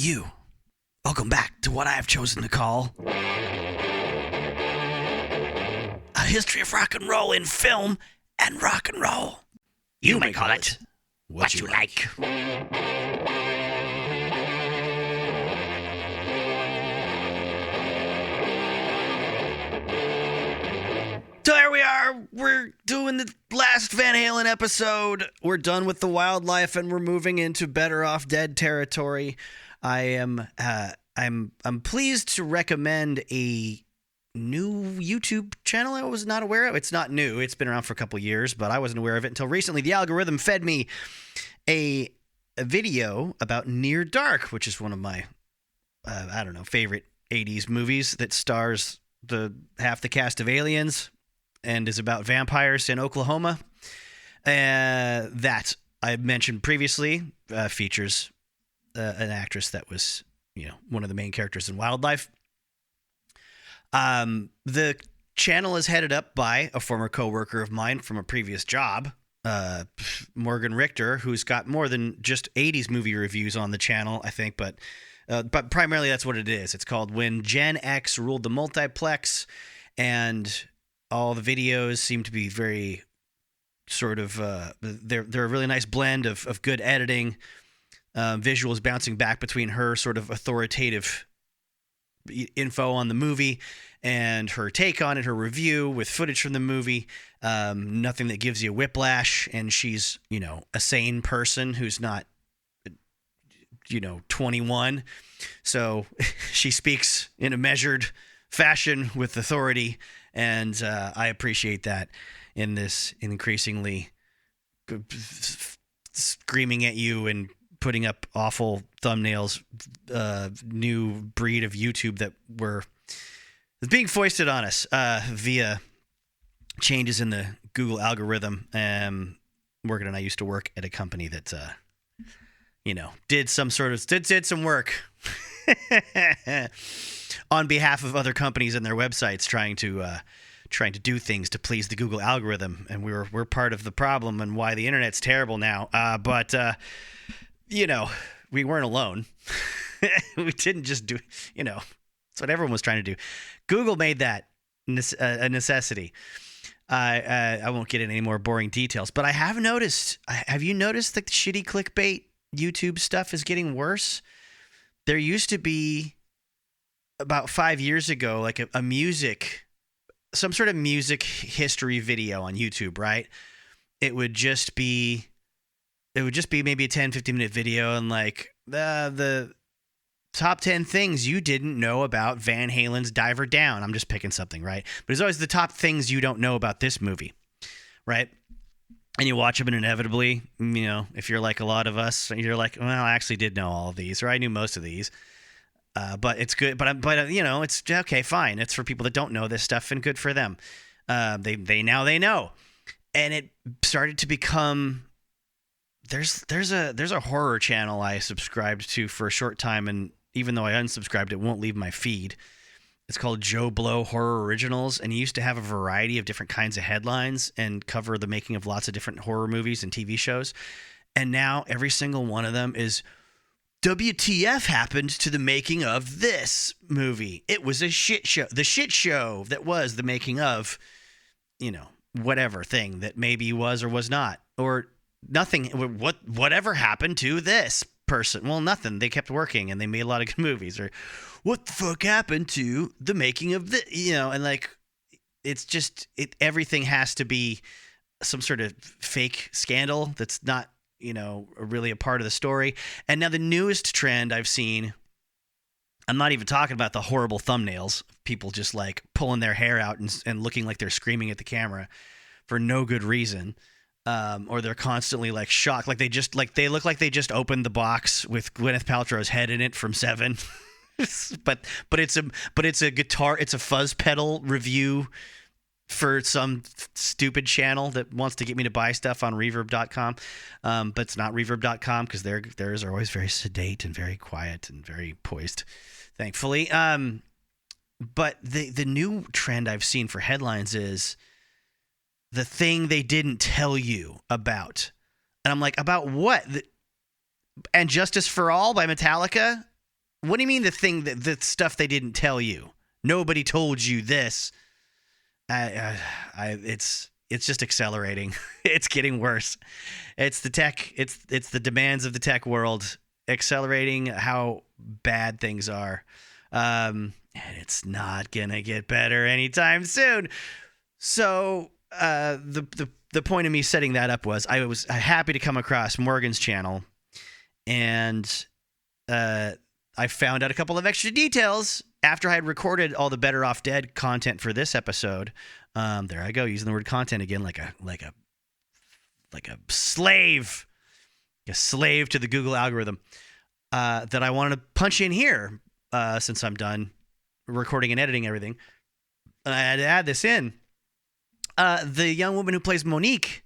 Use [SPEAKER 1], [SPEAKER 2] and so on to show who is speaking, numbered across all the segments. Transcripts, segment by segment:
[SPEAKER 1] you. Welcome back to what I have chosen to call a history of rock and roll in film and rock and roll. You may call it what you like. So here we are. We're doing the last Van Halen episode. We're done with the wildlife and we're moving into Better Off Dead territory. I'm pleased to recommend a new YouTube channel I was not aware of. It's not new. It's been around for a couple years, but I wasn't aware of it until recently. The algorithm fed me a video about Near Dark, which is one of my favorite 80s movies that stars half the cast of Aliens and is about vampires in Oklahoma. That I mentioned previously features an actress that was, one of the main characters in Wildlife. The channel is headed up by a former coworker of mine from a previous job, Morgan Richter, who's got more than just 80s movie reviews on the channel, I think, but primarily that's what it is. It's called When Gen X Ruled the Multiplex, and all the videos seem to be very sort of they're a really nice blend of good editing, visuals bouncing back between her sort of authoritative info on the movie and her take on it, her review with footage from the movie, nothing that gives you whiplash, and she's a sane person who's not 21, so she speaks in a measured fashion with authority, and I appreciate that in this increasingly screaming at you and putting up awful thumbnails, new breed of YouTube that is being foisted on us via changes in the Google algorithm. Morgan and I used to work at a company that did some work on behalf of other companies and their websites, trying to do things to please the Google algorithm, and we're part of the problem and why the internet's terrible now. But we weren't alone. We didn't just do, it's what everyone was trying to do. Google made that a necessity. I won't get into any more boring details, but I have noticed. Have you noticed that the shitty clickbait YouTube stuff is getting worse? There used to be, about 5 years ago, like some sort of music history video on YouTube, right? It would just be maybe a 10, 15-minute video and like the top 10 things you didn't know about Van Halen's Diver Down. I'm just picking something, right? But it's always the top things you don't know about this movie, right? And you watch them, and inevitably, if you're like a lot of us, you're like, well, I actually did know all of these, or I knew most of these. But it's good. But it's okay, fine. It's for people that don't know this stuff, and good for them. They know. And it started to become. There's a horror channel I subscribed to for a short time, and even though I unsubscribed, it won't leave my feed. It's called Joe Blow Horror Originals, and he used to have a variety of different kinds of headlines and cover the making of lots of different horror movies and TV shows. And now every single one of them is WTF happened to the making of this movie. It was a shit show. The shit show that was the making of, whatever thing that maybe was or was not, or nothing. Whatever happened to this person? Well, nothing. They kept working and they made a lot of good movies. Or what the fuck happened to the making of the, and like, it's just, everything has to be some sort of fake scandal that's not, really a part of the story. And now the newest trend I've seen, I'm not even talking about the horrible thumbnails, people just like pulling their hair out and looking like they're screaming at the camera for no good reason. Or they're constantly like shocked, like they look like they just opened the box with Gwyneth Paltrow's head in it from Seven. but it's a guitar, it's a fuzz pedal review for some stupid channel that wants to get me to buy stuff on reverb.com. But it's not reverb.com because theirs are always very sedate and very quiet and very poised, thankfully. But the new trend I've seen for headlines is the thing they didn't tell you about. And I'm like, about what? And Justice for All by Metallica? What do you mean the stuff they didn't tell you? Nobody told you this. It's just accelerating. It's getting worse. It's the tech. It's the demands of the tech world accelerating how bad things are. And it's not gonna get better anytime soon. So the point of me setting that up was I was happy to come across Morgan's channel, and I found out a couple of extra details after I had recorded all the Better Off Dead content for this episode. There I go, using the word content again, like a slave, to the Google algorithm. That I wanted to punch in here since I'm done recording and editing everything. I had to add this in. The young woman who plays Monique,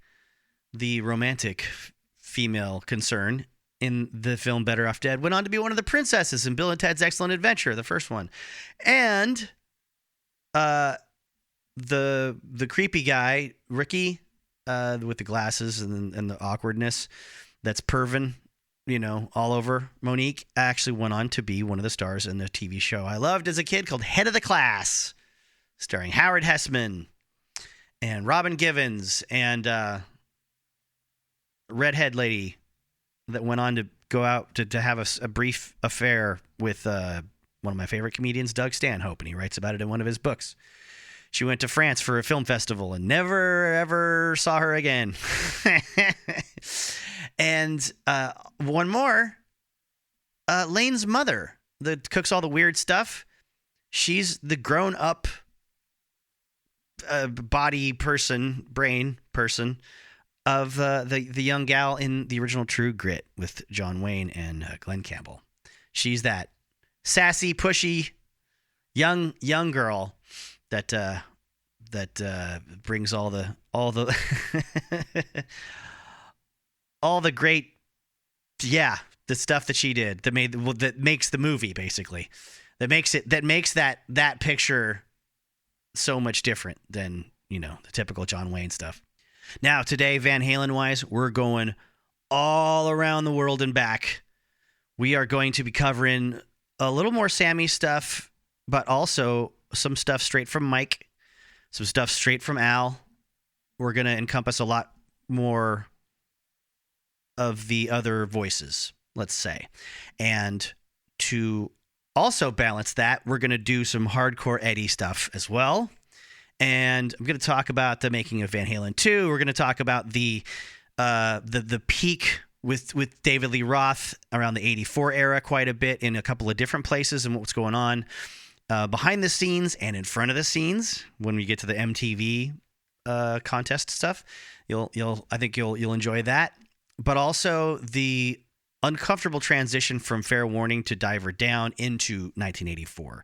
[SPEAKER 1] the romantic female concern in the film Better Off Dead, went on to be one of the princesses in Bill and Ted's Excellent Adventure, the first one. And the creepy guy, Ricky, with the glasses and the awkwardness that's pervin, all over Monique, actually went on to be one of the stars in the TV show I loved as a kid called Head of the Class, starring Howard Hessman and Robin Givens and redhead lady that went on to go out to have a brief affair with one of my favorite comedians, Doug Stanhope, and he writes about it in one of his books. She went to France for a film festival and never, ever saw her again. And one more, Lane's mother, that cooks all the weird stuff. She's the grown-up body person, brain person of the young gal in the original True Grit with John Wayne and Glenn Campbell. She's that sassy, pushy, young girl that brings all the all the great, the stuff that she did that makes the movie, basically, that makes that picture so much different than the typical John Wayne stuff. Now today, Van Halen wise, we're going all around the world and back. We are going to be covering a little more Sammy stuff, but also some stuff straight from Mike, some stuff straight from Al. We're going to encompass a lot more of the other voices, let's say. And to also balance that, we're going to do some hardcore Eddie stuff as well. And I'm going to talk about the making of Van Halen II. We're going to talk about the peak with David Lee Roth around the 84 era quite a bit in a couple of different places and what's going on behind the scenes and in front of the scenes when we get to the MTV contest stuff. I think you'll enjoy that. But also the uncomfortable transition from Fair Warning to Diver Down into 1984.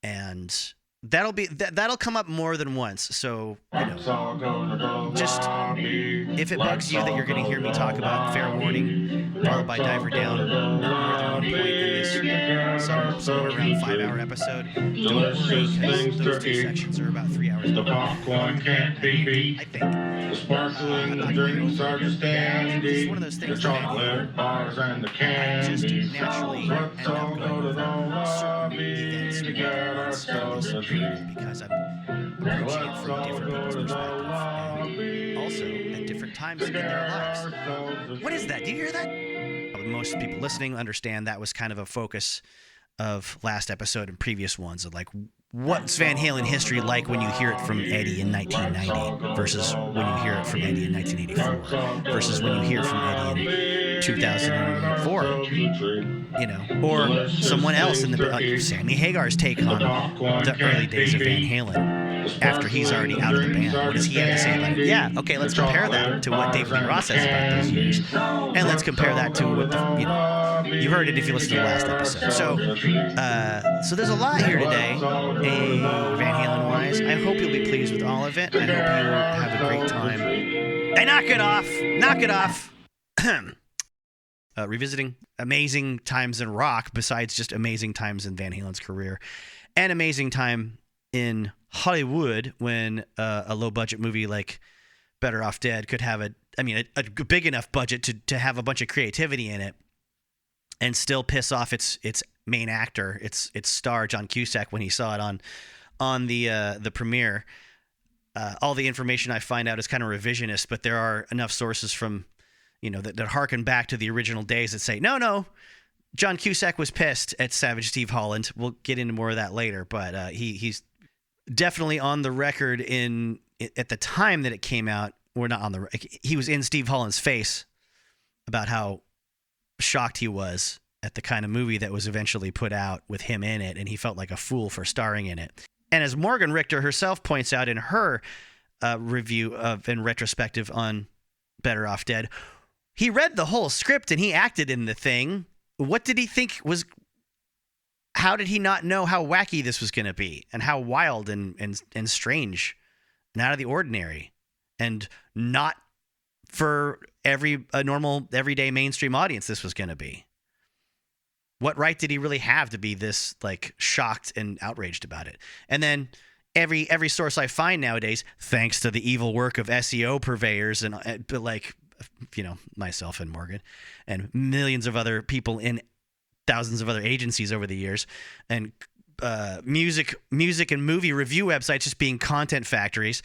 [SPEAKER 1] And that'll come up more than once. So, just if it bugs you that you're going to hear me talk about Fair Warning followed by Diver Down at more than one point in this somewhere around 5-hour episode, don't worry, because those two sections are about 3 hours long. I think. I'm not going to overdo it. It's one of those things that I just naturally end up going over certain events because I'm approaching it from different people's perspective and also at different times in their lives. What is that? Do you hear that? Most people listening understand that was kind of a focus of last episode and previous ones of like, what's Van Halen history like when you hear it from Eddie in 1990 versus when you hear it from Eddie in 1984 versus when you hear from Eddie in 2004, or someone else in the Sammy Hagar's take on the early days of Van Halen after he's already out of the band. What does he have to say about it? Yeah, okay, let's compare that to what David Lee Roth says about those years, and let's compare that to what you heard it if you listened to the last episode. So there's a lot here today, Van Halen wise. I hope you'll be pleased with all of it. I hope you have a great time. Hey, knock it off. Revisiting amazing times in rock besides just amazing times in Van Halen's career, and amazing time in Hollywood when a low-budget movie like Better Off Dead could have a big enough budget to have a bunch of creativity in it and still piss off its main actor, its star John Cusack when he saw it on the premiere. All the information I find out is kind of revisionist, but there are enough sources from that harken back to the original days that say no, John Cusack was pissed at Savage Steve Holland. We'll get into more of that later, but he's definitely on the record at the time that it came out. Or not on the. He was in Steve Holland's face about how shocked he was at the kind of movie that was eventually put out with him in it, and he felt like a fool for starring in it. And as Morgan Richter herself points out in her review in retrospective on Better Off Dead, he read the whole script and he acted in the thing. What did he think was? How did he not know how wacky this was going to be, and how wild and strange and out of the ordinary, and not for a normal everyday mainstream audience this was going to be? What right did he really have to be this like shocked and outraged about it? And then every source I find nowadays, thanks to the evil work of SEO purveyors and myself and Morgan and millions of other people in thousands of other agencies over the years, and music and movie review websites just being content factories,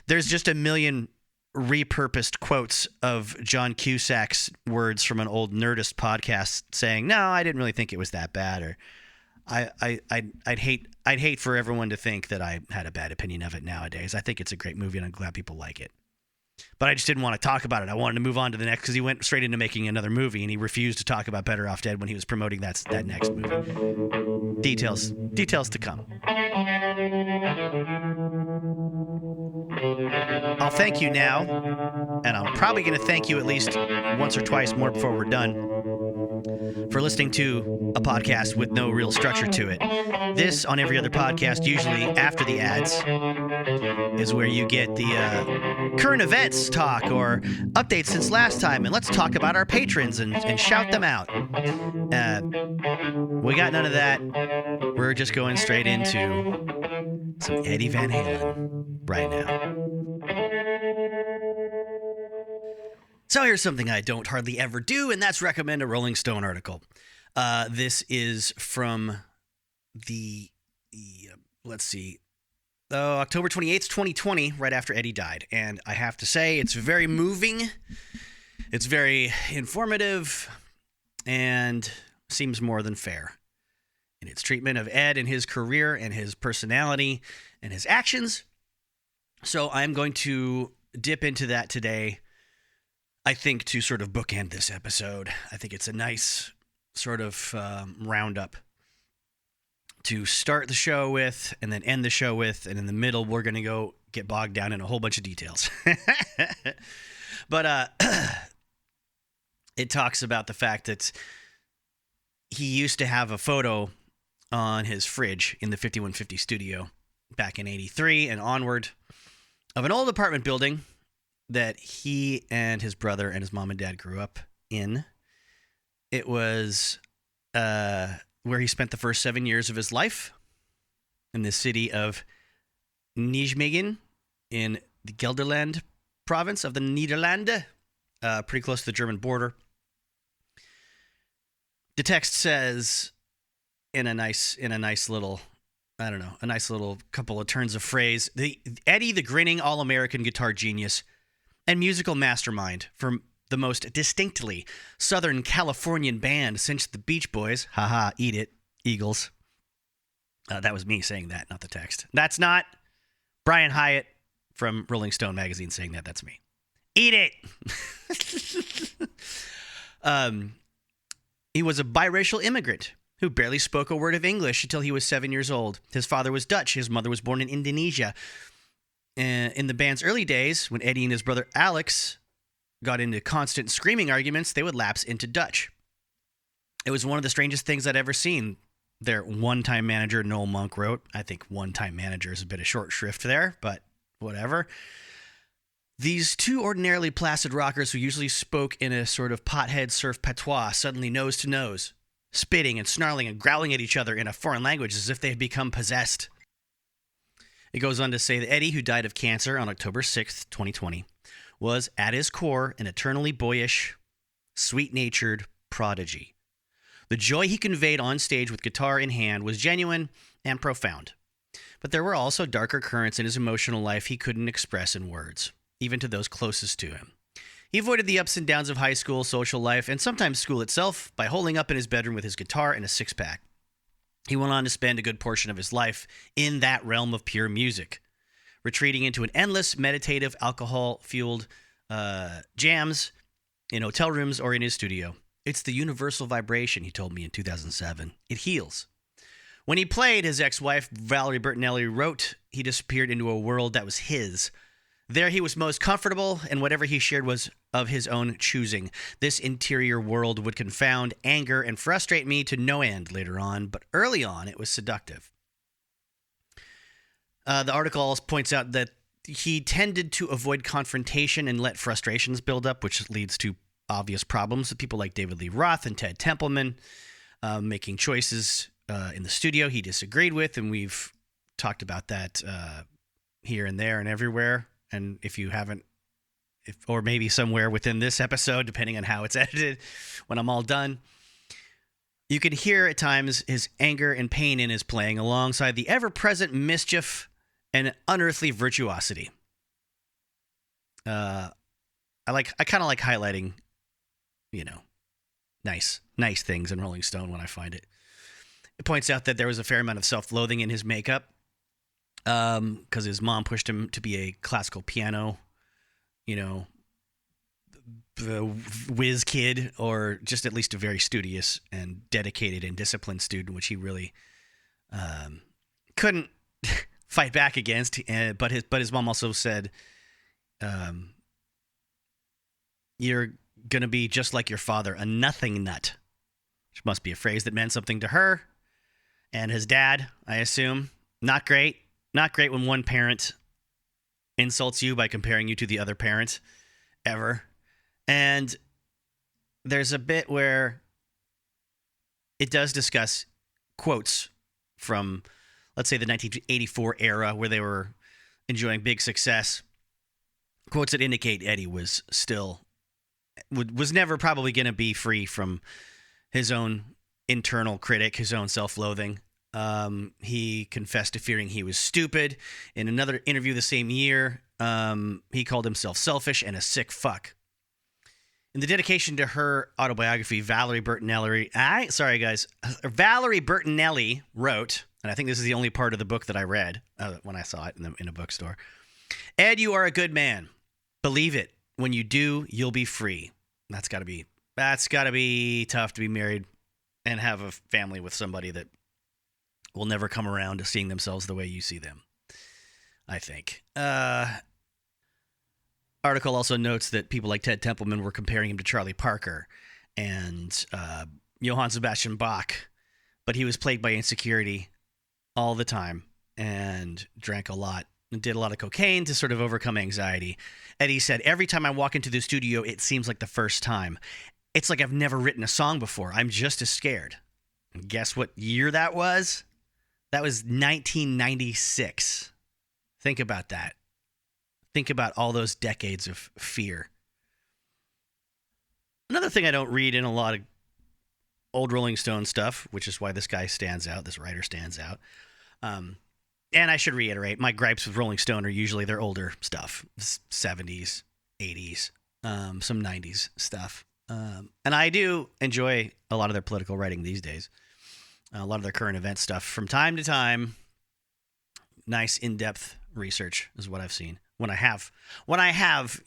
[SPEAKER 1] there's just a million repurposed quotes of John Cusack's words from an old Nerdist podcast saying, "No, I didn't really think it was that bad," or I'd hate for everyone to think that I had a bad opinion of it nowadays. I think it's a great movie and I'm glad people like it. But I just didn't want to talk about it. I wanted to move on to the next, because he went straight into making another movie, and he refused to talk about Better Off Dead when he was promoting that next movie. Details to come. I'll thank you now, and I'm probably going to thank you at least once or twice more before we're done, for listening to a podcast with no real structure to it. This, on every other podcast, usually after the ads, is where you get the current events talk or updates since last time, and let's talk about our patrons and shout them out. We got none of that. We're just going straight into some Eddie Van Halen right now. So here's something I don't hardly ever do, and that's recommend a Rolling Stone article. This is from October 28th, 2020, right after Eddie died. And I have to say, it's very moving. It's very informative and seems more than fair in its treatment of Ed and his career and his personality and his actions. So I'm going to dip into that today, I think, to sort of bookend this episode. I think it's a nice sort of roundup to start the show with and then end the show with, and in the middle we're going to go get bogged down in a whole bunch of details. But it talks about the fact that he used to have a photo on his fridge in the 5150 studio back in 83 and onward of an old apartment building that he and his brother and his mom and dad grew up in. It was where he spent the first 7 years of his life, in the city of Nijmegen in the Gelderland province of the Nederlanden, pretty close to the German border. The text says, in a nice little, I don't know, a nice little couple of turns of phrase, Eddie, the grinning all-American guitar genius and musical mastermind from the most distinctly Southern Californian band since the Beach Boys. Haha, eat it, Eagles. That was me saying that, not the text. That's not Brian Hyatt from Rolling Stone magazine saying that. That's me. Eat it! He was a biracial immigrant who barely spoke a word of English until he was 7 years old. His father was Dutch. His mother was born in Indonesia. In the band's early days, when Eddie and his brother Alex got into constant screaming arguments, they would lapse into Dutch. It was one of the strangest things I'd ever seen. Their one-time manager, Noel Monk, wrote. I think one-time manager is a bit of short shrift there, but whatever. These two ordinarily placid rockers who usually spoke in a sort of pothead surf patois, suddenly nose to nose, spitting and snarling and growling at each other in a foreign language as if they had become possessed. It goes on to say that Eddie, who died of cancer on October 6th, 2020, was, at his core, an eternally boyish, sweet-natured prodigy The joy he conveyed on stage with guitar in hand was genuine and profound. But there were also darker currents in his emotional life he couldn't express in words, even to those closest to him. He avoided the ups and downs of high school, social life, and sometimes school itself by holing up in his bedroom with his guitar and a six-pack. He went on to spend a good portion of his life in that realm of pure music, retreating into an endless, meditative, alcohol-fueled jams in hotel rooms or in his studio. It's the universal vibration, he told me in 2007. It heals. When he played, his ex-wife, Valerie Bertinelli, wrote he disappeared into a world that was his. There he was most comfortable, and whatever he shared was of his own choosing. This interior world would confound, anger, and frustrate me to no end later on, but early on it was seductive. The article also points out that he tended to avoid confrontation and let frustrations build up, which leads to obvious problems with people like David Lee Roth and Ted Templeman, making choices in the studio he disagreed with, and we've talked about that here and there and everywhere. And if you haven't, or maybe somewhere within this episode, depending on how it's edited, when I'm all done, you can hear at times his anger and pain in his playing alongside the ever-present mischief and unearthly virtuosity. I kind of like highlighting, nice things in Rolling Stone when I find it. It points out that there was a fair amount of self-loathing in his makeup, because his mom pushed him to be a classical piano, whiz kid, or just at least a very studious and dedicated and disciplined student, which he really couldn't fight back against. But his mom also said, "You're gonna be just like your father, a nothing nut," which must be a phrase that meant something to her and his dad, I assume. Not great. Not great when one parent insults you by comparing you to the other parent, ever. And there's a bit where it does discuss quotes from, let's say, the 1984 era where they were enjoying big success. Quotes that indicate Eddie was never probably going to be free from his own internal critic, his own self-loathing. He confessed to fearing he was stupid. In another interview the same year, he called himself selfish and a sick fuck. In the dedication to her autobiography, Valerie Bertinelli wrote, and I think this is the only part of the book that I read when I saw it in a bookstore. "Ed, you are a good man. Believe it. When you do, you'll be free." That's got to be tough to be married and have a family with somebody that will never come around to seeing themselves the way you see them, I think. Article also notes that people like Ted Templeman were comparing him to Charlie Parker and Johann Sebastian Bach, but he was plagued by insecurity all the time and drank a lot and did a lot of cocaine to sort of overcome anxiety. Eddie said, "Every time I walk into the studio, it seems like the first time. It's like I've never written a song before. I'm just as scared." And guess what year that was? That was 1996. Think about that. Think about all those decades of fear. Another thing I don't read in a lot of old Rolling Stone stuff, which is why this guy stands out, this writer stands out. And I should reiterate, my gripes with Rolling Stone are usually their older stuff, 70s, 80s, some 90s stuff. And I do enjoy a lot of their political writing these days. A lot of their current event stuff from time to time. Nice in-depth research is what I've seen. When I have,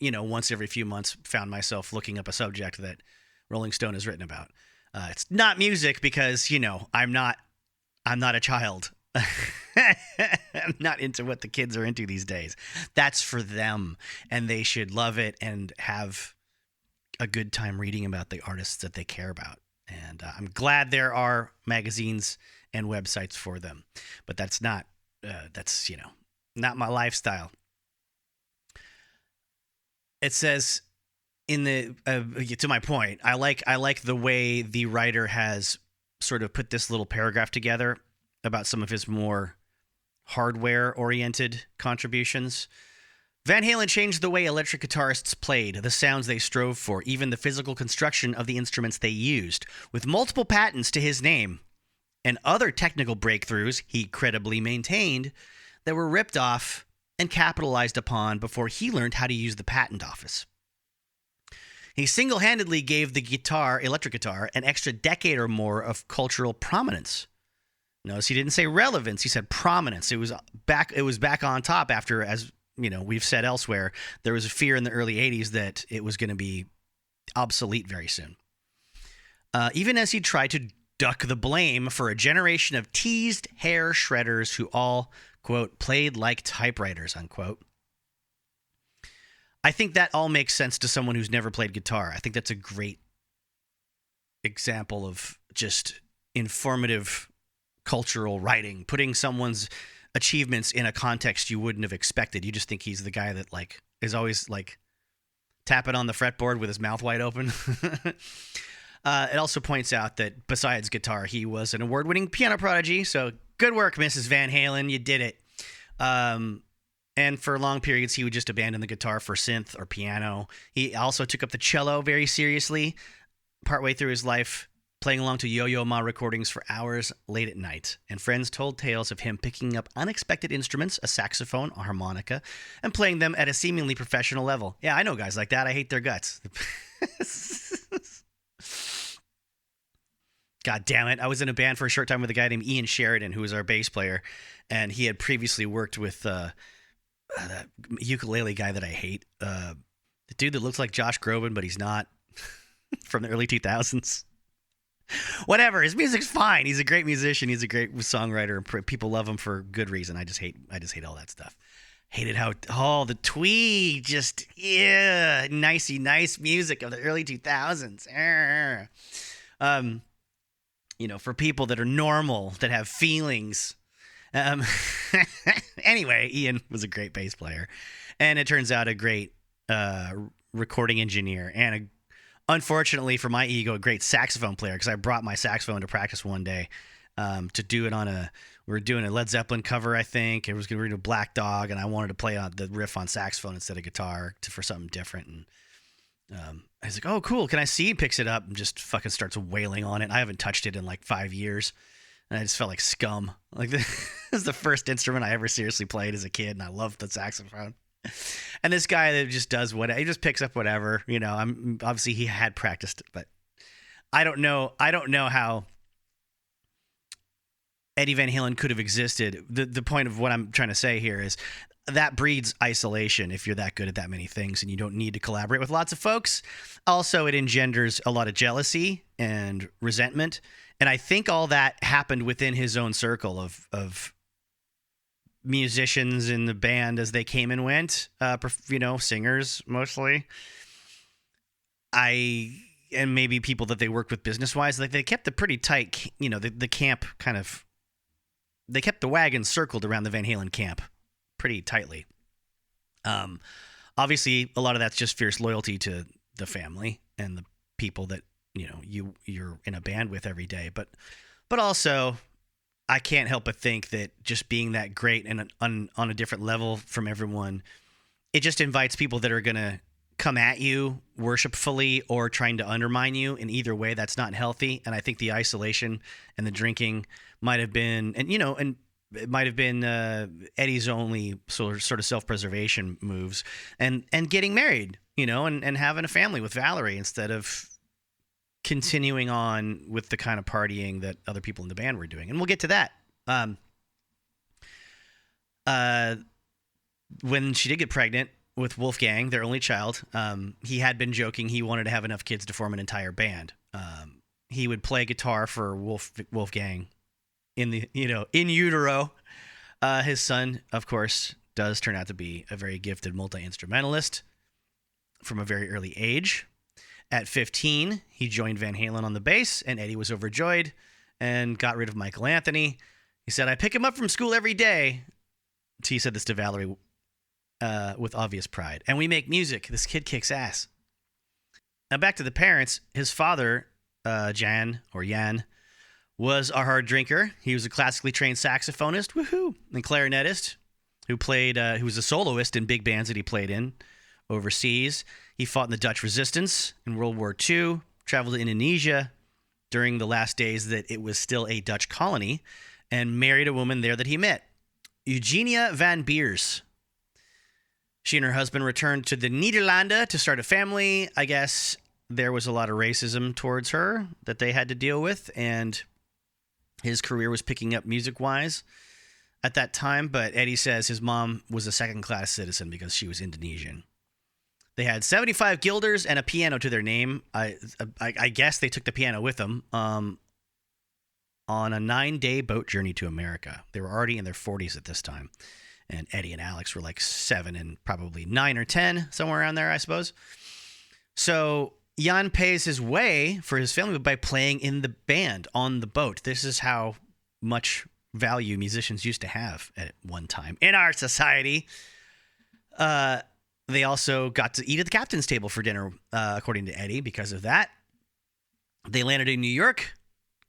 [SPEAKER 1] once every few months found myself looking up a subject that Rolling Stone has written about. It's not music because, I'm not a child. I'm not into what the kids are into these days. That's for them, and they should love it and have a good time reading about the artists that they care about. And I'm glad there are magazines and websites for them, but that's not my lifestyle. It says to my point, I like the way the writer has sort of put this little paragraph together about some of his more hardware-oriented contributions Van Halen changed the way electric guitarists played, the sounds they strove for, even the physical construction of the instruments they used, with multiple patents to his name and other technical breakthroughs he credibly maintained that were ripped off and capitalized upon before he learned how to use the patent office. He single-handedly gave the electric guitar, an extra decade or more of cultural prominence. Notice he didn't say relevance, he said prominence. It was back on top after, as you know, we've said elsewhere, there was a fear in the early 80s that it was going to be obsolete very soon. Even as he tried to duck the blame for a generation of teased hair shredders who all, quote, played like typewriters, unquote. I think that all makes sense to someone who's never played guitar. I think that's a great example of just informative cultural writing, putting someone's achievements in a context you wouldn't have expected. You just think he's the guy that like is always like tapping on the fretboard with his mouth wide open. It also points out that besides guitar, he was an award-winning piano prodigy. So good work, Mrs. Van Halen. You did it. And for long periods, he would just abandon the guitar for synth or piano. He also took up the cello very seriously partway through his life, playing along to Yo-Yo Ma recordings for hours late at night. And friends told tales of him picking up unexpected instruments, a saxophone, a harmonica, and playing them at a seemingly professional level. Yeah, I know guys like that. I hate their guts. God damn it. I was in a band for a short time with a guy named Ian Sheridan, who was our bass player, and he had previously worked with that ukulele guy that I hate. The dude that looks like Josh Groban, but he's not, from the early 2000s. Whatever. His music's fine. He's a great musician. He's a great songwriter. People love him for good reason. I just hate all that stuff. Hated how, the twee, just, yeah, nice music of the early 2000s. You know, for people that are normal, that have feelings. Anyway, Ian was a great bass player. And it turns out a great recording engineer and unfortunately for my ego, a great saxophone player, because I brought my saxophone to practice one day to do it on we were doing a Led Zeppelin cover, I think. It was going to do Black Dog, and I wanted to play on the riff on saxophone instead of guitar for something different. And I was like, oh, cool, can I see? He picks it up and just fucking starts wailing on it. I haven't touched it in like 5 years, and I just felt like scum. Like this is the first instrument I ever seriously played as a kid, and I loved the saxophone. And this guy that just does he just picks up whatever, you know. Obviously he had practiced, but I don't know how Eddie Van Halen could have existed. The point of what I'm trying to say here is that breeds isolation if you're that good at that many things and you don't need to collaborate with lots of folks. Also, it engenders a lot of jealousy and resentment, and I think all that happened within his own circle of musicians in the band as they came and went, singers mostly. And maybe people that they worked with business-wise, like they kept a pretty tight, the camp kind of, they kept the wagon circled around the Van Halen camp pretty tightly. Obviously, a lot of that's just fierce loyalty to the family and the people that, you're in a band with every day. But also, I can't help but think that just being that great and on a different level from everyone, it just invites people that are going to come at you worshipfully or trying to undermine you. In either way, that's not healthy. And I think the isolation and the drinking might have been, and it might have been Eddie's only sort of self-preservation moves, and getting married, and having a family with Valerie instead of continuing on with the kind of partying that other people in the band were doing. And we'll get to that. When she did get pregnant with Wolfgang, their only child, he had been joking he wanted to have enough kids to form an entire band. He would play guitar for Wolfgang in utero. His son, of course, does turn out to be a very gifted multi-instrumentalist from a very early age. At 15, he joined Van Halen on the bass, and Eddie was overjoyed and got rid of Michael Anthony. He said, I pick him up from school every day. He said this to Valerie with obvious pride. And we make music. This kid kicks ass. Now back to the parents. His father, Jan, was a hard drinker. He was a classically trained saxophonist, and clarinetist, who was a soloist in big bands that he played in overseas. He fought in the Dutch resistance in World War II, traveled to Indonesia during the last days that it was still a Dutch colony, and married a woman there that he met, Eugenia van Beers. She and her husband returned to the Nederlanden to start a family. I guess there was a lot of racism towards her that they had to deal with, and his career was picking up music-wise at that time, but Eddie says his mom was a second-class citizen because she was Indonesian. They had 75 guilders and a piano to their name. I guess they took the piano with them on a 9-day boat journey to America. They were already in their 40s at this time, and Eddie and Alex were like 7 and probably 9 or 10, somewhere around there, I suppose. So Jan pays his way for his family by playing in the band on the boat. This is how much value musicians used to have at one time in our society. They also got to eat at the captain's table for dinner, according to Eddie, because of that. They landed in New York,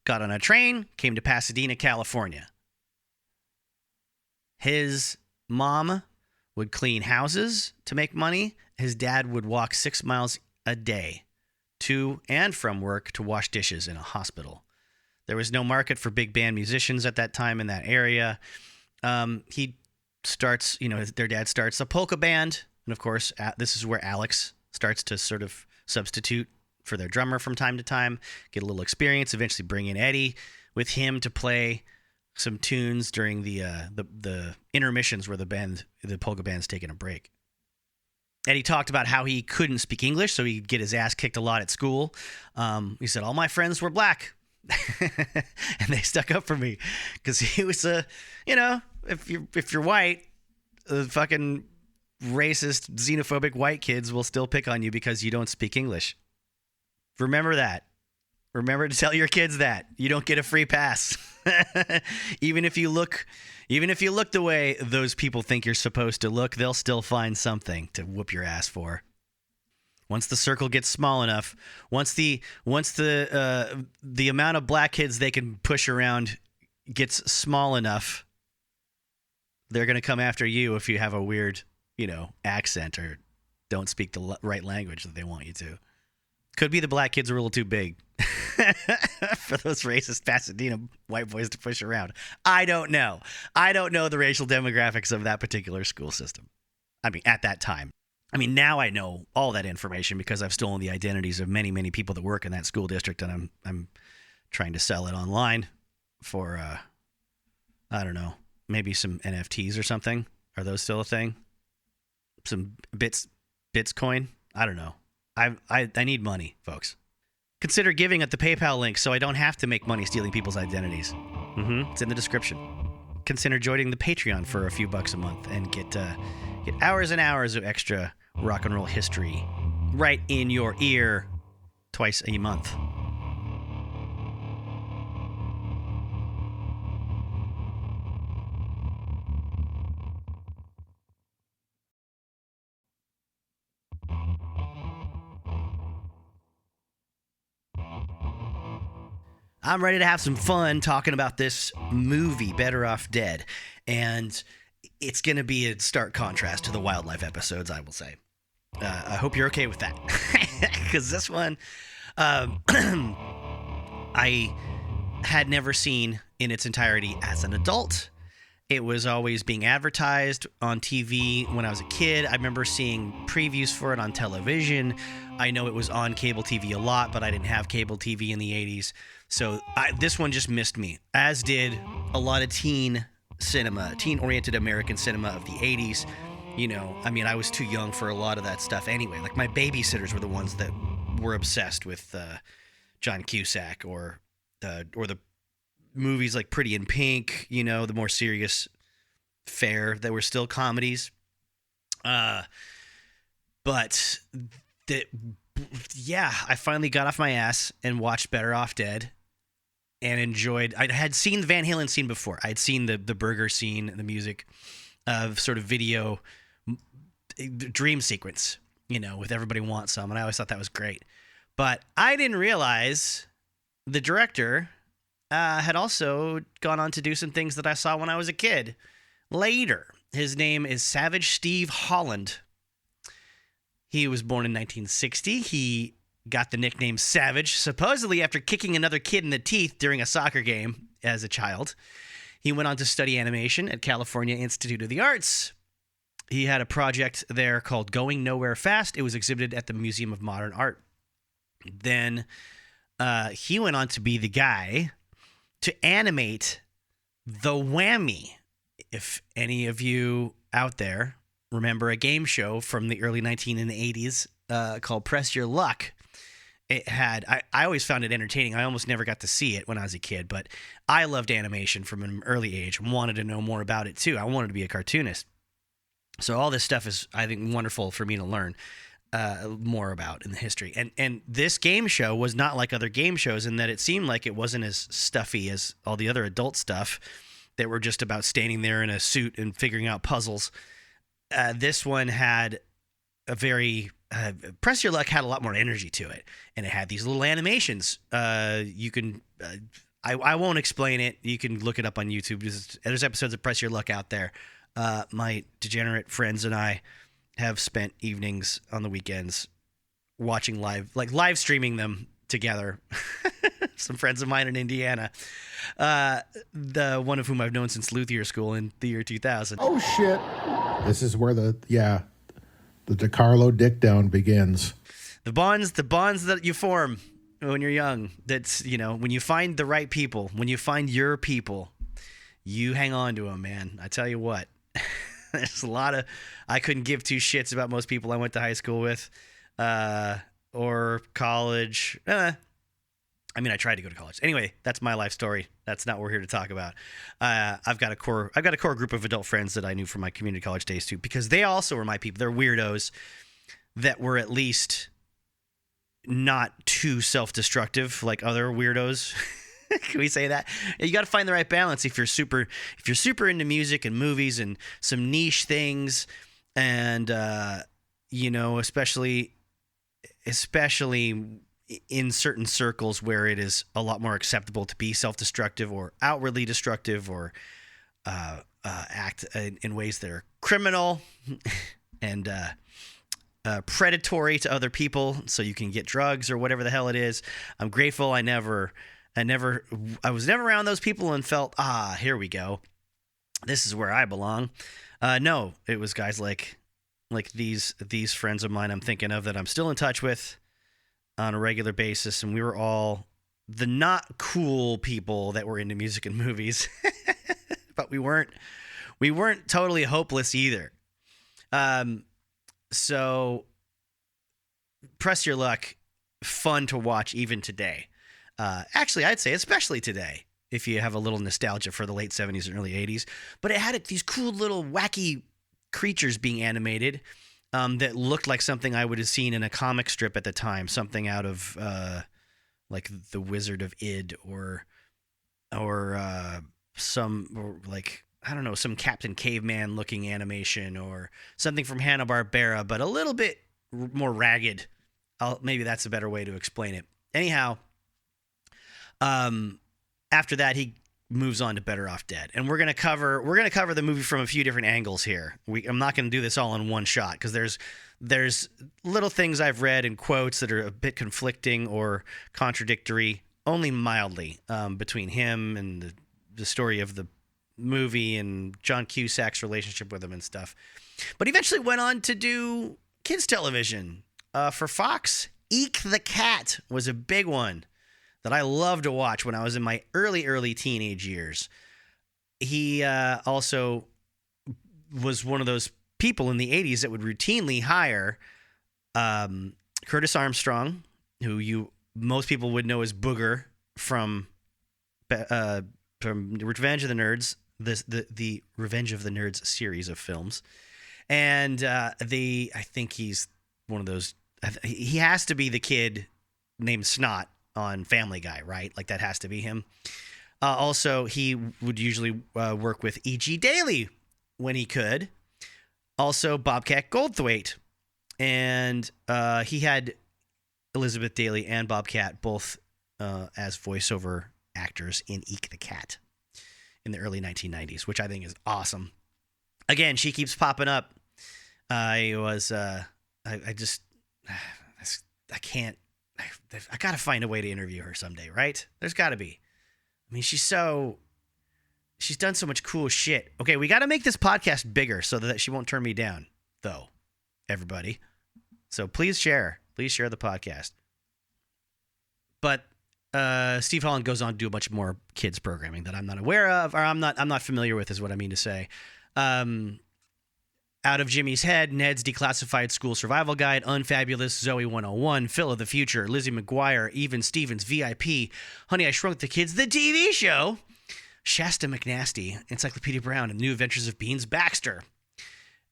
[SPEAKER 1] got on a train, came to Pasadena, California. His mom would clean houses to make money. His dad would walk 6 miles a day to and from work to wash dishes in a hospital. There was no market for big band musicians at that time in that area. He starts, their dad starts a polka band. And of course, this is where Alex starts to sort of substitute for their drummer from time to time, get a little experience, eventually bring in Eddie with him to play some tunes during the intermissions where the polka band's taking a break. Eddie talked about how he couldn't speak English, so he'd get his ass kicked a lot at school. He said, all my friends were black. And they stuck up for me because he was if you're white, the fucking racist, xenophobic white kids will still pick on you because you don't speak English. Remember that. Remember to tell your kids that you don't get a free pass. Even if you look the way those people think you're supposed to look, they'll still find something to whoop your ass for. Once the circle gets small enough, once the amount of black kids they can push around gets small enough, they're going to come after you if you have a weird, accent or don't speak the right language that they want you to. Could be the black kids are a little too big for those racist Pasadena white boys to push around. I don't know. I don't know the racial demographics of that particular school system. I mean, at that time. I mean, now I know all that information because I've stolen the identities of many, many people that work in that school district, and I'm trying to sell it online for, I don't know, maybe some NFTs or something. Are those still a thing? Some Bitcoin? I don't know. I need money, folks. Consider giving at the PayPal link so I don't have to make money stealing people's identities. It's in the description. Consider joining the Patreon for a few bucks a month and get hours and hours of extra rock and roll history right in your ear twice a month. I'm ready to have some fun talking about this movie, Better Off Dead. And it's going to be a stark contrast to the wildlife episodes, I will say. I hope you're okay with that. Because this one, I had never seen in its entirety as an adult. It was always being advertised on TV when I was a kid. I remember seeing previews for it on television. I know it was on cable TV a lot, but I didn't have cable TV in the 80s. So this one just missed me, as did a lot of teen-oriented American cinema of the 80s. I was too young for a lot of that stuff anyway. Like, my babysitters were the ones that were obsessed with John Cusack or the movies like Pretty in Pink, the more serious fare that were still comedies. I finally got off my ass and watched Better Off Dead and enjoyed. I had seen the Van Halen scene before. I'd seen the burger scene, the music of sort of video dream sequence, with Everybody Wants Some, and I always thought that was great. But I didn't realize the director had also gone on to do some things that I saw when I was a kid later. His name is Savage Steve Holland. He was born in 1960. He got the nickname Savage, supposedly after kicking another kid in the teeth during a soccer game as a child. He went on to study animation at California Institute of the Arts. He had a project there called Going Nowhere Fast. It was exhibited at the Museum of Modern Art. Then he went on to be the guy to animate The Whammy. If any of you out there remember a game show from the early 1980s called Press Your Luck, it had, I always found it entertaining. I almost never got to see it when I was a kid, but I loved animation from an early age and wanted to know more about it too. I wanted to be a cartoonist. So all this stuff is, I think, wonderful for me to learn more about in the history. And this game show was not like other game shows in that it seemed like it wasn't as stuffy as all the other adult stuff that were just about standing there in a suit and figuring out puzzles. This one had a very... Press Your Luck had a lot more energy to it, and it had these little animations. You can... I won't explain it. You can look it up on YouTube. There's episodes of Press Your Luck out there. My degenerate friends and I have spent evenings on the weekends watching live streaming them together. Some friends of mine in Indiana, the one of whom I've known since Luthier School in the year 2000.
[SPEAKER 2] Oh shit! This is where the DeCarlo dick down begins.
[SPEAKER 1] The bonds that you form when you're young. That's, when you find the right people, when you find your people, you hang on to them, man. I tell you what. There's a lot of... I couldn't give two shits about most people I went to high school with or college. I tried to go to college. Anyway, that's my life story. That's not what we're here to talk about. I've got a core group of adult friends that I knew from my community college days too, because they also were my people. They're weirdos that were at least not too self-destructive like other weirdos. Can we say that? You got to find the right balance if you're super into music and movies and some niche things, and especially in certain circles where it is a lot more acceptable to be self-destructive or outwardly destructive or act in ways that are criminal and predatory to other people, so you can get drugs or whatever the hell it is. I'm grateful I was never around those people and felt, here we go, this is where I belong. No, it was guys like these friends of mine I'm thinking of that I'm still in touch with on a regular basis, and we were all the not cool people that were into music and movies, but we weren't totally hopeless either. So Press Your Luck, fun to watch even today. Actually, I'd say especially today, if you have a little nostalgia for the late 70s and early 80s. But it had these cool little wacky creatures being animated that looked like something I would have seen in a comic strip at the time, something out of like The Wizard of Id or some Captain Caveman looking animation or something from Hanna-Barbera, but a little bit more ragged. Maybe that's a better way to explain it. Anyhow, after that, he moves on to Better Off Dead, and we're gonna cover the movie from a few different angles here. I'm not gonna do this all in one shot because there's little things I've read and quotes that are a bit conflicting or contradictory, only mildly, between him and the story of the movie and John Cusack's relationship with him and stuff. But he eventually went on to do kids television for Fox. Eek the Cat was a big one that I loved to watch when I was in my early teenage years. He also was one of those people in the 80s that would routinely hire Curtis Armstrong, who most people would know as Booger from Revenge of the Nerds, the Revenge of the Nerds series of films. And I think he's one of those, he has to be the kid named Snot on Family Guy, right? Like that has to be him. Also, he would usually work with E.G. Daily when he could. Also, Bobcat Goldthwait. And he had Elizabeth Daily and Bobcat both as voiceover actors in Eek the Cat in the early 1990s, which I think is awesome. Again, she keeps popping up. I just, I can't, I got to find a way to interview her someday, right? There's got to be. I mean, she's done so much cool shit. Okay, we got to make this podcast bigger so that she won't turn me down, though, everybody. So please share the podcast. But Steve Holland goes on to do a bunch more kids programming that I'm not aware of, or I'm not familiar with, is what I mean to say. Out of Jimmy's Head, Ned's Declassified School Survival Guide, Unfabulous, Zoe 101, Phil of the Future, Lizzie McGuire, Even Stevens, VIP, Honey, I Shrunk the Kids, the TV show, Shasta McNasty, Encyclopedia Brown, and New Adventures of Beans Baxter.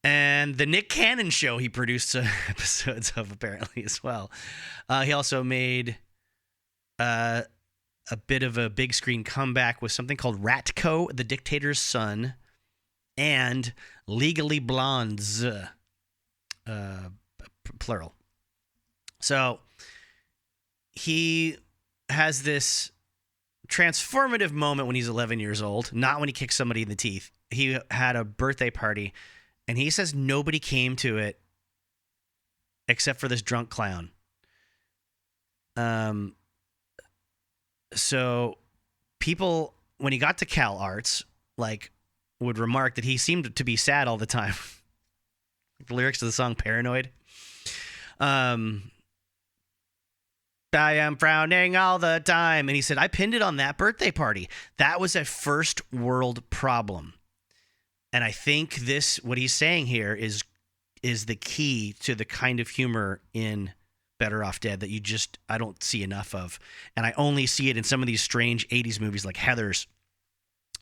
[SPEAKER 1] And the Nick Cannon show he produced episodes of, apparently, as well. He also made a bit of a big screen comeback with something called Ratco, the Dictator's Son, and Legally Blondes, plural. So he has this transformative moment when he's 11 years old, not when he kicks somebody in the teeth. He had a birthday party, and he says nobody came to it except for this drunk clown. So people, when he got to Cal Arts, would remark that he seemed to be sad all the time. The lyrics to the song Paranoid. I am frowning all the time. And he said, I pinned it on that birthday party. That was a first world problem. And I think what he's saying here is the key to the kind of humor in Better Off Dead that I don't see enough of. And I only see it in some of these strange 80s movies like Heathers.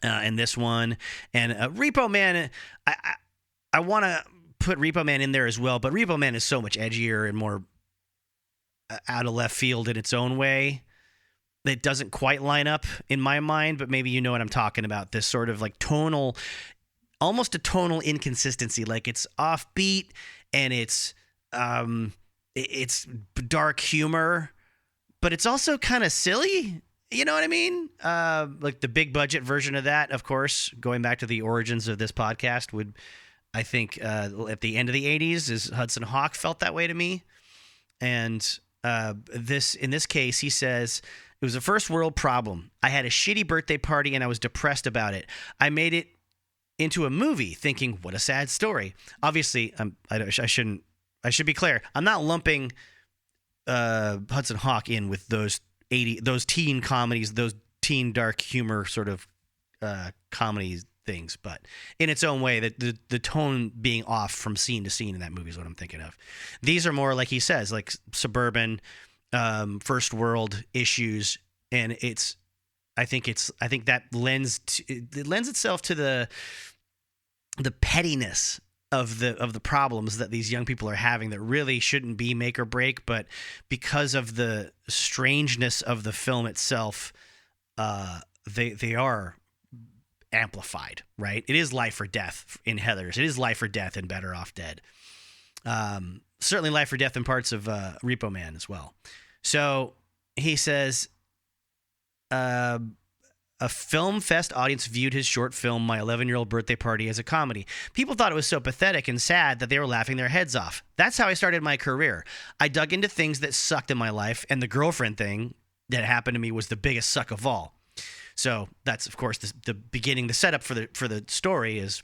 [SPEAKER 1] And this one, and Repo Man, I want to put Repo Man in there as well, but Repo Man is so much edgier and more out of left field in its own way. It doesn't quite line up in my mind, but maybe you know what I'm talking about. This sort of tonal, almost a tonal inconsistency. It's offbeat and it's dark humor, but it's also kind of silly. You know what I mean? The big budget version of that, of course, going back to the origins of this podcast, would, I think, at the end of the 80s, is Hudson Hawk felt that way to me. And in this case, he says, it was a first world problem. I had a shitty birthday party and I was depressed about it. I made it into a movie thinking, what a sad story. Obviously, I should be clear. I'm not lumping Hudson Hawk in with those teen comedies, those teen dark humor sort of comedy things, but in its own way, the tone being off from scene to scene in that movie is what I'm thinking of. These are more, like he says, suburban, first world issues, and I think that lends itself to the pettiness of the problems that these young people are having that really shouldn't be make or break, but because of the strangeness of the film itself, they are amplified, right? It is life or death in Heathers. It is life or death in Better Off Dead. Certainly life or death in parts of Repo Man as well. So he says, a film fest audience viewed his short film, My 11-Year-Old Birthday Party, as a comedy. People thought it was so pathetic and sad that they were laughing their heads off. That's how I started my career. I dug into things that sucked in my life, and the girlfriend thing that happened to me was the biggest suck of all. So that's, of course, the beginning, the setup for the story is,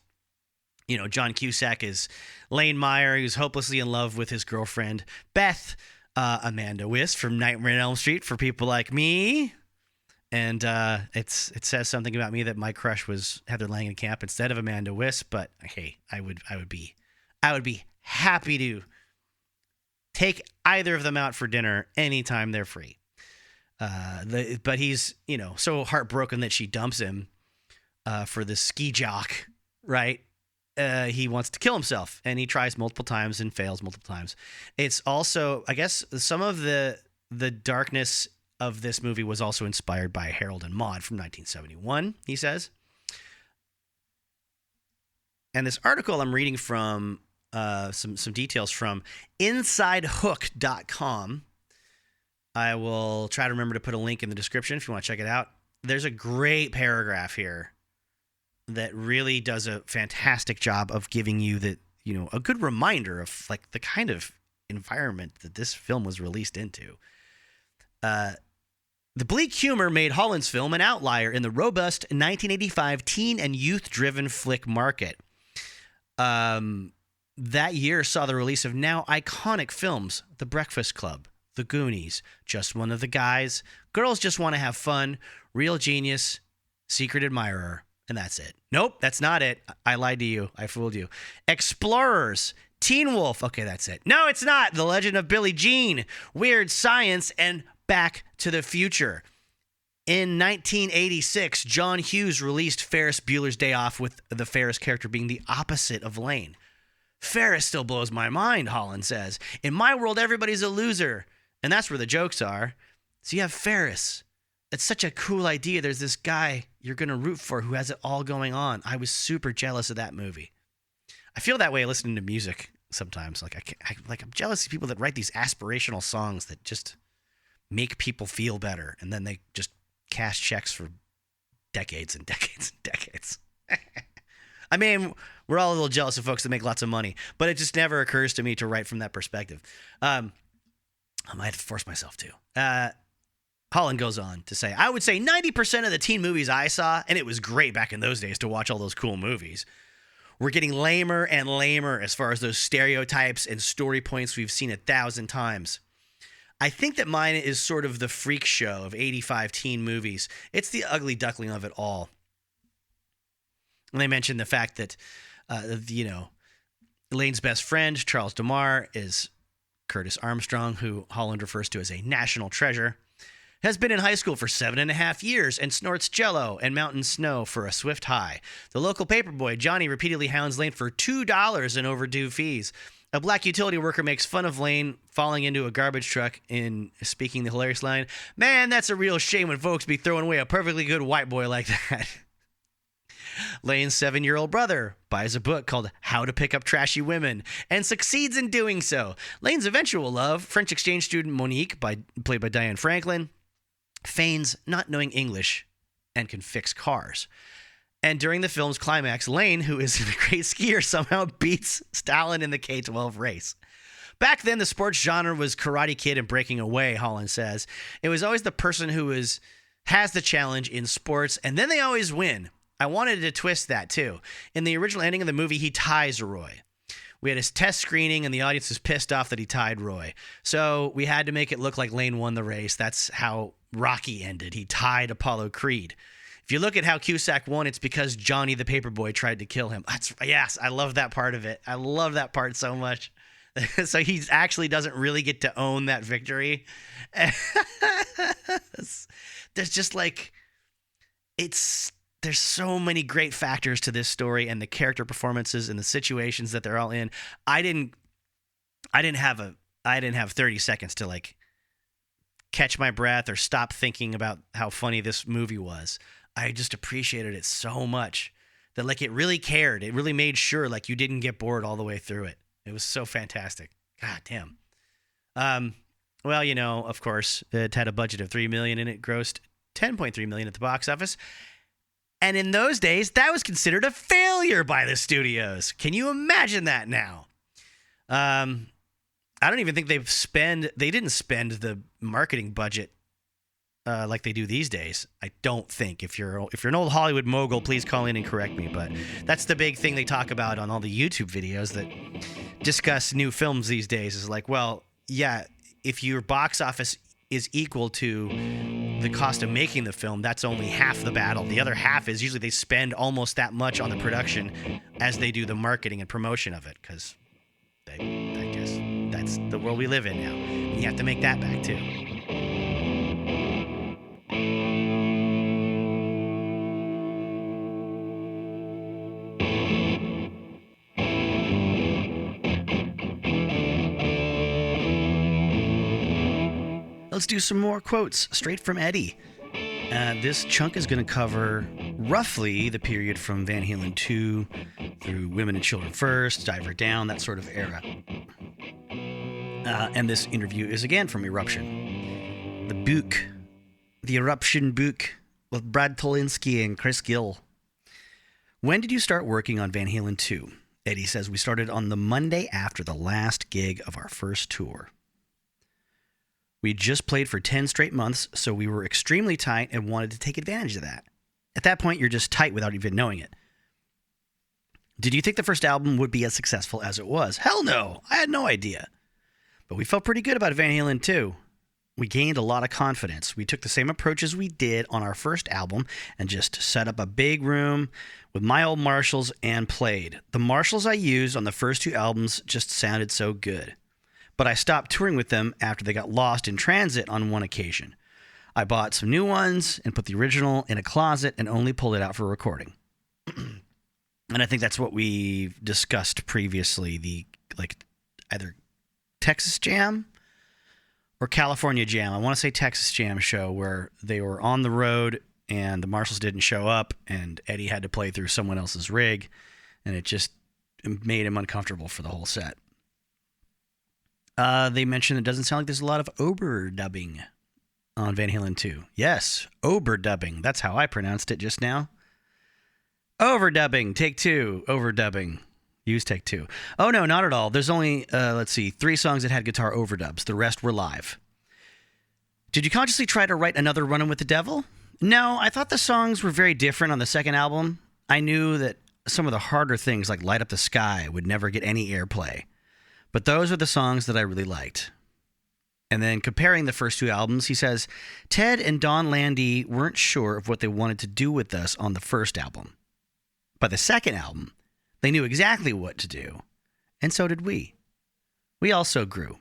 [SPEAKER 1] John Cusack is Lane Meyer, who's hopelessly in love with his girlfriend, Beth, Amanda Wiss from Nightmare on Elm Street for people like me. And it says something about me that my crush was Heather Langenkamp instead of Amanda Wiss, but hey, I would be happy to take either of them out for dinner anytime they're free. But he's so heartbroken that she dumps him for the ski jock, right? He wants to kill himself, and he tries multiple times and fails multiple times. It's also, I guess, some of the darkness of this movie was also inspired by Harold and Maude from 1971, he says. And this article I'm reading from, some details from InsideHook.com. I will try to remember to put a link in the description if you want to check it out. There's a great paragraph here that really does a fantastic job of giving you a good reminder of like the kind of environment that this film was released into. The bleak humor made Holland's film an outlier in the robust 1985 teen and youth-driven flick market. That year saw the release of now iconic films, The Breakfast Club, The Goonies, Just One of the Guys, Girls Just Want to Have Fun, Real Genius, Secret Admirer, and that's it. Nope, that's not it. I lied to you. I fooled you. Explorers, Teen Wolf. Okay, that's it. No, it's not. The Legend of Billie Jean, Weird Science, and Back to the Future. In 1986, John Hughes released Ferris Bueller's Day Off, with the Ferris character being the opposite of Lane. Ferris still blows my mind, Holland says. In my world, everybody's a loser. And that's where the jokes are. So you have Ferris. It's such a cool idea. There's this guy you're going to root for who has it all going on. I was super jealous of that movie. I feel that way listening to music sometimes. I'm jealous of people that write these aspirational songs that just make people feel better, and then they just cash checks for decades and decades and decades. I mean, we're all a little jealous of folks that make lots of money, but it just never occurs to me to write from that perspective. I might have to force myself to. Holland goes on to say, I would say 90% of the teen movies I saw, and it was great back in those days to watch all those cool movies, were getting lamer and lamer as far as those stereotypes and story points we've seen 1,000 times. I think that mine is sort of the freak show of 85 teen movies. It's the ugly duckling of it all. And they mentioned the fact that, Lane's best friend, Charles DeMar, is Curtis Armstrong, who Holland refers to as a national treasure, has been in high school for 7.5 years and snorts Jell-O and mountain snow for a swift high. The local paperboy, Johnny, repeatedly hounds Lane for $2 in overdue fees. A black utility worker makes fun of Lane falling into a garbage truck in speaking the hilarious line, "Man, that's a real shame when folks be throwing away a perfectly good white boy like that." Lane's 7-year-old brother buys a book called How to Pick Up Trashy Women and succeeds in doing so. Lane's eventual love, French exchange student Monique, played by Diane Franklin, feigns not knowing English and can fix cars. And during the film's climax, Lane, who is a great skier, somehow beats Stalin in the K-12 race. Back then, the sports genre was Karate Kid and Breaking Away, Holland says. It was always the person who has the challenge in sports, and then they always win. I wanted to twist that, too. In the original ending of the movie, he ties Roy. We had his test screening, and the audience was pissed off that he tied Roy. So we had to make it look like Lane won the race. That's how Rocky ended. He tied Apollo Creed. If you look at how Cusack won, it's because Johnny the Paperboy tried to kill him. Yes, I love that part of it. I love that part so much. So he actually doesn't really get to own that victory. There's just there's so many great factors to this story and the character performances and the situations that they're all in. I didn't have 30 seconds to catch my breath or stop thinking about how funny this movie was. I just appreciated it so much that it really cared. It really made sure you didn't get bored all the way through it. It was so fantastic. God damn. Well, of course, it had a budget of $3 million and it grossed $10.3 million at the box office. And in those days, that was considered a failure by the studios. Can you imagine that now? I don't even think they didn't spend the marketing budget like they do these days. I don't think. If you're an old Hollywood mogul, please call in and correct me. But that's the big thing they talk about on all the YouTube videos that discuss new films these days is if your box office is equal to the cost of making the film, that's only half the battle. The other half is usually they spend almost that much on the production as they do the marketing and promotion of it, because that's the world we live in now. And you have to make that back too. Let's do some more quotes straight from Eddie. This chunk is going to cover roughly the period from Van Halen 2 through Women and Children First, Diver Down, that sort of era. And this interview is again from Eruption. The Eruption book with Brad Tolinski and Chris Gill. When did you start working on Van Halen 2? Eddie says, we started on the Monday after the last gig of our first tour. We just played for 10 straight months, so we were extremely tight and wanted to take advantage of that. At that point, you're just tight without even knowing it. Did you think the first album would be as successful as it was? Hell no! I had no idea. But we felt pretty good about Van Halen 2. We gained a lot of confidence. We took the same approach as we did on our first album and just set up a big room with my old Marshalls and played. The Marshalls I used on the first 2 albums just sounded so good. But I stopped touring with them after they got lost in transit on one occasion. I bought some new ones and put the original in a closet and only pulled it out for recording. And I think that's what we discussed previously, the either Texas Jam or California Jam. I want to say Texas Jam show where they were on the road and the Marshalls didn't show up and Eddie had to play through someone else's rig, and it just made him uncomfortable for the whole set. They mentioned it doesn't sound like there's a lot of overdubbing on Van Halen 2. Yes, overdubbing. That's how I pronounced it just now. Overdubbing. Take 2. Overdubbing. Use take 2. Oh, no, not at all. There's only, 3 songs that had guitar overdubs. The rest were live. Did you consciously try to write another Runnin' with the Devil? No, I thought the songs were very different on the second album. I knew that some of the harder things like Light Up the Sky would never get any airplay. But those are the songs that I really liked. And then comparing the first 2 albums, he says, Ted and Donn Landee weren't sure of what they wanted to do with us on the first album. By the second album, they knew exactly what to do. And so did we. We also grew.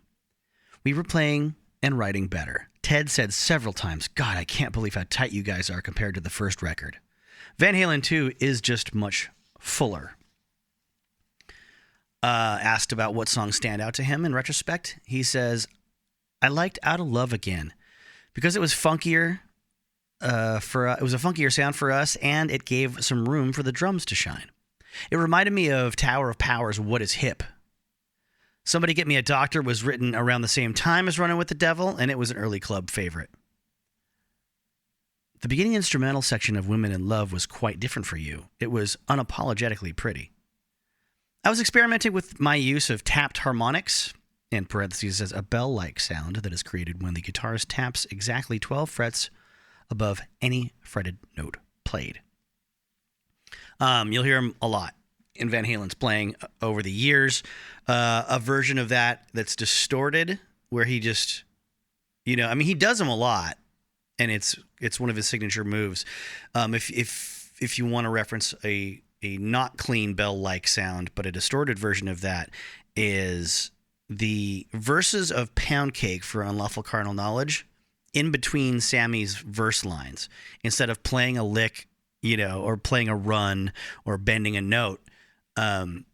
[SPEAKER 1] We were playing and writing better. Ted said several times, God, I can't believe how tight you guys are compared to the first record. Van Halen 2 is just much fuller. Asked about what songs stand out to him in retrospect, he says, I liked Out of Love Again because it was funkier. It was a funkier sound for us, and it gave some room for the drums to shine. It reminded me of Tower of Power's What Is Hip. Somebody Get Me a Doctor was written around the same time as Runnin' with the Devil, and it was an early club favorite. The beginning instrumental section of Women in Love was quite different for you. It was unapologetically pretty. I was experimenting with my use of tapped harmonics, in parentheses says a bell-like sound that is created when the guitarist taps exactly 12 frets above any fretted note played. You'll hear him a lot in Van Halen's playing over the years. A version of that's distorted, where he just, he does them a lot, and it's one of his signature moves. If you want to reference a not clean bell-like sound, but a distorted version of that is the verses of Pound Cake for Unlawful Carnal Knowledge in between Sammy's verse lines. Instead of playing a lick, or playing a run or bending a note,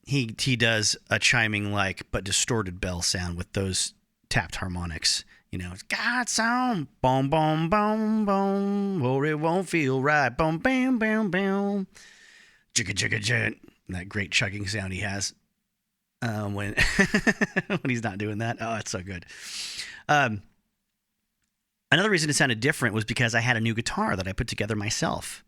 [SPEAKER 1] he does a chiming but distorted bell sound with those tapped harmonics. It's got some boom, boom, boom, boom, or it won't feel right. Boom, bam, bam, bam. Jigga, jigga, jigga. That great chugging sound he has when when he's not doing that. Oh, it's so good. Another reason it sounded different was because I had a new guitar that I put together myself.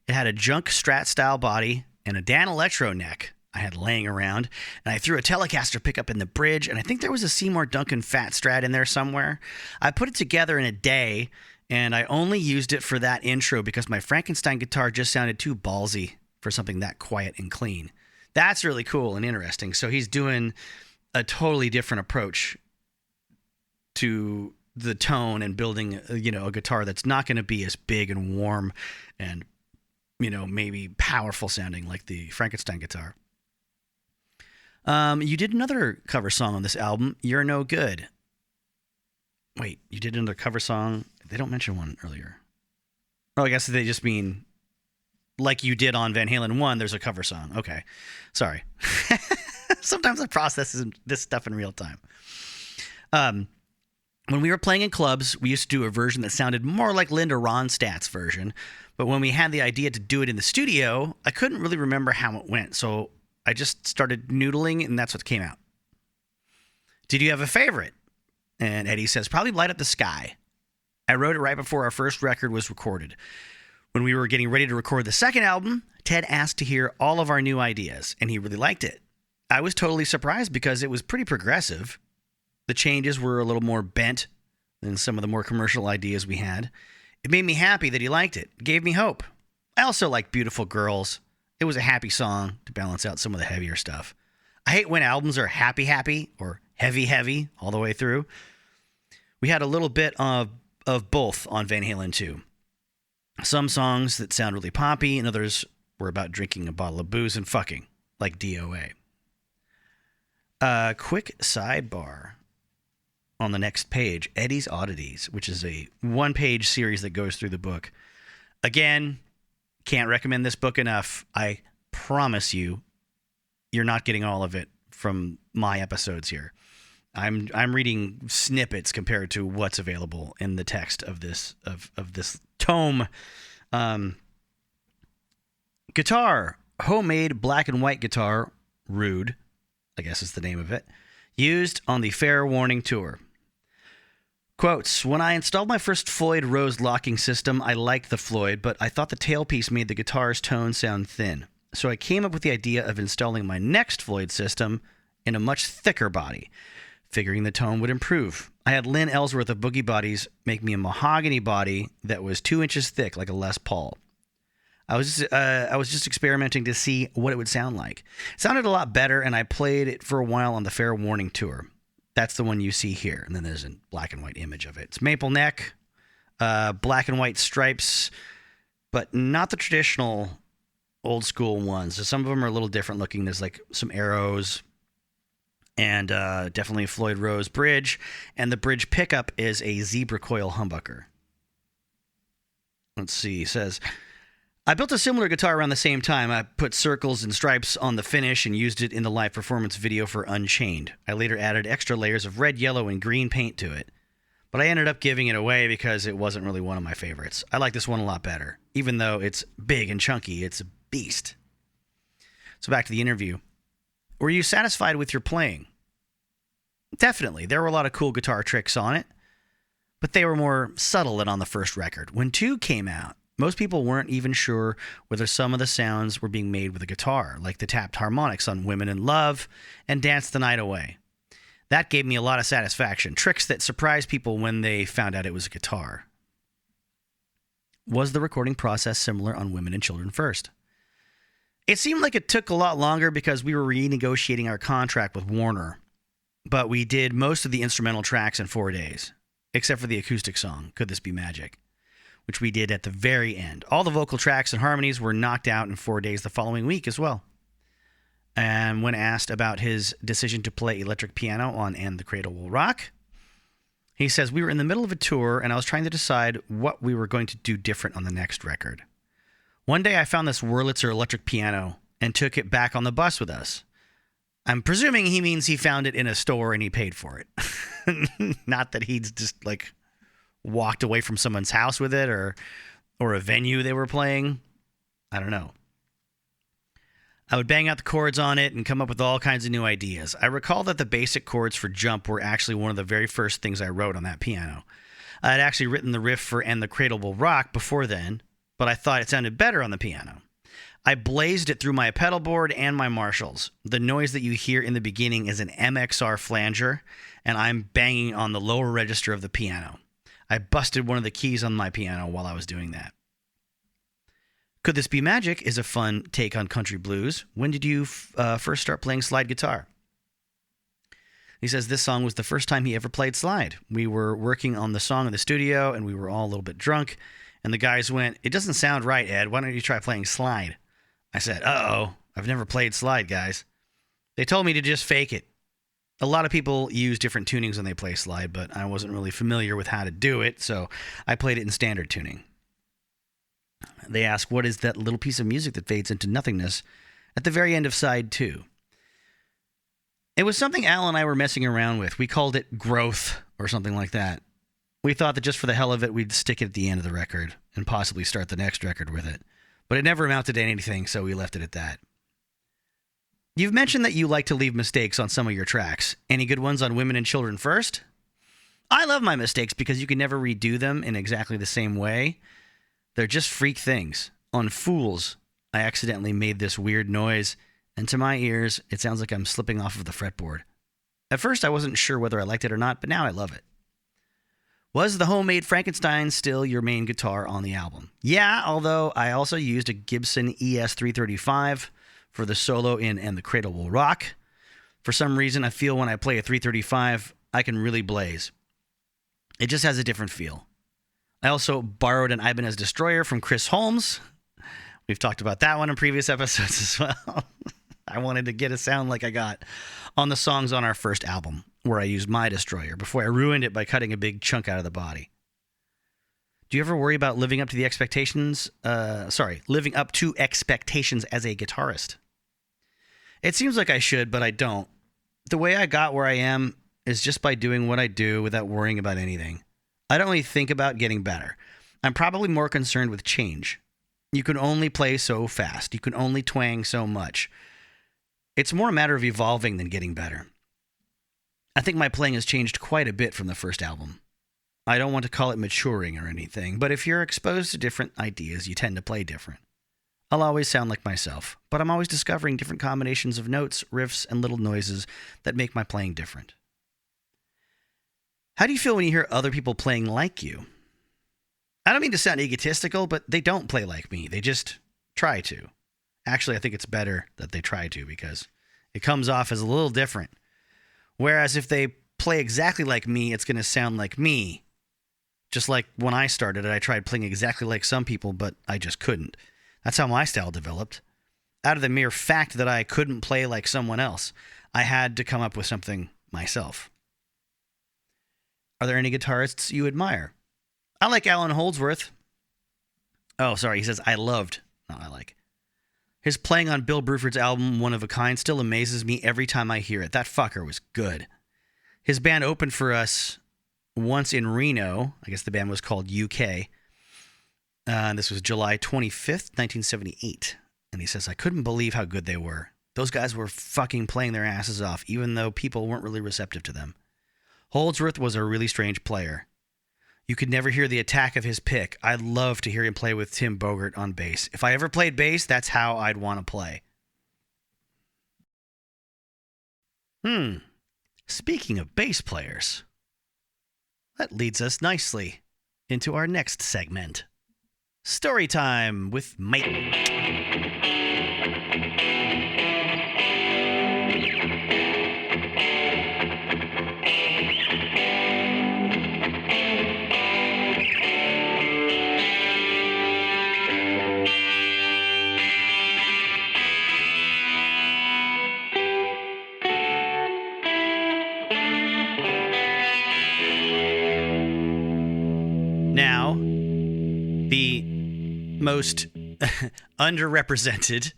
[SPEAKER 1] It had a junk Strat-style body and a Dan Electro neck I had laying around, and I threw a Telecaster pickup in the bridge, and I think there was a Seymour Duncan Fat Strat in there somewhere. I put it together in a day, and I only used it for that intro because my Frankenstein guitar just sounded too ballsy for something that quiet and clean. That's really cool and interesting. So he's doing a totally different approach to the tone and building, a guitar that's not going to be as big and warm and, maybe powerful sounding like the Frankenstein guitar. You did another cover song on this album, You're No Good. Wait, you did another cover song? They don't mention one earlier. Oh, I guess they just mean like you did on Van Halen 1, there's a cover song. Okay. Sorry. Sometimes I process this stuff in real time. When we were playing in clubs, we used to do a version that sounded more like Linda Ronstadt's version. But when we had the idea to do it in the studio, I couldn't really remember how it went. So I just started noodling, and that's what came out. Did you have a favorite? And Eddie says, probably Light Up the Sky. I wrote it right before our first record was recorded. When we were getting ready to record the second album, Ted asked to hear all of our new ideas, and he really liked it. I was totally surprised because it was pretty progressive. The changes were a little more bent than some of the more commercial ideas we had. It made me happy that he liked it. It gave me hope. I also like Beautiful Girls. It was a happy song to balance out some of the heavier stuff. I hate when albums are happy or heavy all the way through. We had a little bit of both on Van Halen II. Some songs that sound really poppy, and others were about drinking a bottle of booze and fucking, like DOA. Quick sidebar on the next page, Eddie's Oddities, which is a one-page series that goes through the book. Again, can't recommend this book enough. I promise you, you're not getting all of it from my episodes here. I'm reading snippets compared to what's available in the text of this tome. Guitar, homemade black and white guitar, Rude, I guess is the name of it, used on the Fair Warning tour. Quotes, when I installed my first Floyd Rose locking system, I liked the Floyd, but I thought the tailpiece made the guitar's tone sound thin. So I came up with the idea of installing my next Floyd system in a much thicker body, figuring the tone would improve. I had Lynn Ellsworth of Boogie Bodies make me a mahogany body that was 2 inches thick, like a Les Paul. I was just experimenting to see what it would sound like. It sounded a lot better, and I played it for a while on the Fair Warning tour. That's the one you see here, and then there's a black and white image of it. It's maple neck, black and white stripes, but not the traditional old school ones. So some of them are a little different looking. There's like some arrows, and definitely a Floyd Rose bridge, and the bridge pickup is a zebra coil humbucker. Let's see, it says, I built a similar guitar around the same time. I put circles and stripes on the finish and used it in the live performance video for Unchained. I later added extra layers of red, yellow, and green paint to it, but I ended up giving it away because it wasn't really one of my favorites. I like this one a lot better. Even though it's big and chunky, it's a beast. So back to the interview. Were you satisfied with your playing? Definitely. There were a lot of cool guitar tricks on it, but they were more subtle than on the first record. When 2 came out, most people weren't even sure whether some of the sounds were being made with a guitar, like the tapped harmonics on Women in Love and Dance the Night Away. That gave me a lot of satisfaction. Tricks that surprised people when they found out it was a guitar. Was the recording process similar on Women and Children First? It seemed like it took a lot longer because we were renegotiating our contract with Warner, but we did most of the instrumental tracks in 4 days, except for the acoustic song, Could This Be Magic?, which we did at the very end. All the vocal tracks and harmonies were knocked out in 4 days the following week as well. And when asked about his decision to play electric piano on And the Cradle Will Rock, he says, we were in the middle of a tour and I was trying to decide what we were going to do different on the next record. One day I found this Wurlitzer electric piano and took it back on the bus with us. I'm presuming he means he found it in a store and he paid for it. Not that he's just like walked away from someone's house with it or a venue they were playing. I don't know. I would bang out the chords on it and come up with all kinds of new ideas. I recall that the basic chords for Jump were actually one of the very first things I wrote on that piano. I had actually written the riff for And the Cradle Will Rock before then, but I thought it sounded better on the piano. I blazed it through my pedal board and my Marshalls. The noise that you hear in the beginning is an MXR flanger, and I'm banging on the lower register of the piano. I busted one of the keys on my piano while I was doing that. Could This Be Magic is a fun take on country blues. When did you first start playing slide guitar? He says this song was the first time he ever played slide. We were working on the song in the studio, and we were all a little bit drunk, and the guys went, it doesn't sound right, Ed. Why don't you try playing slide? I said, uh-oh, I've never played slide, guys. They told me to just fake it. A lot of people use different tunings when they play slide, but I wasn't really familiar with how to do it, so I played it in standard tuning. They ask, what is that little piece of music that fades into nothingness at the very end of side 2? It was something Al and I were messing around with. We called it Growth or something like that. We thought that just for the hell of it, we'd stick it at the end of the record and possibly start the next record with it. But it never amounted to anything, so we left it at that. You've mentioned that you like to leave mistakes on some of your tracks. Any good ones on Women and Children First? I love my mistakes because you can never redo them in exactly the same way. They're just freak things. On Fools, I accidentally made this weird noise, and to my ears, it sounds like I'm slipping off of the fretboard. At first, I wasn't sure whether I liked it or not, but now I love it. Was the homemade Frankenstein still your main guitar on the album? Yeah, although I also used a Gibson ES335 for the solo in And the Cradle Will Rock. For some reason, I feel when I play a 335, I can really blaze. It just has a different feel. I also borrowed an Ibanez Destroyer from Chris Holmes. We've talked about that one in previous episodes as well. I wanted to get a sound like I got on the songs on our first album, where I used my Destroyer before I ruined it by cutting a big chunk out of the body. Do you ever worry about living up to expectations as a guitarist? It seems like I should, but I don't. The way I got where I am is just by doing what I do without worrying about anything. I don't really think about getting better. I'm probably more concerned with change. You can only play so fast. You can only twang so much. It's more a matter of evolving than getting better. I think my playing has changed quite a bit from the first album. I don't want to call it maturing or anything, but if you're exposed to different ideas, you tend to play different. I'll always sound like myself, but I'm always discovering different combinations of notes, riffs, and little noises that make my playing different. How do you feel when you hear other people playing like you? I don't mean to sound egotistical, but they don't play like me. They just try to. Actually, I think it's better that they try to because it comes off as a little different. Whereas if they play exactly like me, it's going to sound like me. Just like when I started it, I tried playing exactly like some people, but I just couldn't. That's how my style developed. Out of the mere fact that I couldn't play like someone else, I had to come up with something myself. Are there any guitarists you admire? I like Alan Holdsworth. Oh, sorry, he says I loved, not I like. His playing on Bill Bruford's album, One of a Kind, still amazes me every time I hear it. That fucker was good. His band opened for us once in Reno. I guess the band was called UK. This was July 25th, 1978. And he says, I couldn't believe how good they were. Those guys were fucking playing their asses off, even though people weren't really receptive to them. Holdsworth was a really strange player. You could never hear the attack of his pick. I'd love to hear him play with Tim Bogert on bass. If I ever played bass, that's how I'd want to play. Speaking of bass players, that leads us nicely into our next segment. Story time with Mike. Now, the most underrepresented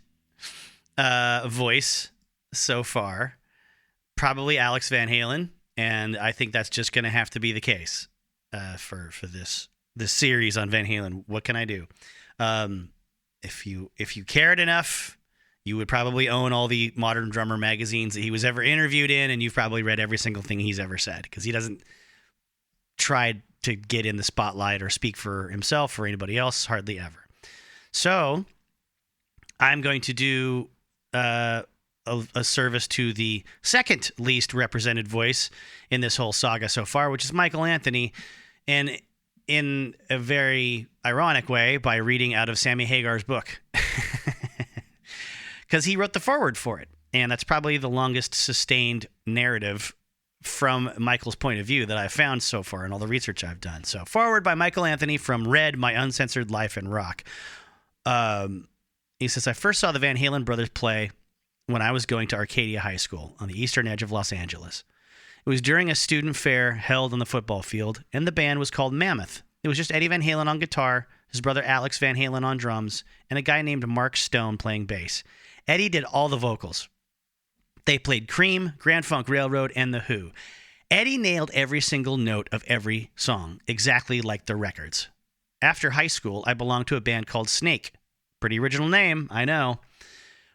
[SPEAKER 1] voice so far, probably Alex Van Halen, and I think that's just going to have to be the case for this series on Van Halen. What can I do? If you cared enough, you would probably own all the Modern Drummer magazines that he was ever interviewed in, and you've probably read every single thing he's ever said, because he doesn't try to get in the spotlight or speak for himself or anybody else, hardly ever. So I'm going to do a service to the second least represented voice in this whole saga so far, which is Michael Anthony, and in a very ironic way by reading out of Sammy Hagar's book, because he wrote the foreword for it, and that's probably the longest sustained narrative from Michael's point of view that I've found so far in all the research I've done. So, forward by Michael Anthony from Red, My Uncensored Life in Rock. He says, I first saw the Van Halen brothers play when I was going to Arcadia High School on the eastern edge of Los Angeles. It was during a student fair held on the football field, and the band was called Mammoth. It was just Eddie Van Halen on guitar, his brother Alex Van Halen on drums, and a guy named Mark Stone playing bass. Eddie did all the vocals. They played Cream, Grand Funk Railroad, and The Who. Eddie nailed every single note of every song, exactly like the records. After high school, I belonged to a band called Snake. Pretty original name, I know.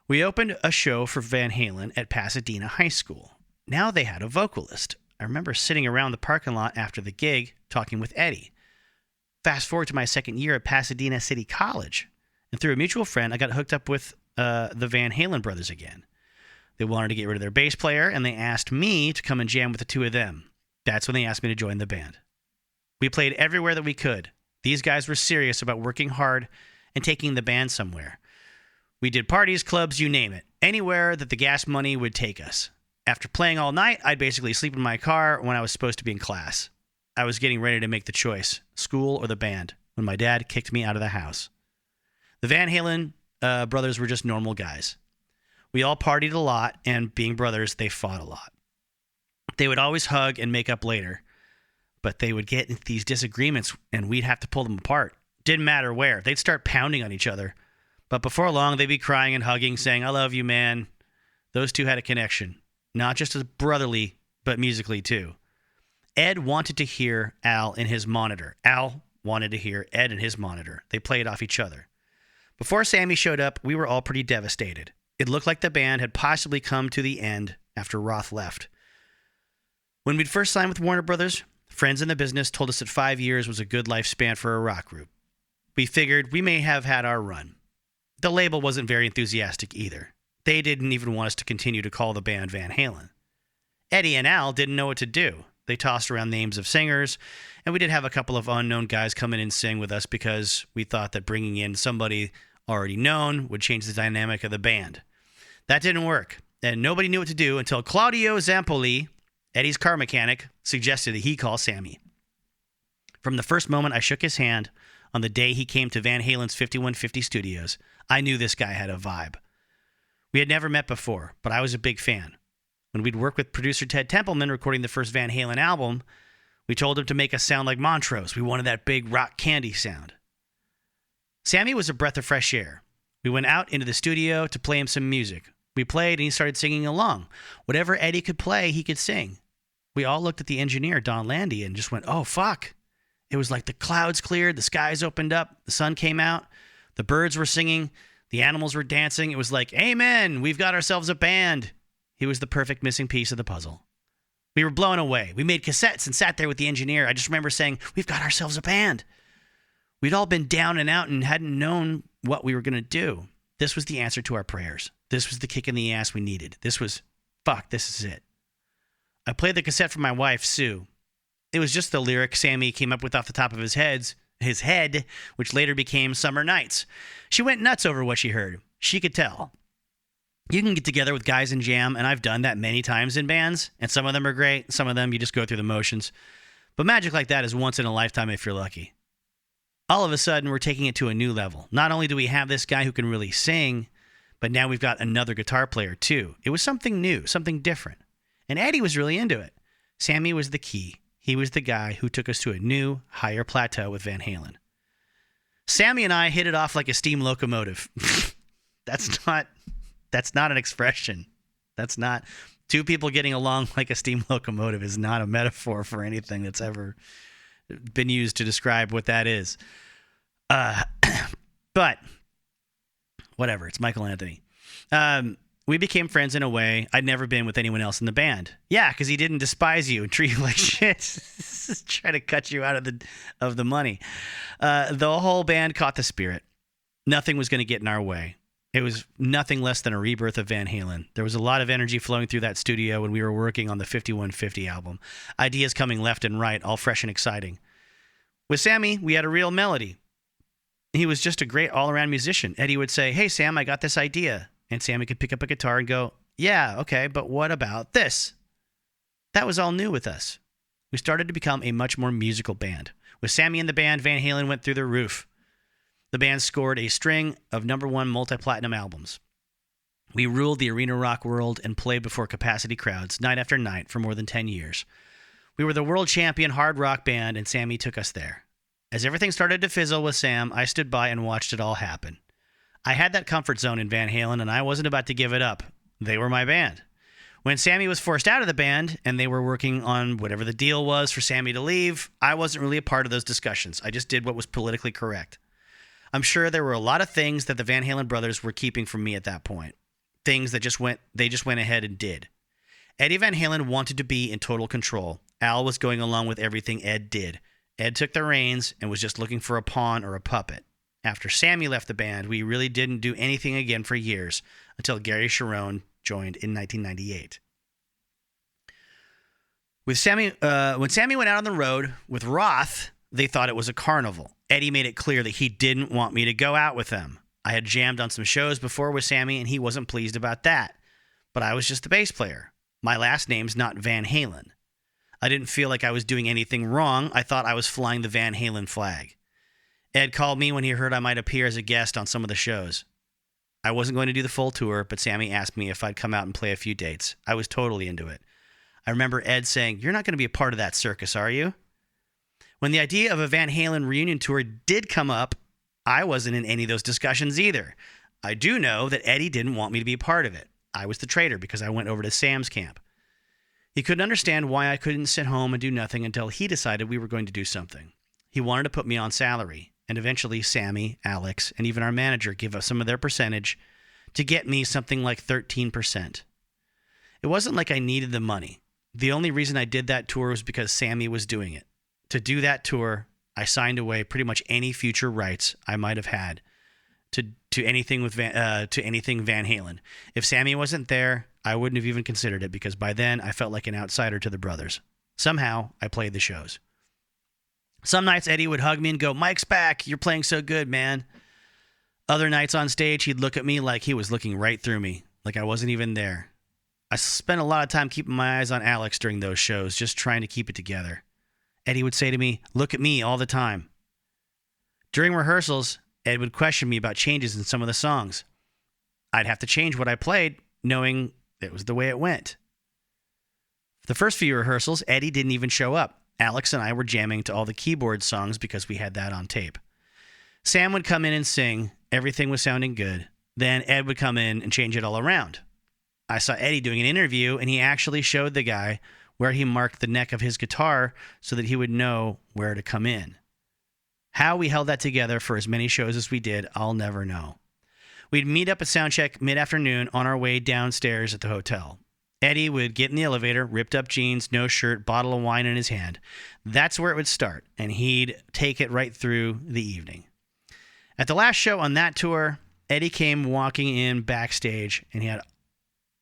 [SPEAKER 1] We opened a show for Van Halen at Pasadena High School. Now they had a vocalist. I remember sitting around the parking lot after the gig, talking with Eddie. Fast forward to my second year at Pasadena City College, And through a mutual friend, I got hooked up with the Van Halen brothers again. They wanted to get rid of their bass player, and they asked me to come and jam with the two of them. That's when they asked me to join the band. We played everywhere that we could. These guys were serious about working hard and taking the band somewhere. We did parties, clubs, you name it. Anywhere that the gas money would take us. After playing all night, I'd basically sleep in my car when I was supposed to be in class. I was getting ready to make the choice, school or the band, when my dad kicked me out of the house. The Van Halen brothers were just normal guys. We all partied a lot, and being brothers, they fought a lot. They would always hug and make up later, but they would get into these disagreements, and we'd have to pull them apart. Didn't matter where. They'd start pounding on each other. But before long, they'd be crying and hugging, saying, "I love you, man." Those two had a connection, not just as brotherly, but musically too. Ed wanted to hear Al in his monitor. Al wanted to hear Ed in his monitor. They played off each other. Before Sammy showed up, we were all pretty devastated. It looked like the band had possibly come to the end after Roth left. When we'd first signed with Warner Brothers, friends in the business told us that 5 years was a good lifespan for a rock group. We figured we may have had our run. The label wasn't very enthusiastic either. They didn't even want us to continue to call the band Van Halen. Eddie and Al didn't know what to do. They tossed around names of singers, and we did have a couple of unknown guys come in and sing with us because we thought that bringing in somebody already known would change the dynamic of the band. That didn't work, and nobody knew what to do until Claudio Zampoli, Eddie's car mechanic, suggested that he call Sammy. From the first moment I shook his hand on the day he came to Van Halen's 5150 studios, I knew this guy had a vibe. We had never met before, but I was a big fan. When we'd worked with producer Ted Templeman recording the first Van Halen album, we told him to make us sound like Montrose. We wanted that big rock candy sound. Sammy was a breath of fresh air. We went out into the studio to play him some music. We played and he started singing along. Whatever Eddie could play, he could sing. We all looked at the engineer, Donn Landee, and just went, "Oh, fuck." It was like the clouds cleared, the skies opened up, the sun came out, the birds were singing, the animals were dancing. It was like, amen, we've got ourselves a band. He was the perfect missing piece of the puzzle. We were blown away. We made cassettes and sat there with the engineer. I just remember saying, "We've got ourselves a band." We'd all been down and out and hadn't known what we were going to do. This was the answer to our prayers. This was the kick in the ass we needed. This was, fuck, this is it. I played the cassette for my wife, Sue. It was just the lyric Sammy came up with off the top of his head, which later became Summer Nights. She went nuts over what she heard. She could tell. You can get together with guys and jam, and I've done that many times in bands, and some of them are great, some of them you just go through the motions. But magic like that is once in a lifetime if you're lucky. All of a sudden, we're taking it to a new level. Not only do we have this guy who can really sing, but now we've got another guitar player too. It was something new, something different. And Eddie was really into it. Sammy was the key. He was the guy who took us to a new, higher plateau with Van Halen. Sammy and I hit it off like a steam locomotive. That's not an expression. That's not... Two people getting along like a steam locomotive is not a metaphor for anything that's ever been used to describe what that is. But whatever, it's Michael Anthony. We became friends in a way I'd never been with anyone else in the band. Yeah, because he didn't despise you and treat you like shit. Try to cut you out of the money. The whole band caught the spirit. Nothing was going to get in our way. It was nothing less than a rebirth of Van Halen. There was a lot of energy flowing through that studio when we were working on the 5150 album. Ideas coming left and right, all fresh and exciting. With Sammy, we had a real melody. He was just a great all-around musician. Eddie would say, "Hey, Sam, I got this idea." And Sammy could pick up a guitar and go, "Yeah, okay, but what about this?" That was all new with us. We started to become a much more musical band. With Sammy in the band, Van Halen went through the roof. The band scored a string of #1 multi-platinum albums. We ruled the arena rock world and played before capacity crowds night after night for more than 10 years. We were the world champion hard rock band, and Sammy took us there. As everything started to fizzle with Sam, I stood by and watched it all happen. I had that comfort zone in Van Halen, and I wasn't about to give it up. They were my band. When Sammy was forced out of the band, and they were working on whatever the deal was for Sammy to leave, I wasn't really a part of those discussions. I just did what was politically correct. I'm sure there were a lot of things that the Van Halen brothers were keeping from me at that point. Things that they just went ahead and did. Eddie Van Halen wanted to be in total control. Al was going along with everything Ed did. Ed took the reins and was just looking for a pawn or a puppet. After Sammy left the band, we really didn't do anything again for years until Gary Cherone joined in 1998. With Sammy, when Sammy went out on the road with Roth, they thought it was a carnival. Eddie made it clear that he didn't want me to go out with them. I had jammed on some shows before with Sammy, and he wasn't pleased about that. But I was just the bass player. My last name's not Van Halen. I didn't feel like I was doing anything wrong. I thought I was flying the Van Halen flag. Ed called me when he heard I might appear as a guest on some of the shows. I wasn't going to do the full tour, but Sammy asked me if I'd come out and play a few dates. I was totally into it. I remember Ed saying, "You're not going to be a part of that circus, are you?" When the idea of a Van Halen reunion tour did come up, I wasn't in any of those discussions either. I do know that Eddie didn't want me to be a part of it. I was the traitor because I went over to Sam's camp. He couldn't understand why I couldn't sit home and do nothing until he decided we were going to do something. He wanted to put me on salary, and eventually Sammy, Alex, and even our manager gave us some of their percentage to get me something like 13%. It wasn't like I needed the money. The only reason I did that tour was because Sammy was doing it. To do that tour, I signed away pretty much any future rights I might have had to anything with Van Halen. If Sammy wasn't there, I wouldn't have even considered it because by then I felt like an outsider to the brothers. Somehow, I played the shows. Some nights Eddie would hug me and go, "Mike's back. You're playing so good, man." Other nights on stage, he'd look at me like he was looking right through me, like I wasn't even there. I spent a lot of time keeping my eyes on Alex during those shows, just trying to keep it together. Eddie would say to me, "Look at me," all the time. During rehearsals, Ed would question me about changes in some of the songs. I'd have to change what I played, knowing it was the way it went. The first few rehearsals, Eddie didn't even show up. Alex and I were jamming to all the keyboard songs because we had that on tape. Sam would come in and sing. Everything was sounding good. Then Ed would come in and change it all around. I saw Eddie doing an interview, and he actually showed the guy where he marked the neck of his guitar so that he would know where to come in. How we held that together for as many shows as we did, I'll never know. We'd meet up at soundcheck mid-afternoon on our way downstairs at the hotel. Eddie would get in the elevator, ripped up jeans, no shirt, bottle of wine in his hand. That's where it would start, and he'd take it right through the evening. At the last show on that tour, Eddie came walking in backstage, and he had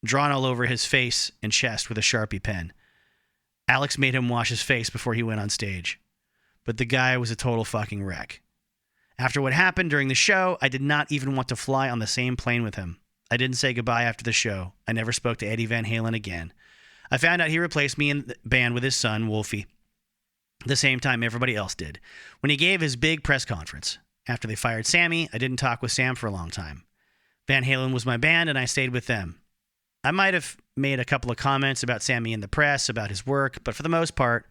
[SPEAKER 1] drawn all over his face and chest with a Sharpie pen. Alex made him wash his face before he went on stage. But the guy was a total fucking wreck. After what happened during the show, I did not even want to fly on the same plane with him. I didn't say goodbye after the show. I never spoke to Eddie Van Halen again. I found out he replaced me in the band with his son, Wolfie, the same time everybody else did, when he gave his big press conference. After they fired Sammy, I didn't talk with Sam for a long time. Van Halen was my band, and I stayed with them. I might have made a couple of comments about Sammy in the press, about his work, but for the most part,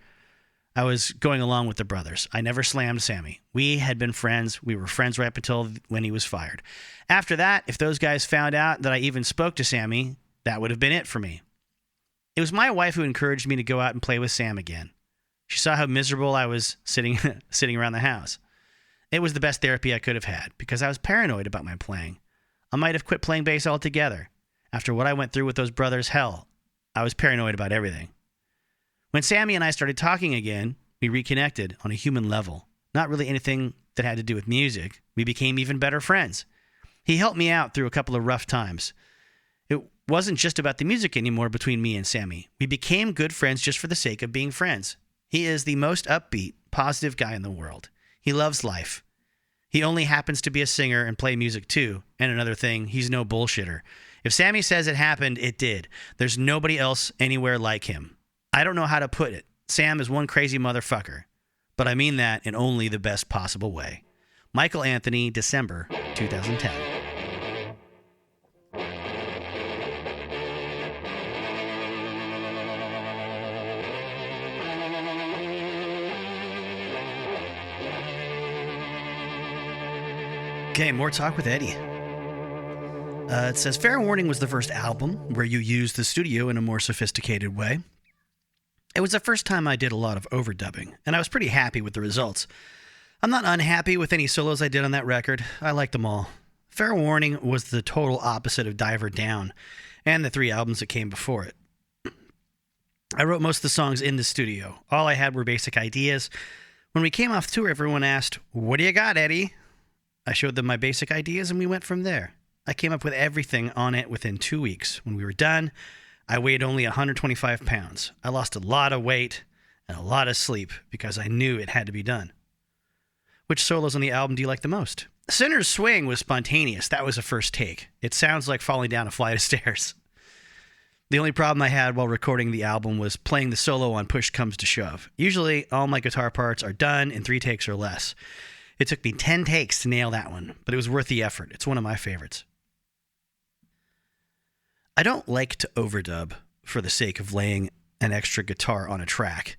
[SPEAKER 1] I was going along with the brothers. I never slammed Sammy. We had been friends. We were friends right up until when he was fired. After that, if those guys found out that I even spoke to Sammy, that would have been it for me. It was my wife who encouraged me to go out and play with Sam again. She saw how miserable I was sitting around the house. It was the best therapy I could have had because I was paranoid about my playing. I might have quit playing bass altogether. After what I went through with those brothers, hell, I was paranoid about everything. When Sammy and I started talking again, we reconnected on a human level. Not really anything that had to do with music. We became even better friends. He helped me out through a couple of rough times. It wasn't just about the music anymore between me and Sammy. We became good friends just for the sake of being friends. He is the most upbeat, positive guy in the world. He loves life. He only happens to be a singer and play music too. And another thing, he's no bullshitter. If Sammy says it happened, it did. There's nobody else anywhere like him. I don't know how to put it. Sam is one crazy motherfucker. But I mean that in only the best possible way. Michael Anthony, December 2010. Okay, more talk with Eddie. It says, Fair Warning was the first album where you used the studio in a more sophisticated way. It was the first time I did a lot of overdubbing, and I was pretty happy with the results. I'm not unhappy with any solos I did on that record. I liked them all. Fair Warning was the total opposite of Diver Down and the 3 albums that came before it. I wrote most of the songs in the studio. All I had were basic ideas. When we came off tour, everyone asked, What do you got, Eddie? I showed them my basic ideas, and we went from there. I came up with everything on it within 2 weeks. When we were done, I weighed only 125 pounds. I lost a lot of weight and a lot of sleep because I knew it had to be done. Which solos on the album do you like the most? Sinner's Swing was spontaneous. That was a first take. It sounds like falling down a flight of stairs. The only problem I had while recording the album was playing the solo on Push Comes to Shove. Usually, all my guitar parts are done in 3 takes or less. It took me 10 takes to nail that one, but it was worth the effort. It's one of my favorites. I don't like to overdub for the sake of laying an extra guitar on a track.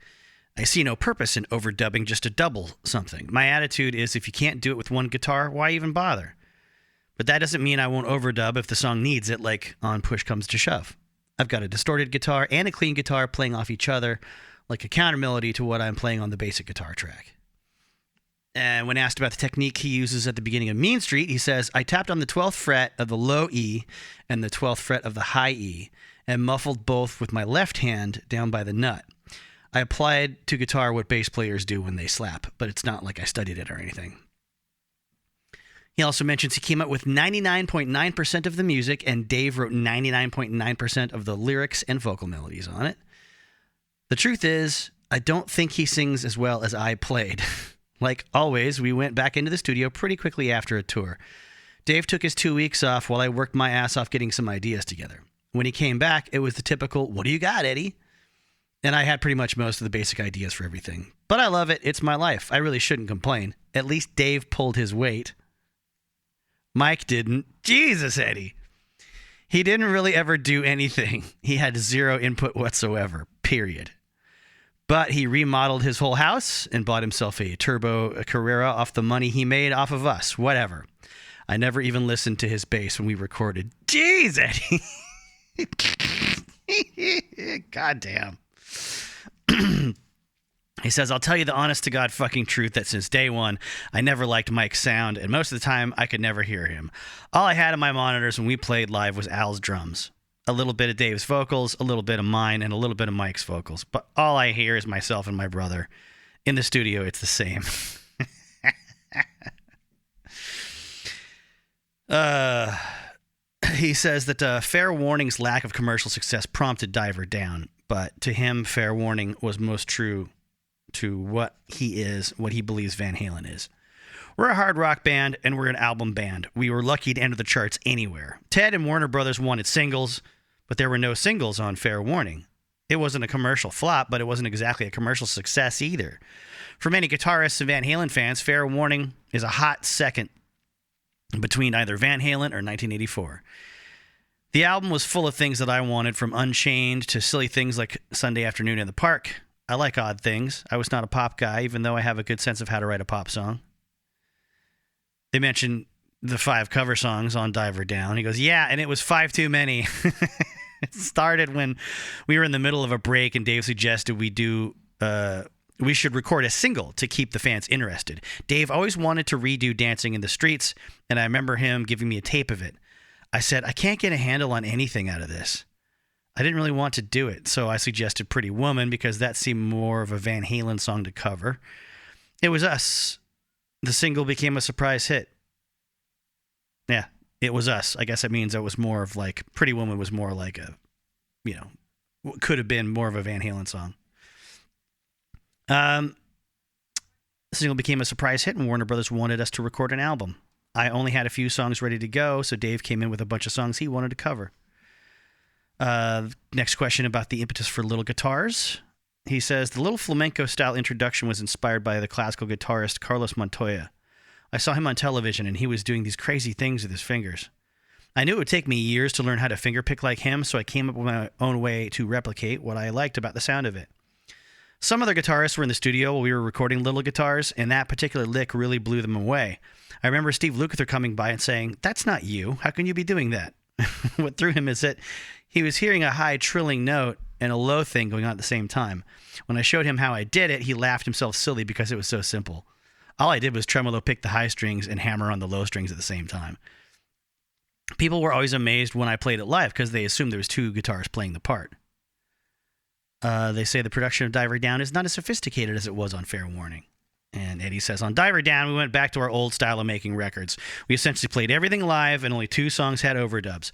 [SPEAKER 1] I see no purpose in overdubbing just to double something. My attitude is if you can't do it with one guitar, why even bother? But that doesn't mean I won't overdub if the song needs it, like on Push Comes to Shove. I've got a distorted guitar and a clean guitar playing off each other, like a counter melody to what I'm playing on the basic guitar track. And when asked about the technique he uses at the beginning of Mean Street, he says, I tapped on the 12th fret of the low E and the 12th fret of the high E and muffled both with my left hand down by the nut. I applied to guitar what bass players do when they slap, but it's not like I studied it or anything. He also mentions he came up with 99.9% of the music, and Dave wrote 99.9% of the lyrics and vocal melodies on it. The truth is, I don't think he sings as well as I played. Like always, we went back into the studio pretty quickly after a tour. Dave took his 2 weeks off while I worked my ass off getting some ideas together. When he came back, it was the typical, what do you got, Eddie? And I had pretty much most of the basic ideas for everything. But I love it. It's my life. I really shouldn't complain. At least Dave pulled his weight. Mike didn't. Jesus, Eddie. He didn't really ever do anything. He had 0 input whatsoever, period. But he remodeled his whole house and bought himself a turbo Carrera off the money he made off of us. Whatever. I never even listened to his bass when we recorded. Jeez, Eddie. Goddamn. He says, I'll tell you the honest to God fucking truth that since day one, I never liked Mike's sound, and most of the time, I could never hear him. All I had on my monitors when we played live was Al's drums. A little bit of Dave's vocals, a little bit of mine, and a little bit of Mike's vocals. But all I hear is myself and my brother. In the studio, it's the same. He says that Fair Warning's lack of commercial success prompted Diver Down. But to him, Fair Warning was most true to what he is, what he believes Van Halen is. We're a hard rock band, and we're an album band. We were lucky to enter the charts anywhere. Ted and Warner Brothers wanted singles, but there were no singles on Fair Warning. It wasn't a commercial flop, but it wasn't exactly a commercial success either. For many guitarists and Van Halen fans, Fair Warning is a hot second between either Van Halen or 1984. The album was full of things that I wanted, from Unchained to silly things like Sunday Afternoon in the Park. I like odd things. I was not a pop guy, even though I have a good sense of how to write a pop song. They mentioned the 5 cover songs on Diver Down. He goes, yeah, and it was 5 too many. It started when we were in the middle of a break, and Dave suggested we should record a single to keep the fans interested. Dave always wanted to redo Dancing in the Streets, and I remember him giving me a tape of it. I said, I can't get a handle on anything out of this. I didn't really want to do it, so I suggested Pretty Woman because that seemed more of a Van Halen song to cover. It was us. The single became a surprise hit. Yeah, it was us. I guess it means it was more of like, Pretty Woman was more like a, could have been more of a Van Halen song. The single became a surprise hit, and Warner Brothers wanted us to record an album. I only had a few songs ready to go, so Dave came in with a bunch of songs he wanted to cover. Next question about the impetus for little guitars. He says, the little flamenco-style introduction was inspired by the classical guitarist Carlos Montoya. I saw him on television, and he was doing these crazy things with his fingers. I knew it would take me years to learn how to fingerpick like him, so I came up with my own way to replicate what I liked about the sound of it. Some other guitarists were in the studio while we were recording little guitars, and that particular lick really blew them away. I remember Steve Lukather coming by and saying, that's not you. How can you be doing that? What threw him is that he was hearing a high trilling note and a low thing going on at the same time. When I showed him how I did it, he laughed himself silly because it was so simple. All I did was tremolo pick the high strings and hammer on the low strings at the same time. People were always amazed when I played it live because they assumed there was 2 guitars playing the part. They say the production of Diver Down is not as sophisticated as it was on Fair Warning. And Eddie says, on Diver Down, we went back to our old style of making records. We essentially played everything live, and only 2 songs had overdubs.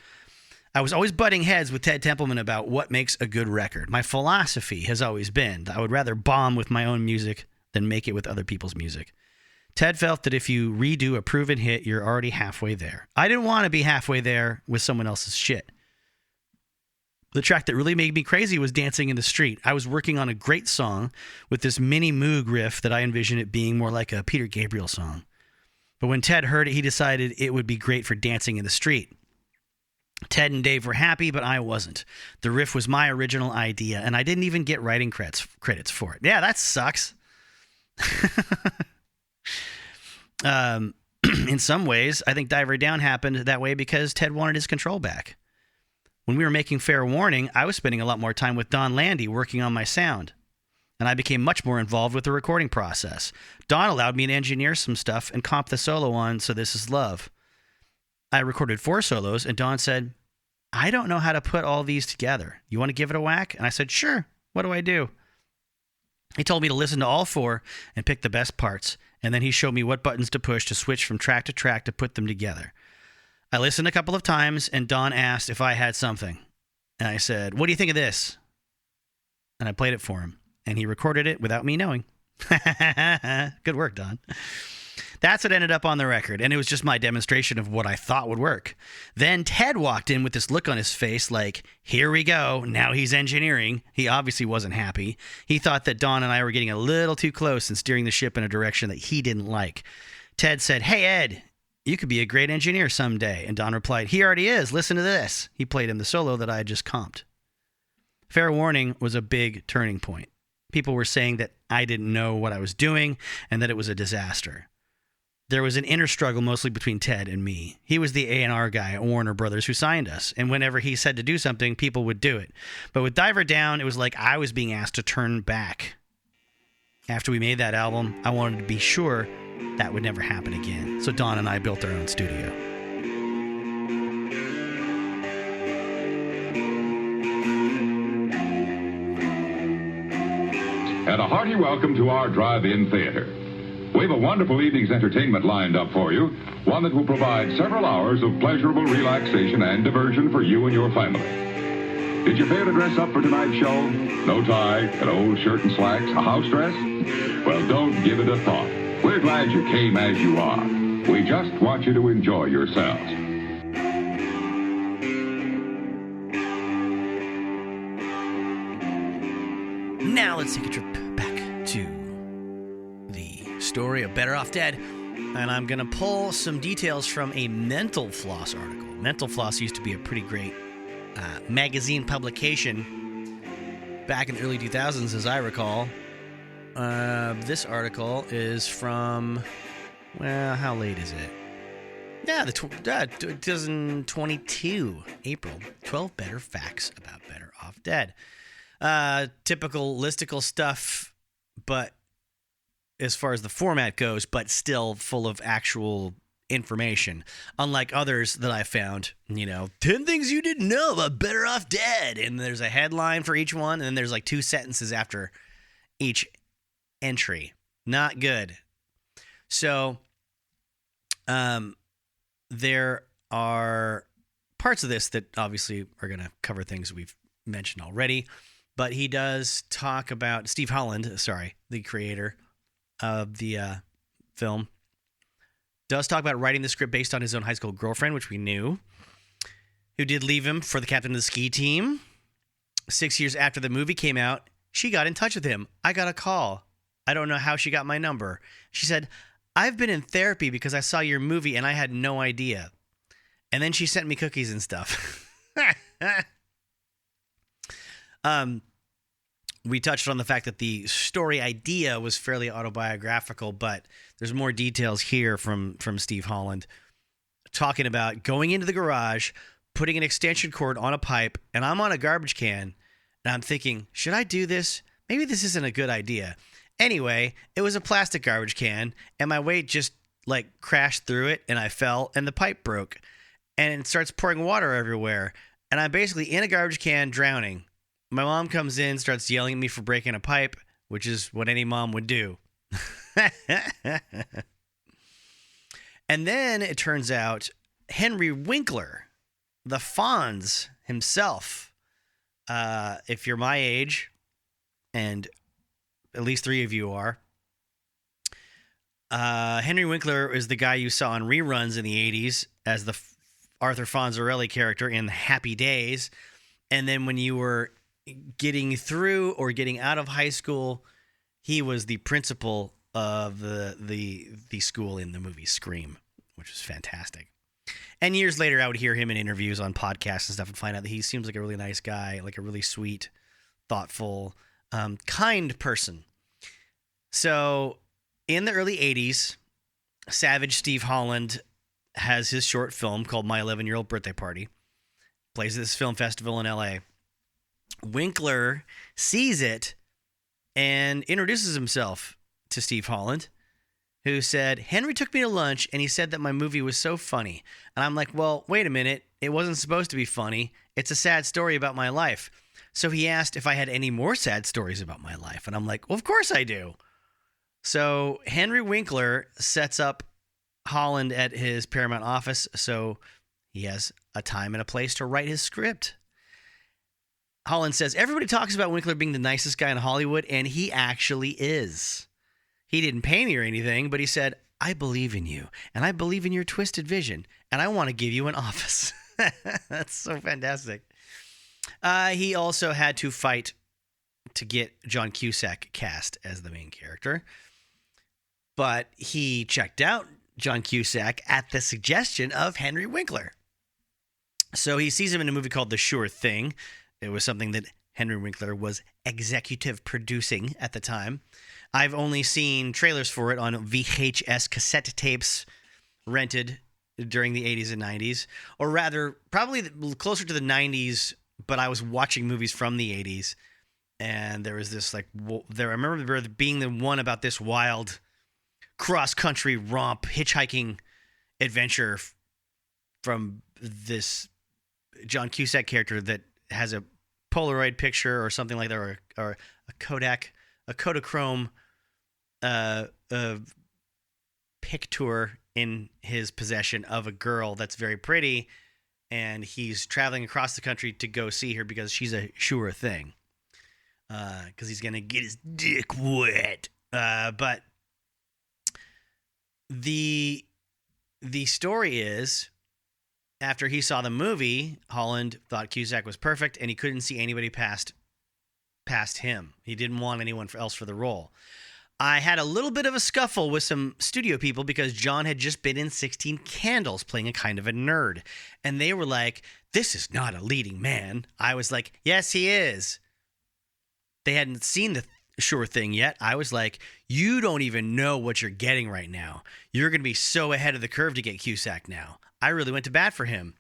[SPEAKER 1] I was always butting heads with Ted Templeman about what makes a good record. My philosophy has always been that I would rather bomb with my own music than make it with other people's music. Ted felt that if you redo a proven hit, you're already halfway there. I didn't want to be halfway there with someone else's shit. The track that really made me crazy was Dancing in the Street. I was working on a great song with this mini Moog riff that I envisioned it being more like a Peter Gabriel song. But when Ted heard it, he decided it would be great for Dancing in the Street. Ted and Dave were happy, but I wasn't. The riff was my original idea, and I didn't even get writing credits for it. Yeah, that sucks. In some ways, I think Diver Down happened that way because Ted wanted his control back. When we were making Fair Warning, I was spending a lot more time with Donn Landee working on my sound, and I became much more involved with the recording process. Donn allowed me to engineer some stuff and comp the solo on So This Is Love. I recorded 4 solos, and Donn said, I don't know how to put all these together. You want to give it a whack? And I said, sure. What do I do? He told me to listen to all 4 and pick the best parts, and then he showed me what buttons to push to switch from track to track to put them together. I listened a couple of times, and Donn asked if I had something. And I said, what do you think of this? And I played it for him, and he recorded it without me knowing. Good work, Donn. That's what ended up on the record, and it was just my demonstration of what I thought would work. Then Ted walked in with this look on his face like, here we go, now he's engineering. He obviously wasn't happy. He thought that Donn and I were getting a little too close and steering the ship in a direction that he didn't like. Ted said, hey, Ed, you could be a great engineer someday. And Donn replied, he already is, listen to this. He played him the solo that I had just comped. Fair Warning was a big turning point. People were saying that I didn't know what I was doing and that it was a disaster. There was an inner struggle mostly between Ted and me. He was the A&R guy at Warner Brothers who signed us, and whenever he said to do something, people would do it. But with Diver Down, it was like I was being asked to turn back. After we made that album, I wanted to be sure that would never happen again. So Donn and I built our own studio.
[SPEAKER 3] And a hearty welcome to our drive-in theater. We have a wonderful evening's entertainment lined up for you, one that will provide several hours of pleasurable relaxation and diversion for you and your family. Did you fail to dress up for tonight's show? No tie, an old shirt and slacks, a house dress? Well, don't give it a thought. We're glad you came as you are. We just want you to enjoy yourselves.
[SPEAKER 1] Now let's take a trip back to the story of Better Off Dead, and I'm going to pull some details from a Mental Floss article. Mental Floss used to be a pretty great magazine publication back in the early 2000s, as I recall. This article is from, well, how late is it? Yeah, 2022, April. 12 better facts about Better Off Dead. Typical listicle stuff, but as far as the format goes, but still full of actual information. Unlike others that I found, 10 things you didn't know about Better Off Dead. And there's a headline for each one, and then there's like 2 sentences after each entry. Not good. So, there are parts of this that obviously are going to cover things we've mentioned already. But he does talk about Steve Holland, the creator of the film, does talk about writing the script based on his own high school girlfriend, which we knew, who did leave him for the captain of the ski team. 6 years after the movie came out, she got in touch with him. I got a call. I don't know how she got my number. She said, I've been in therapy because I saw your movie and I had no idea. And then she sent me cookies and stuff. We touched on the fact that the story idea was fairly autobiographical, but there's more details here from Steve Holland talking about going into the garage, putting an extension cord on a pipe, and I'm on a garbage can, and I'm thinking, should I do this? Maybe this isn't a good idea. Anyway, it was a plastic garbage can, and my weight just crashed through it, and I fell, and the pipe broke, and it starts pouring water everywhere, and I'm basically in a garbage can drowning. My mom comes in, starts yelling at me for breaking a pipe, which is what any mom would do. And then it turns out Henry Winkler, the Fonz himself, if you're my age, and at least 3 of you are, Henry Winkler is the guy you saw on reruns in the 80s as the Arthur Fonzarelli character in Happy Days. And then when you were getting through or getting out of high school, he was the principal of the school in the movie Scream, which was fantastic. And years later, I would hear him in interviews on podcasts and stuff and find out that he seems like a really nice guy, like a really sweet, thoughtful, kind person. So in the early 80s, Savage Steve Holland has his short film called My 11-Year-Old Birthday Party. Plays at this film festival in L.A. Winkler sees it and introduces himself to Steve Holland, who said, Henry took me to lunch and he said that my movie was so funny. And I'm like, well, wait a minute. It wasn't supposed to be funny. It's a sad story about my life. So he asked if I had any more sad stories about my life. And I'm like, well, of course I do. So Henry Winkler sets up Holland at his Paramount office so he has a time and a place to write his script. Holland says, everybody talks about Winkler being the nicest guy in Hollywood, and he actually is. He didn't pay me or anything, but he said, I believe in you, and I believe in your twisted vision, and I want to give you an office. That's so fantastic. He also had to fight to get John Cusack cast as the main character, but he checked out John Cusack at the suggestion of Henry Winkler. So he sees him in a movie called The Sure Thing. It was something that Henry Winkler was executive producing at the time. I've only seen trailers for it on VHS cassette tapes rented during the 80s and 90s, or rather, probably closer to the 90s, but I was watching movies from the 80s, and there was this, I remember there being the one about this wild cross-country romp hitchhiking adventure from this John Cusack character that has a Polaroid picture or something like that, or a Kodachrome picture in his possession of a girl that's very pretty, and he's traveling across the country to go see her because she's a sure thing, because he's gonna get his dick wet. But the story is, after he saw the movie, Holland thought Cusack was perfect, and he couldn't see anybody past him. He didn't want anyone else for the role. I had a little bit of a scuffle with some studio people because John had just been in 16 Candles playing a kind of a nerd. And they were like, this is not a leading man. I was like, yes, he is. They hadn't seen the Sure Thing yet. I was like, you don't even know what you're getting right now. You're going to be so ahead of the curve to get Cusack now. I really went to bat for him.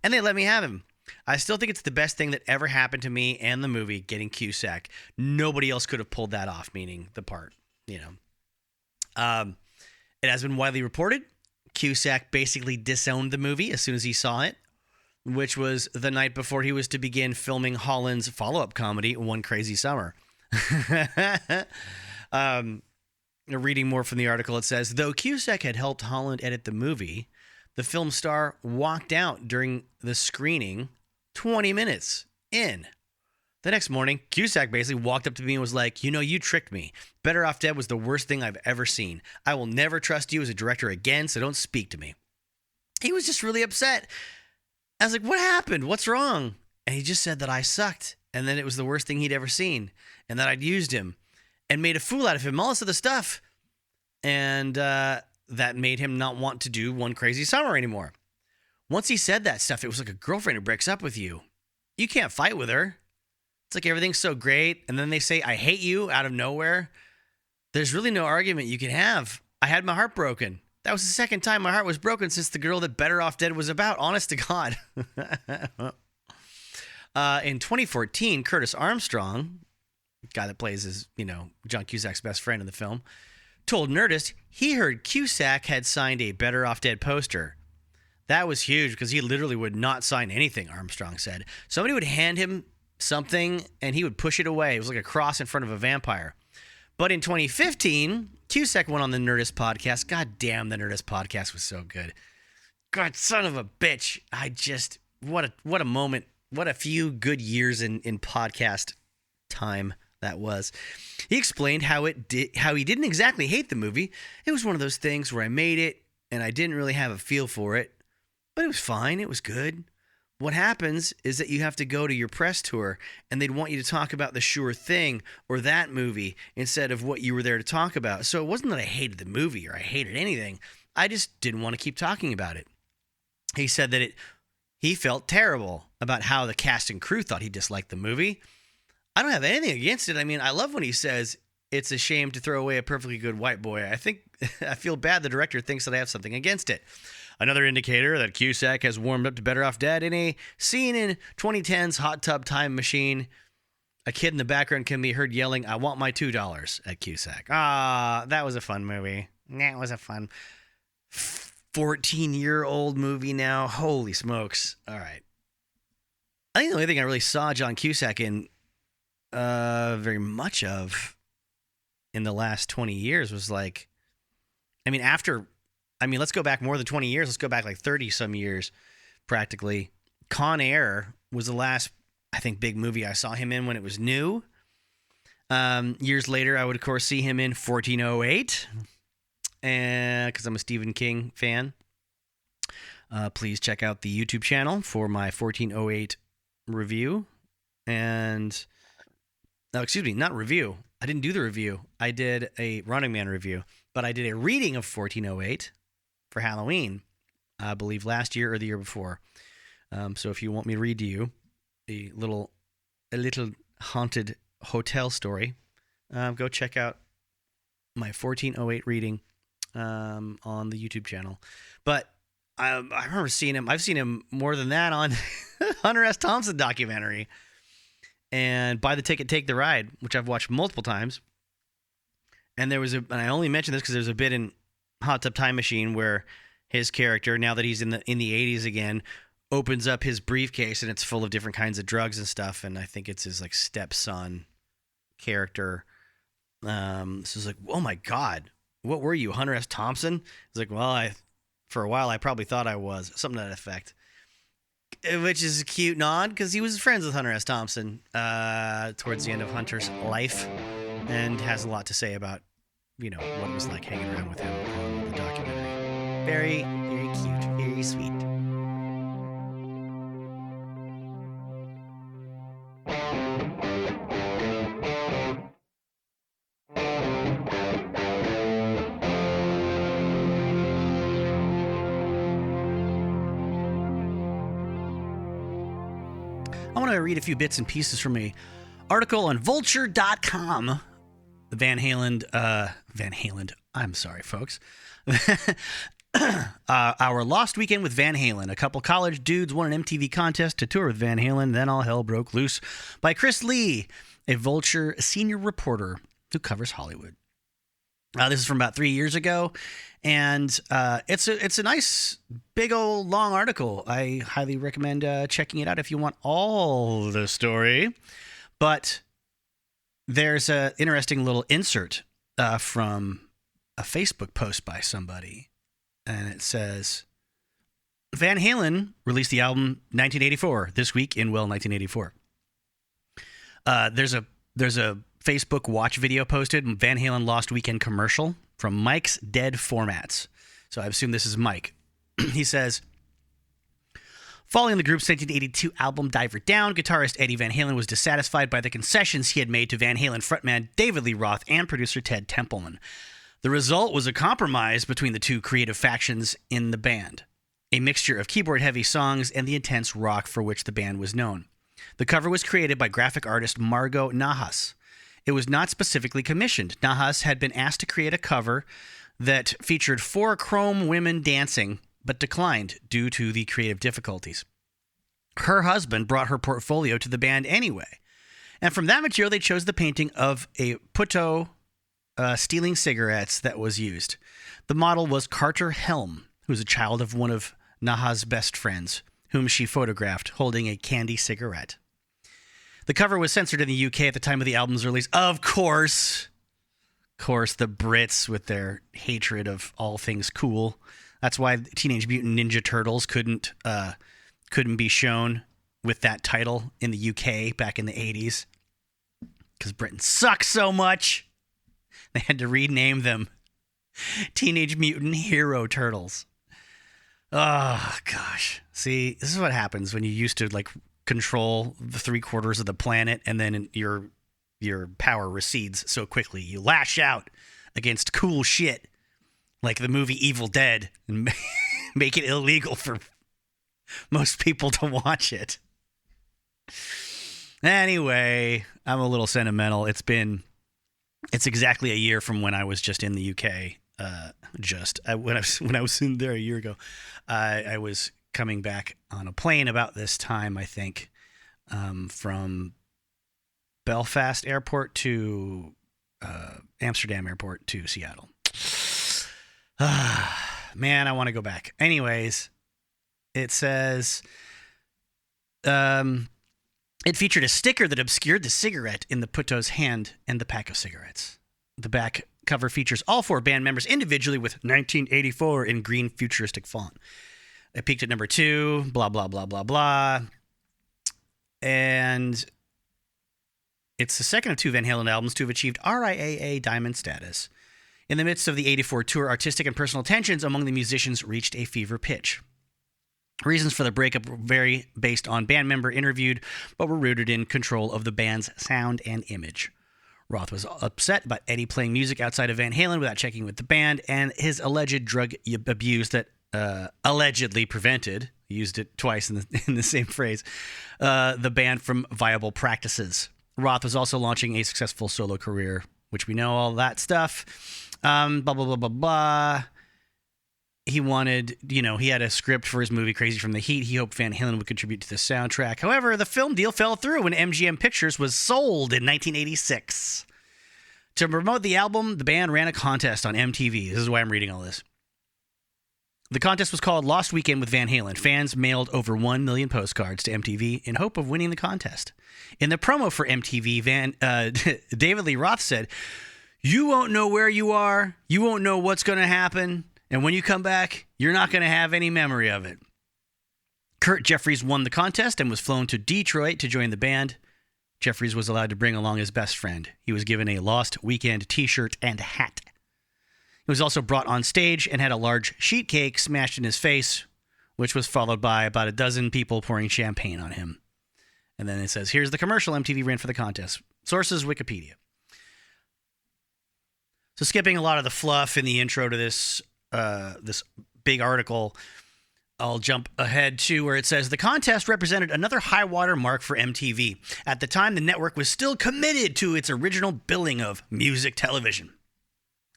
[SPEAKER 1] And they let me have him. I still think it's the best thing that ever happened to me and the movie, getting Cusack. Nobody else could have pulled that off, meaning the part, you know. It has been widely reported Cusack basically disowned the movie as soon as he saw it, which was the night before he was to begin filming Holland's follow-up comedy, One Crazy Summer. Reading more from the article, it says, though Cusack had helped Holland edit the movie, the film star walked out during the screening 20 minutes in. The next morning, Cusack basically walked up to me and was like, you know, you tricked me. Better Off Dead was the worst thing I've ever seen. I will never trust you as a director again, so don't speak to me. He was just really upset. I was like, what happened? What's wrong? And he just said that I sucked, and that it was the worst thing he'd ever seen, and that I'd used him and made a fool out of him, all this other stuff. And that made him not want to do One Crazy Summer anymore. Once he said that stuff, it was like a girlfriend who breaks up with you. You can't fight with her. It's like everything's so great, and then they say, I hate you, out of nowhere. There's really no argument you can have. I had my heart broken. That was the second time my heart was broken since the girl that Better Off Dead was about, honest to God. In 2014, Curtis Armstrong, guy that plays his, John Cusack's best friend in the film, told Nerdist he heard Cusack had signed a Better Off Dead poster. That was huge because he literally would not sign anything, Armstrong said. Somebody would hand him something and he would push it away. It was like a cross in front of a vampire. But in 2015, Cusack went on the Nerdist podcast. God damn, the Nerdist podcast was so good. God, son of a bitch. What a moment. What a few good years in podcast time that was. He explained how he didn't exactly hate the movie. It was one of those things where I made it and I didn't really have a feel for it, but it was fine. It was good. What happens is that you have to go to your press tour and they'd want you to talk about The Sure Thing or that movie instead of what you were there to talk about. So it wasn't that I hated the movie or I hated anything. I just didn't want to keep talking about it. He said that he felt terrible about how the cast and crew thought he disliked the movie. I don't have anything against it. I mean, I love when he says it's a shame to throw away a perfectly good white boy. I feel bad the director thinks that I have something against it. Another indicator that Cusack has warmed up to Better Off Dead in a scene in 2010's Hot Tub Time Machine. A kid in the background can be heard yelling, "I want my $2" at Cusack. That was a fun movie. That was a fun 14-year-old movie now. Holy smokes. All right. I think the only thing I really saw John Cusack in very much of in the last 20 years was let's go back more than 20 years. Let's go back like 30 some years practically. Con Air was the last, I think, big movie I saw him in when it was new. Years later, I would, of course, see him in 1408 because I'm a Stephen King fan. Please check out the YouTube channel for my 1408 review. And, not review. I didn't do the review. I did a Running Man review, but I did a reading of 1408 for Halloween, I believe last year or the year before. So if you want me to read to you a little haunted hotel story, go check out my 1408 reading on the YouTube channel. But I remember seeing him. I've seen him more than that on Hunter S. Thompson documentary and Buy the Ticket, Take the Ride, which I've watched multiple times. And and I only mention this because there's a bit in Hot Tub Time Machine where his character, now that he's in the 80s again, opens up his briefcase and it's full of different kinds of drugs and stuff. And I think it's his stepson character. So it's like, oh my God, what were you, Hunter S. Thompson? It's like, well, for a while I probably thought I was, something to that effect. Which is a cute nod because he was friends with Hunter S. Thompson towards the end of Hunter's life and has a lot to say about, what it was like hanging around with him on the documentary. Very, very cute, very sweet. I want to read a few bits and pieces from an article on vulture.com. Van Halen. I'm sorry, folks. Our Lost Weekend with Van Halen. A couple college dudes won an MTV contest to tour with Van Halen. Then all hell broke loose. By Chris Lee, a Vulture senior reporter who covers Hollywood. This is from about 3 years ago. And it's a nice, big old long article. I highly recommend checking it out if you want all the story. But there's an interesting little insert from a Facebook post by somebody. And it says, Van Halen released the album 1984, this week in 1984. There's a Facebook watch video posted, Van Halen Lost Weekend commercial from Mike's Dead Formats. So I assume this is Mike. He says, following the group's 1982 album Diver Down, guitarist Eddie Van Halen was dissatisfied by the concessions he had made to Van Halen frontman David Lee Roth and producer Ted Templeman. The result was a compromise between the two creative factions in the band, a mixture of keyboard-heavy songs and the intense rock for which the band was known. The cover was created by graphic artist Margot Nahas. It was not specifically commissioned. Nahas had been asked to create a cover that featured 4 chrome women dancing, but declined due to the creative difficulties. Her husband brought her portfolio to the band anyway. And from that material, they chose the painting of a puto stealing cigarettes that was used. The model was Carter Helm, who was a child of one of Nahas' best friends, whom she photographed holding a candy cigarette. The cover was censored in the UK at the time of the album's release. Of course. course, the Brits with their hatred of all things cool. That's why Teenage Mutant Ninja Turtles couldn't be shown with that title in the UK back in the 80s. Because Britain sucks so much. They had to rename them Teenage Mutant Hero Turtles. Oh, gosh. See, this is what happens when you used to, like, control the 3/4 of the planet and then your power recedes so quickly. You lash out against cool shit like the movie Evil Dead and make it illegal for most people to watch it. Anyway, I'm a little sentimental. It's exactly a year from when I was just in the UK. When I was in there a year ago, I was coming back on a plane about this time, I think, from Belfast Airport to Amsterdam Airport to Seattle. Man, I want to go back. Anyways, it says it featured a sticker that obscured the cigarette in the Puto's hand and the pack of cigarettes. The back cover features all 4 band members individually with 1984 in green futuristic font. It peaked at number 2, blah, blah, blah, blah, blah. And it's the second of 2 Van Halen albums to have achieved RIAA Diamond status. In the midst of the 84 tour, artistic and personal tensions among the musicians reached a fever pitch. Reasons for the breakup vary based on band member interviewed, but were rooted in control of the band's sound and image. Roth was upset about Eddie playing music outside of Van Halen without checking with the band, and his alleged drug abuse that allegedly prevented, he used it twice in the same phrase, the band from viable practices. Roth was also launching a successful solo career, which we know all that stuff. Blah, blah, blah, blah, blah. He wanted, he had a script for his movie Crazy from the Heat. He hoped Van Halen would contribute to the soundtrack. However, the film deal fell through when MGM Pictures was sold in 1986. To promote the album, the band ran a contest on MTV. This is why I'm reading all this. The contest was called Lost Weekend with Van Halen. Fans mailed over 1 million postcards to MTV in hope of winning the contest. In the promo for MTV, David Lee Roth said, "You won't know where you are. You won't know what's going to happen. And when you come back, you're not going to have any memory of it." Kurt Jeffries won the contest and was flown to Detroit to join the band. Jeffries was allowed to bring along his best friend. He was given a Lost Weekend t-shirt and hat. He was also brought on stage and had a large sheet cake smashed in his face, which was followed by about a dozen people pouring champagne on him. And then it says, here's the commercial MTV ran for the contest. Sources, Wikipedia. So skipping a lot of the fluff in the intro to this big article, I'll jump ahead to where it says the contest represented another high water mark for MTV. At the time, the network was still committed to its original billing of music television.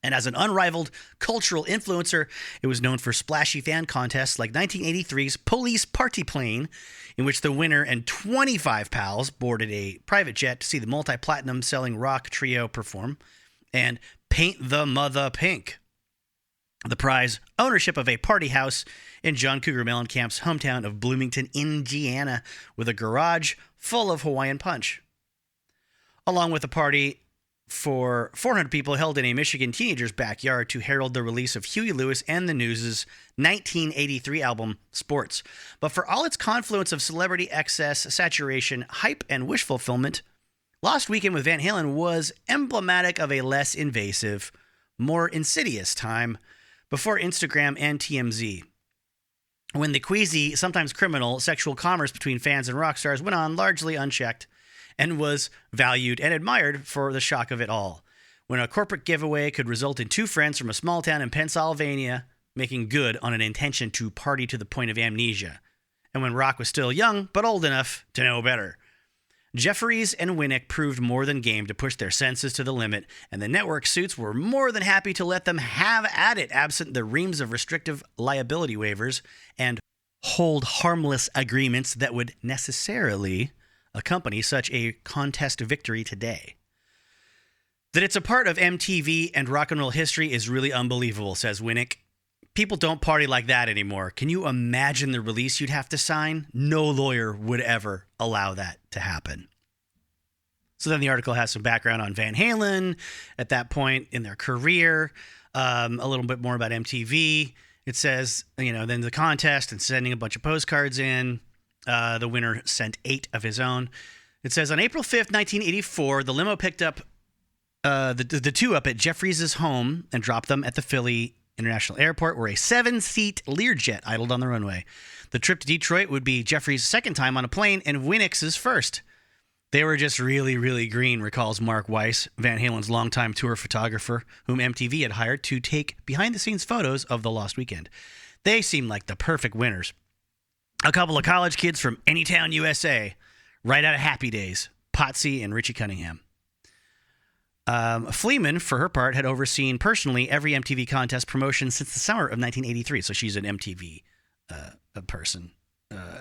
[SPEAKER 1] And as an unrivaled cultural influencer, it was known for splashy fan contests like 1983's Police Party Plane, in which the winner and 25 pals boarded a private jet to see the multi-platinum selling rock trio perform, and Paint the Mother Pink. The prize, ownership of a party house in John Cougar Mellencamp's hometown of Bloomington, Indiana, with a garage full of Hawaiian punch. Along with a party for 400 people held in a Michigan teenager's backyard to herald the release of Huey Lewis and the News' 1983 album, Sports. But for all its confluence of celebrity excess, saturation, hype, and wish fulfillment, Lost Weekend with Van Halen was emblematic of a less invasive, more insidious time before Instagram and TMZ, when the queasy, sometimes criminal, sexual commerce between fans and rock stars went on largely unchecked and was valued and admired for the shock of it all. When a corporate giveaway could result in 2 friends from a small town in Pennsylvania making good on an intention to party to the point of amnesia, and when rock was still young but old enough to know better. Jeffries and Winnick proved more than game to push their senses to the limit, and the network suits were more than happy to let them have at it, absent the reams of restrictive liability waivers and hold harmless agreements that would necessarily accompany such a contest victory today. That it's a part of MTV and rock and roll history is really unbelievable, says Winnick. People don't party like that anymore. Can you imagine the release you'd have to sign? No lawyer would ever allow that to happen. So then the article has some background on Van Halen at that point in their career, a little bit more about MTV. It says, then the contest and sending a bunch of postcards in. The winner sent 8 of his own. It says, on April 5th, 1984, the limo picked up the two up at Jeffries' home and dropped them at the Philly International Airport, where a 7-seat Learjet idled on the runway. The trip to Detroit would be Jeffries' second time on a plane and Winnick's first. They were just really, really green, recalls Mark Weiss, Van Halen's longtime tour photographer, whom MTV had hired to take behind-the-scenes photos of the Lost Weekend. They seemed like the perfect winners. A couple of college kids from Anytown, USA, right out of Happy Days, Potsy and Richie Cunningham. Fleeman, for her part, had overseen personally every MTV contest promotion since the summer of 1983, so she's an MTV person.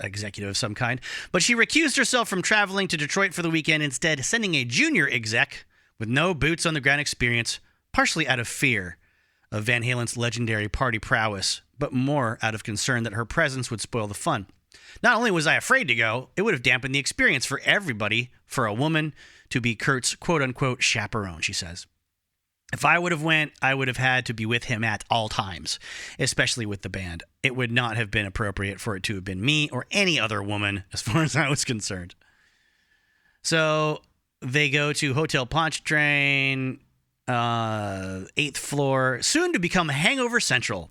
[SPEAKER 1] Executive of some kind, but she recused herself from traveling to Detroit for the weekend, instead sending a junior exec with no boots on the ground experience, partially out of fear of Van Halen's legendary party prowess, but more out of concern that her presence would spoil the fun. Not only was I afraid to go, it would have dampened the experience for everybody for a woman to be Kurt's quote-unquote chaperone, she says. If I would have went, I would have had to be with him at all times, especially with the band. It would not have been appropriate for it to have been me or any other woman as far as I was concerned. So they go to Hotel Pontchartrain, 8th floor, soon to become Hangover Central.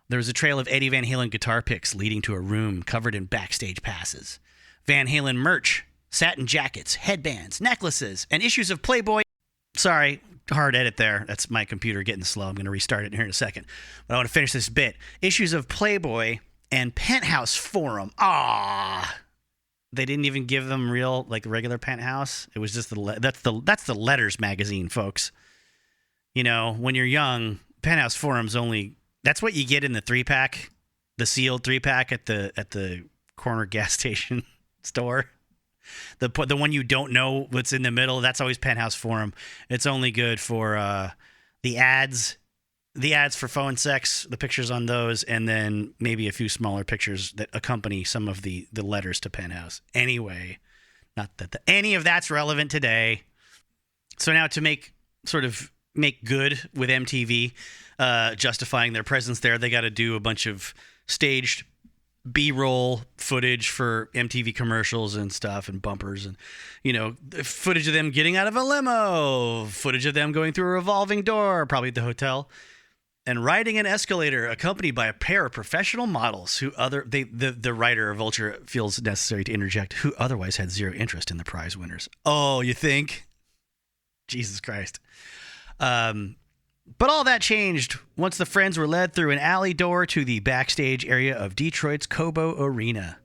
[SPEAKER 1] There was a trail of Eddie Van Halen guitar picks leading to a room covered in backstage passes. Van Halen merch, satin jackets, headbands, necklaces, and issues of Playboy. Sorry, hard edit there. That's my computer getting slow. I'm going to restart it here in a second. But I want to finish this bit. Issues of Playboy and Penthouse Forum. They didn't even give them real, like, regular Penthouse. It was just that's the Letters magazine, folks. When you're young, Penthouse Forum's only, that's what you get in the 3-pack, the sealed 3-pack at the corner gas station store. The one you don't know what's in the middle, that's always Penthouse Forum. It's only good for the ads for phone sex, the pictures on those, and then maybe a few smaller pictures that accompany some of the letters to Penthouse. Anyway, not that any of that's relevant today. So now to make good with MTV, justifying their presence there, they got to do a bunch of staged B-roll footage for MTV commercials and stuff, and bumpers, and footage of them getting out of a limo, footage of them going through a revolving door, probably at the hotel, and riding an escalator accompanied by a pair of professional models the writer of Vulture feels necessary to interject, who otherwise had zero interest in the prize winners. Oh, you think? Jesus Christ. But all that changed once the friends were led through an alley door to the backstage area of Detroit's Cobo Arena.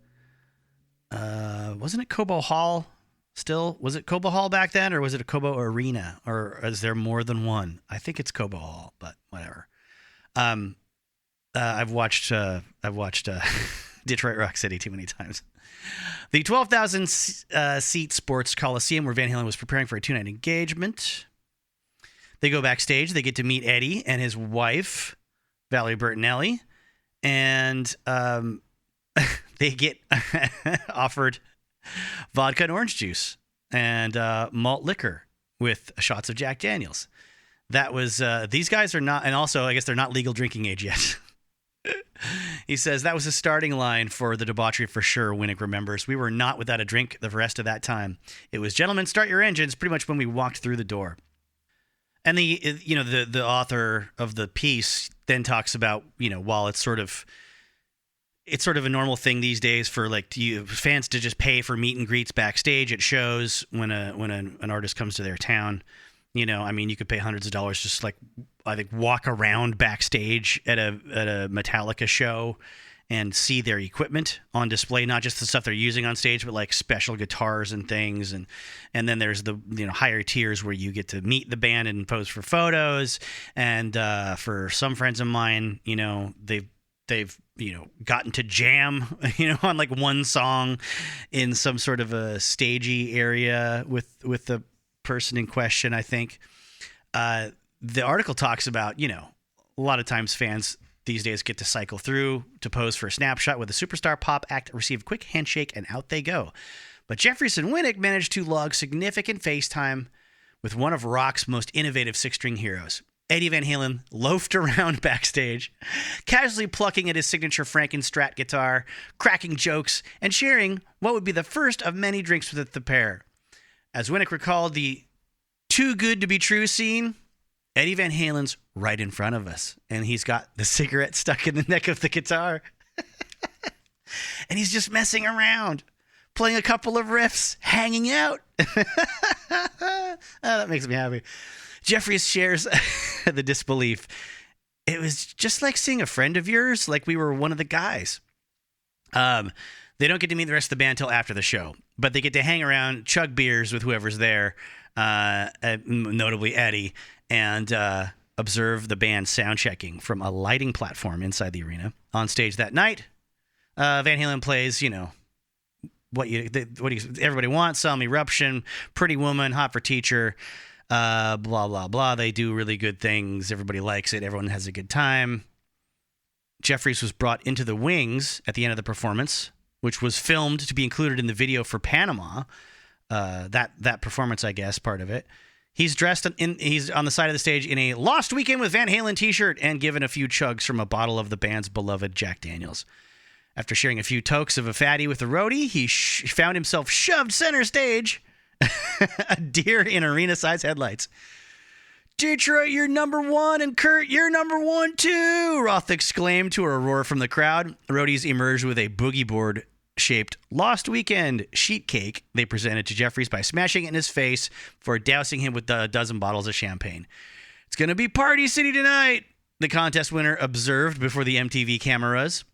[SPEAKER 1] Wasn't it Cobo Hall still? Was it Cobo Hall back then, or was it a Cobo Arena? Or is there more than one? I think it's Cobo Hall, but whatever. I've watched Detroit Rock City too many times. The 12,000 seat Sports Coliseum, where Van Halen was preparing for a 2-night engagement. They go backstage. They get to meet Eddie and his wife, Valerie Bertinelli, and they get offered vodka and orange juice and malt liquor with shots of Jack Daniels. That was these guys are not, and also I guess they're not legal drinking age yet. He says that was a starting line for the debauchery for sure. Winnick remembers, we were not without a drink the rest of that time. It was, gentlemen, start your engines, pretty much when we walked through the door. And the author of the piece then talks about, while it's sort of a normal thing these days for fans to just pay for meet and greets backstage at shows when an artist comes to their town. You could pay hundreds of dollars just walk around backstage at a Metallica show and see their equipment on display, not just the stuff they're using on stage, but like special guitars and things. And then there's the higher tiers where you get to meet the band and pose for photos. And for some friends of mine, they've gotten to jam on one song in some sort of a stagey area with the person in question. I think the article talks about a lot of times fans these days get to cycle through to pose for a snapshot with a superstar pop act, receive a quick handshake, and out they go. But Jeffries and Winnick managed to log significant face time with one of rock's most innovative six-string heroes. Eddie Van Halen loafed around backstage, casually plucking at his signature Frankenstrat guitar, cracking jokes, and sharing what would be the first of many drinks with the pair. As Winnick recalled the too good to be true scene, Eddie Van Halen's right in front of us, and he's got the cigarette stuck in the neck of the guitar. And he's just messing around, playing a couple of riffs, hanging out. Oh, that makes me happy. Jeffries shares the disbelief. It was just like seeing a friend of yours, like we were one of the guys. They don't get to meet the rest of the band till after the show, but they get to hang around, chug beers with whoever's there, notably Eddie, and observe the band sound checking from a lighting platform inside the arena. On stage that night, Van Halen plays, what everybody wants, Some Eruption, Pretty Woman, Hot for Teacher, blah, blah, blah. They do really good things. Everybody likes it. Everyone has a good time. Jeffries was brought into the wings at the end of the performance, which was filmed to be included in the video for Panama. That performance, I guess, part of it. He's he's on the side of the stage in a Lost Weekend with Van Halen t-shirt and given a few chugs from a bottle of the band's beloved Jack Daniels. After sharing a few tokes of a fatty with the roadie, he found himself shoved center stage, a deer in arena-sized headlights. Detroit, you're number one, and Kurt, you're number one too, Roth exclaimed to a roar from the crowd. Roadies emerged with a boogie board-shaped Lost Weekend sheet cake they presented to Jeffries by smashing it in his face before dousing him with a dozen bottles of champagne. It's going to be Party City tonight, the contest winner observed before the MTV cameras.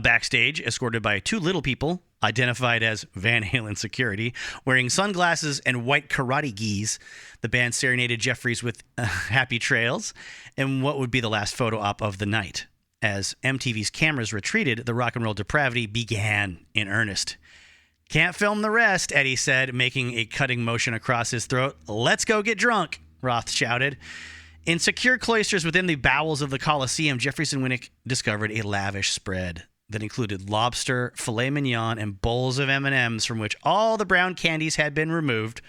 [SPEAKER 1] Backstage, escorted by two little people, identified as Van Halen security, wearing sunglasses and white karate gis, the band serenaded Jeffries with Happy Trails and what would be the last photo op of the night. As MTV's cameras retreated, the rock and roll depravity began in earnest. Can't film the rest, Eddie said, making a cutting motion across his throat. Let's go get drunk, Roth shouted. In secure cloisters within the bowels of the Coliseum, Jeffries and Winnick discovered a lavish spread that included lobster, filet mignon, and bowls of M&Ms from which all the brown candies had been removed,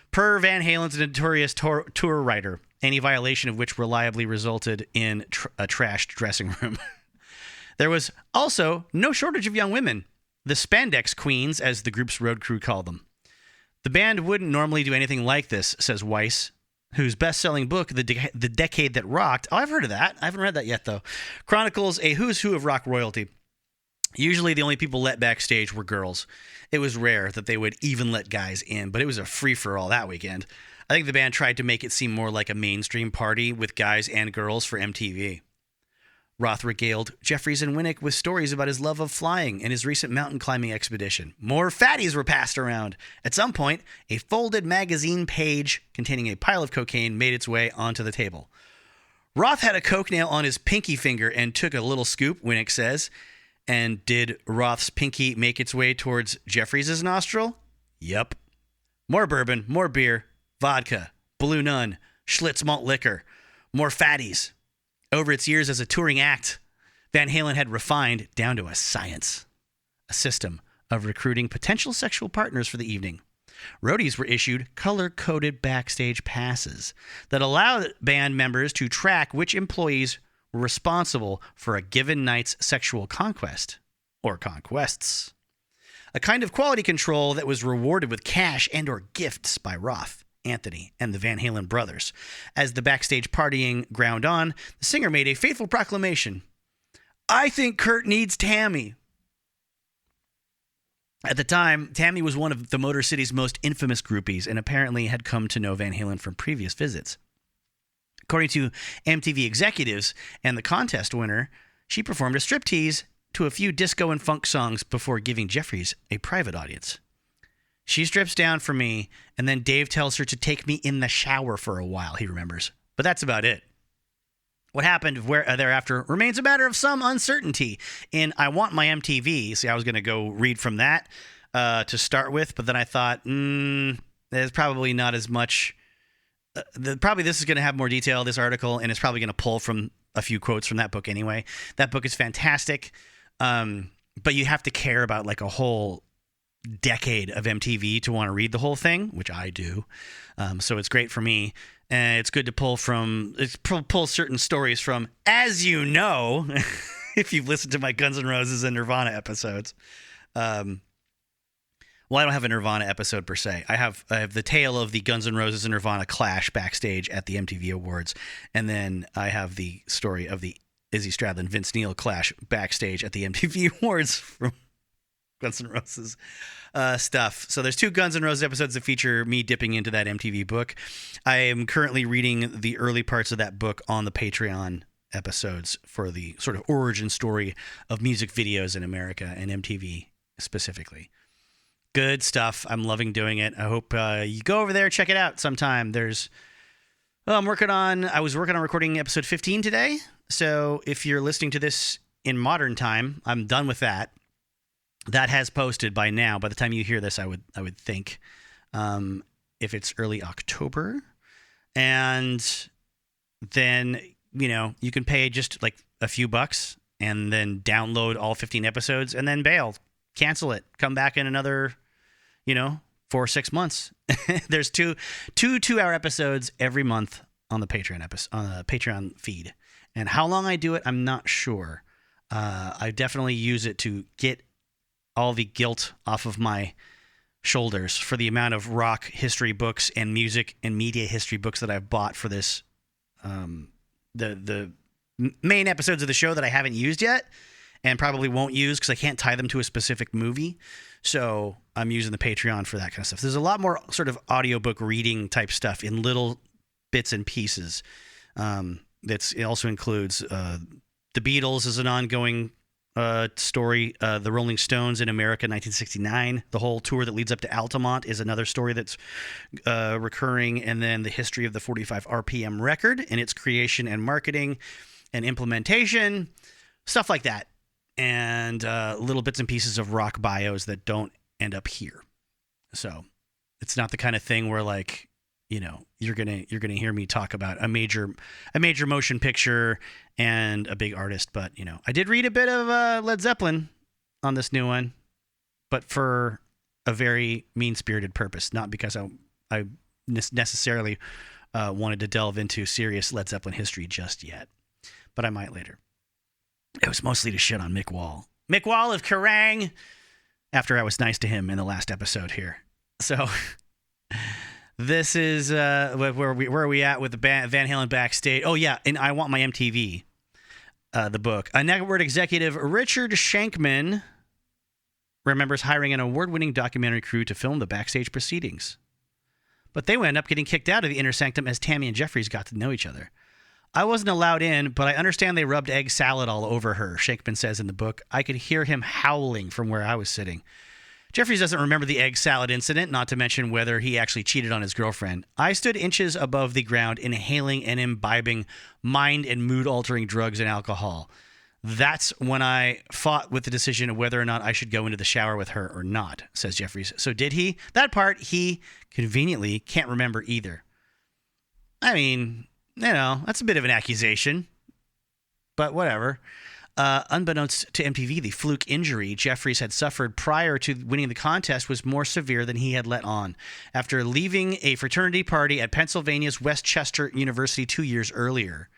[SPEAKER 1] per Van Halen's notorious tour writer, any violation of which reliably resulted in a trashed dressing room. There was also no shortage of young women, the spandex queens, as the group's road crew called them. The band wouldn't normally do anything like this, says Weiss, whose best-selling book, The Decade That Rocked, I've heard of that. I haven't read that yet, though, chronicles a who's who of rock royalty. Usually the only people let backstage were girls. It was rare that they would even let guys in, but it was a free-for-all that weekend. I think the band tried to make it seem more like a mainstream party with guys and girls for MTV. Roth regaled Jeffries and Winnick with stories about his love of flying and his recent mountain climbing expedition. More fatties were passed around. At some point, a folded magazine page containing a pile of cocaine made its way onto the table. Roth had a coke nail on his pinky finger and took a little scoop, Winnick says. And did Roth's pinky make its way towards Jeffries' nostril? Yep. More bourbon, more beer, vodka, Blue Nun, Schlitz malt liquor, more fatties. Over its years as a touring act, Van Halen had refined down to a science, a system of recruiting potential sexual partners for the evening. Roadies were issued color-coded backstage passes that allowed band members to track which employees were responsible for a given night's sexual conquest, or conquests. A kind of quality control that was rewarded with cash and or gifts by Roth, Anthony, and the Van Halen brothers. As the backstage partying ground on, the singer made a fateful proclamation. I think Kurt needs Tammy. At the time, Tammy was one of the Motor City's most infamous groupies and apparently had come to know Van Halen from previous visits. According to MTV executives and the contest winner, she performed a striptease to a few disco and funk songs before giving Jeffries a private audience. She strips down for me, and then Dave tells her to take me in the shower for a while, he remembers. But that's about it. What happened thereafter remains a matter of some uncertainty. In I Want My MTV, see, I was going to go read from that to start with, but then I thought, there's probably not as much... probably this is going to have more detail, this article, and it's probably going to pull from a few quotes from that book anyway. That book is fantastic, but you have to care about like a whole decade of MTV to want to read the whole thing, which I do. So it's great for me. And it's good to pull certain stories from, as you know, if you've listened to my Guns N' Roses and Nirvana episodes. Well, I don't have a Nirvana episode per se. I have the tale of the Guns N' Roses and Nirvana clash backstage at the MTV Awards, and then I have the story of the Izzy Stradlin Vince Neil clash backstage at the MTV Awards from Guns N' Roses stuff. So there's 2 Guns N' Roses episodes that feature me dipping into that MTV book. I am currently reading the early parts of that book on the Patreon episodes for the sort of origin story of music videos in America and MTV specifically. Good stuff. I'm loving doing it. I hope you go over there, check it out sometime. I was working on recording episode 15 today. So if you're listening to this in modern time, I'm done with that. That has posted by now. By the time you hear this, I would think, if it's early October. And then, you can pay just like a few bucks and then download all 15 episodes and then bail. Cancel it. Come back in another, 4 or 6 months. There's two 2-hour episodes every month on the Patreon feed. And how long I do it, I'm not sure. I definitely use it to get all the guilt off of my shoulders for the amount of rock history books and music and media history books that I've bought for this. The main episodes of the show that I haven't used yet. And probably won't use because I can't tie them to a specific movie. So I'm using the Patreon for that kind of stuff. There's a lot more sort of audiobook reading type stuff in little bits and pieces. It also includes the Beatles as an ongoing story. The Rolling Stones in America 1969. The whole tour that leads up to Altamont is another story that's recurring. And then the history of the 45 RPM record and its creation and marketing and implementation. Stuff like that. And little bits and pieces of rock bios that don't end up here. So it's not the kind of thing where you're gonna hear me talk about a major motion picture and a big artist. But I did read a bit of Led Zeppelin on this new one, but for a very mean-spirited purpose, not because I necessarily wanted to delve into serious Led Zeppelin history just yet, but I might later. It was mostly to shit on Mick Wall. Mick Wall of Kerrang! After I was nice to him in the last episode here. So this is where are we at with the Van Halen backstage? Oh, yeah, and I Want My MTV, the book. A network executive, Richard Shankman, remembers hiring an award-winning documentary crew to film the backstage proceedings. But they would end up getting kicked out of the inner sanctum as Tammy and Jeffries got to know each other. I wasn't allowed in, but I understand they rubbed egg salad all over her, Shankman says in the book. I could hear him howling from where I was sitting. Jeffries doesn't remember the egg salad incident, not to mention whether he actually cheated on his girlfriend. I stood inches above the ground, inhaling and imbibing mind and mood-altering drugs and alcohol. That's when I fought with the decision of whether or not I should go into the shower with her or not, says Jeffries. So did he? That part he conveniently can't remember either. I mean, that's a bit of an accusation, but whatever. Unbeknownst to MTV, the fluke injury Jeffries had suffered prior to winning the contest was more severe than he had let on. After leaving a fraternity party at Pennsylvania's Westchester University 2 years earlier,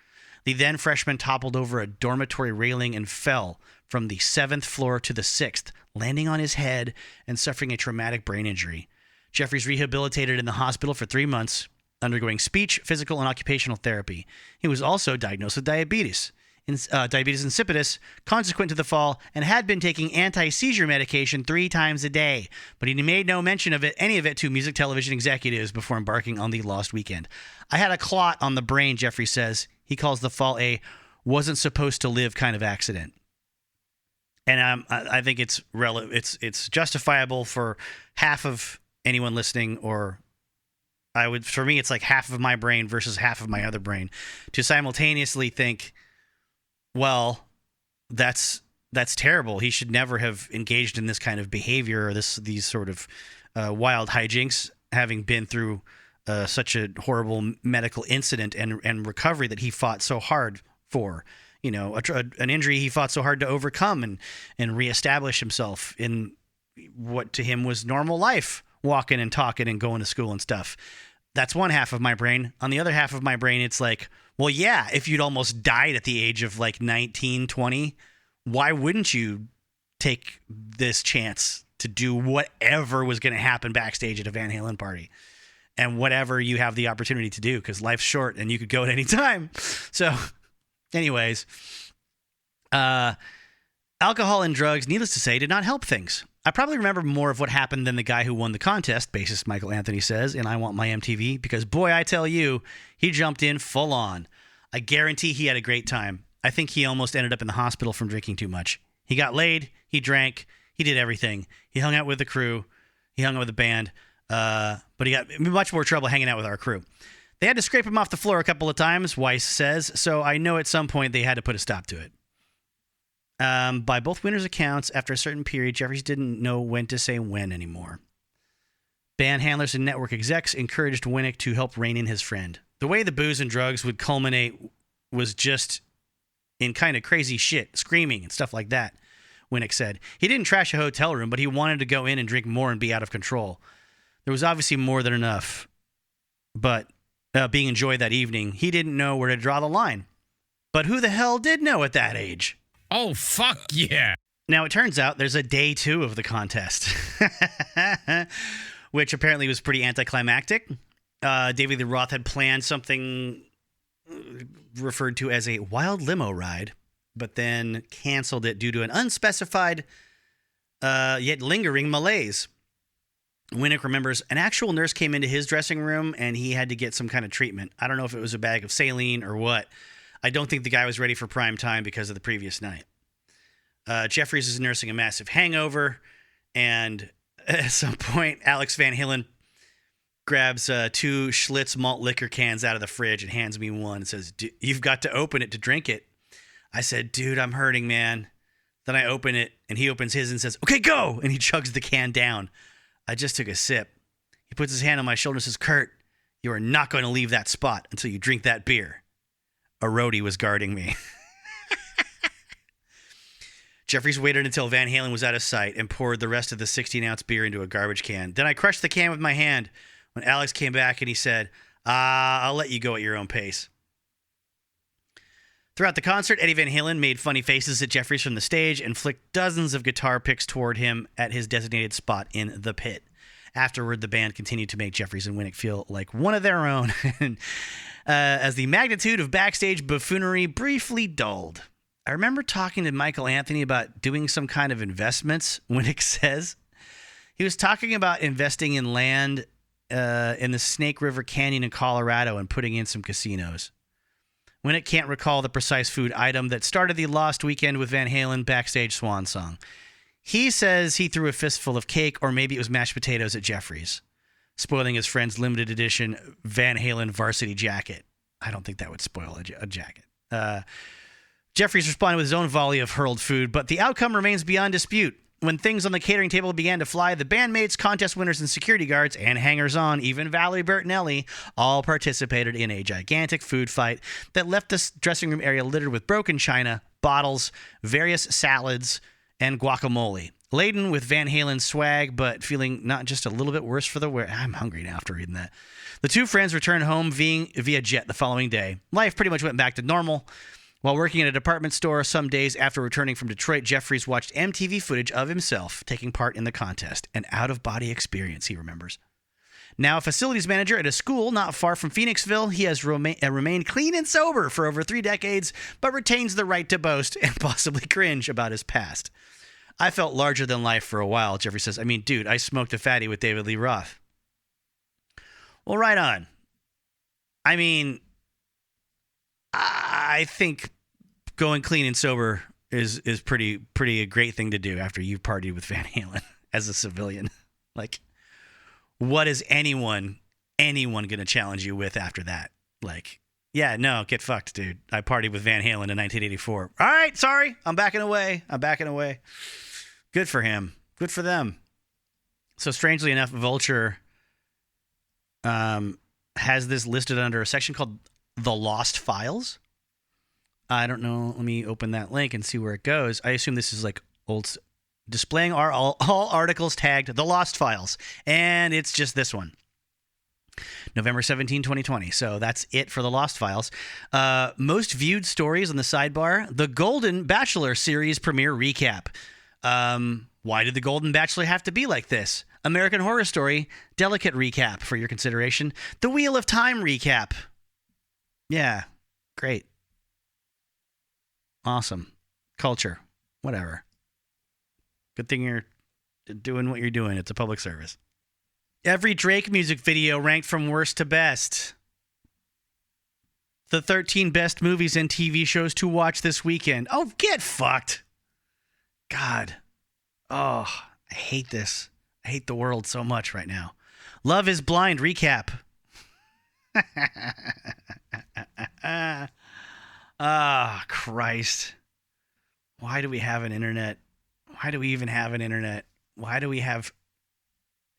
[SPEAKER 1] the then freshman toppled over a dormitory railing and fell from the 7th floor to the 6th, landing on his head and suffering a traumatic brain injury. Jeffries rehabilitated in the hospital for 3 months, undergoing speech, physical, and occupational therapy. He was also diagnosed with diabetes insipidus, consequent to the fall, and had been taking anti-seizure medication 3 times a day. But he made no mention of any of it to music television executives before embarking on the Lost Weekend. I had a clot on the brain, Jeffrey says. He calls the fall a wasn't supposed to live kind of accident. And I think it's it's justifiable for half of anyone listening, or for me, it's like half of my brain versus half of my other brain, to simultaneously think, well, that's terrible. He should never have engaged in this kind of behavior or these sort of wild hijinks, having been through such a horrible medical incident and recovery that he fought so hard for. An injury he fought so hard to overcome and reestablish himself in what to him was normal life, walking and talking and going to school and stuff. That's one half of my brain. On the other half of my brain, it's like, well, yeah, if you'd almost died at the age of like 19, 20, why wouldn't you take this chance to do whatever was going to happen backstage at a Van Halen party and whatever you have the opportunity to do, because life's short and you could go at any time. So anyways, alcohol and drugs, needless to say, did not help things. I probably remember more of what happened than the guy who won the contest, bassist Michael Anthony says, and I Want My MTV, because boy, I tell you, he jumped in full on. I guarantee he had a great time. I think he almost ended up in the hospital from drinking too much. He got laid, he drank, he did everything. He hung out with the crew, he hung out with the band, but he got much more trouble hanging out with our crew. They had to scrape him off the floor a couple of times, Weiss says, so I know at some point they had to put a stop to it. By both winners' accounts, after a certain period, Jeffries didn't know when to say when anymore. Band handlers and network execs encouraged Winnick to help rein in his friend. The way the booze and drugs would culminate was just in kind of crazy shit, screaming and stuff like that, Winnick said. He didn't trash a hotel room, but he wanted to go in and drink more and be out of control. There was obviously more than enough, but being enjoyed that evening, he didn't know where to draw the line. But who the hell did know at that age?
[SPEAKER 4] Oh, fuck yeah.
[SPEAKER 1] Now, it turns out there's a day 2 of the contest, which apparently was pretty anticlimactic. David Lee Roth had planned something referred to as a wild limo ride, but then canceled it due to an unspecified yet lingering malaise. Winnick remembers an actual nurse came into his dressing room and he had to get some kind of treatment. I don't know if it was a bag of saline or what. I don't think the guy was ready for prime time because of the previous night. Jeffries is nursing a massive hangover, and at some point, Alex Van Halen grabs 2 Schlitz malt liquor cans out of the fridge and hands me one and says, "You've got to open it to drink it." I said, "Dude, I'm hurting, man." Then I open it, and he opens his and says, "Okay, go!" And he chugs the can down. I just took a sip. He puts his hand on my shoulder and says, "Kurt, you are not going to leave that spot until you drink that beer." A roadie was guarding me. Jeffries waited until Van Halen was out of sight and poured the rest of the 16-ounce beer into a garbage can. Then I crushed the can with my hand when Alex came back and he said, "I'll let you go at your own pace." Throughout the concert, Eddie Van Halen made funny faces at Jeffries from the stage and flicked dozens of guitar picks toward him at his designated spot in the pit. Afterward, the band continued to make Jeffries and Winnick feel like one of their own, as the magnitude of backstage buffoonery briefly dulled. I remember talking to Michael Anthony about doing some kind of investments, Winnick says. He was talking about investing in land in the Snake River Canyon in Colorado and putting in some casinos. Winnick can't recall the precise food item that started the Lost Weekend with Van Halen backstage swan song. He says he threw a fistful of cake, or maybe it was mashed potatoes at Jeffries, spoiling his friend's limited edition Van Halen varsity jacket. I don't think that would spoil a jacket. Jeffries responded with his own volley of hurled food, but the outcome remains beyond dispute. When things on the catering table began to fly, the bandmates, contest winners, and security guards, and hangers-on, even Valerie Bertinelli, all participated in a gigantic food fight that left the dressing room area littered with broken china, bottles, various salads, and guacamole. Laden with Van Halen swag, but feeling not just a little bit worse for the wear. I'm hungry now after reading that. The two friends returned home via jet the following day. Life pretty much went back to normal. While working at a department store some days after returning from Detroit, Jeffries watched MTV footage of himself taking part in the contest. An out-of-body experience, he remembers. Now a facilities manager at a school not far from Phoenixville, he has remained clean and sober for over 3 decades, but retains the right to boast and possibly cringe about his past. I felt larger than life for a while, Jeffrey says. I mean, dude, I smoked a fatty with David Lee Roth. Well, right on. I mean, I think going clean and sober is pretty a great thing to do after you've partied with Van Halen as a civilian. Like, what is anyone going to challenge you with after that? Like, yeah, no, get fucked, dude. I partied with Van Halen in 1984. All right, sorry, I'm backing away. Good for him. Good for them. So strangely enough, Vulture has this listed under a section called The Lost Files. I don't know. Let me open that link and see where it goes. I assume this is like old displaying all articles tagged The Lost Files. And it's just this one. November 17, 2020. So that's it for The Lost Files. Most viewed stories on the sidebar. The Golden Bachelor series premiere recap. Why did The Golden Bachelor have to be like this? American Horror Story delicate recap for your consideration. The Wheel of Time recap. Yeah, great. Awesome. Culture. Whatever. Good thing you're doing what you're doing. It's a public service. Every Drake music video ranked from worst to best. The 13 best movies and TV shows to watch this weekend. Oh, get fucked. God. Oh, I hate this. I hate the world so much right now. Love is Blind recap. Ah, Christ. Why do we have an internet? Why do we even have an internet? Why do we have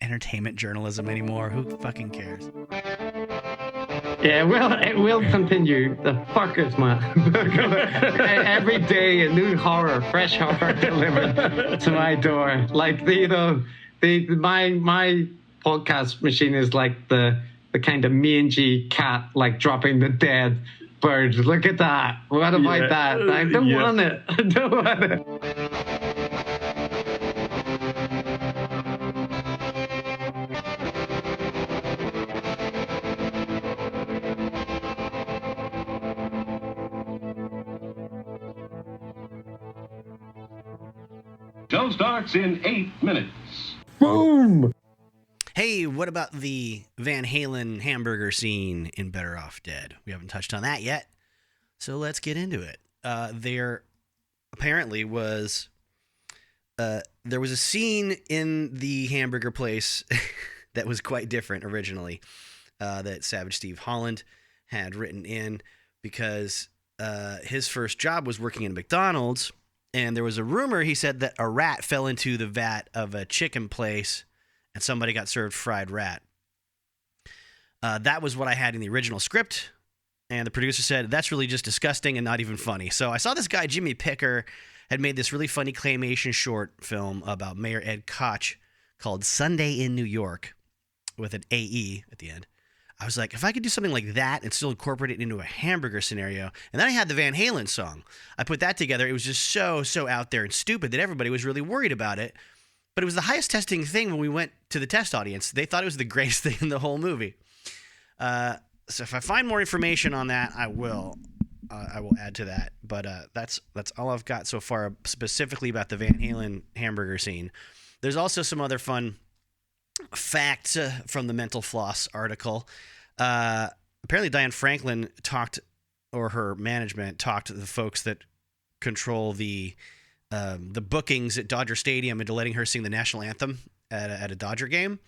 [SPEAKER 1] entertainment journalism anymore? Who fucking cares?
[SPEAKER 5] Yeah, well, it will continue. The fuckers, man. Every day, a new horror, fresh horror delivered to my door. Like my podcast machine is like the kind of mangy cat, like dropping the dead bird. Look at that. What about that? I don't want it. I don't want it.
[SPEAKER 3] Show starts in 8 minutes.
[SPEAKER 2] Boom!
[SPEAKER 1] Hey, what about the Van Halen Hamburger scene in Better Off Dead? We haven't touched on that yet, so let's get into it. There apparently was there was a scene in the hamburger place that was quite different originally, that Savage Steve Holland had written in because his first job was working in McDonald's. And there was a rumor, he said, that a rat fell into the vat of a chicken place and somebody got served fried rat. That was what I had in the original script. And the producer said, that's really just disgusting and not even funny. So I saw this guy, Jimmy Picker, had made this really funny claymation short film about Mayor Ed Koch called Sunday in New York with an AE at the end. I was like, if I could do something like that and still incorporate it into a hamburger scenario. And then I had the Van Halen song. I put that together. It was just so out there and stupid that everybody was really worried about it. But it was the highest testing thing when we went to the test audience. They thought it was the greatest thing in the whole movie. So if I find more information on that, I will add to that. But that's all I've got so far specifically about the Van Halen hamburger scene. There's also some other fun facts from the Mental Floss article. Apparently Diane Franklin her management talked to the folks that control the bookings at Dodger Stadium into letting her sing the national anthem at a Dodger game.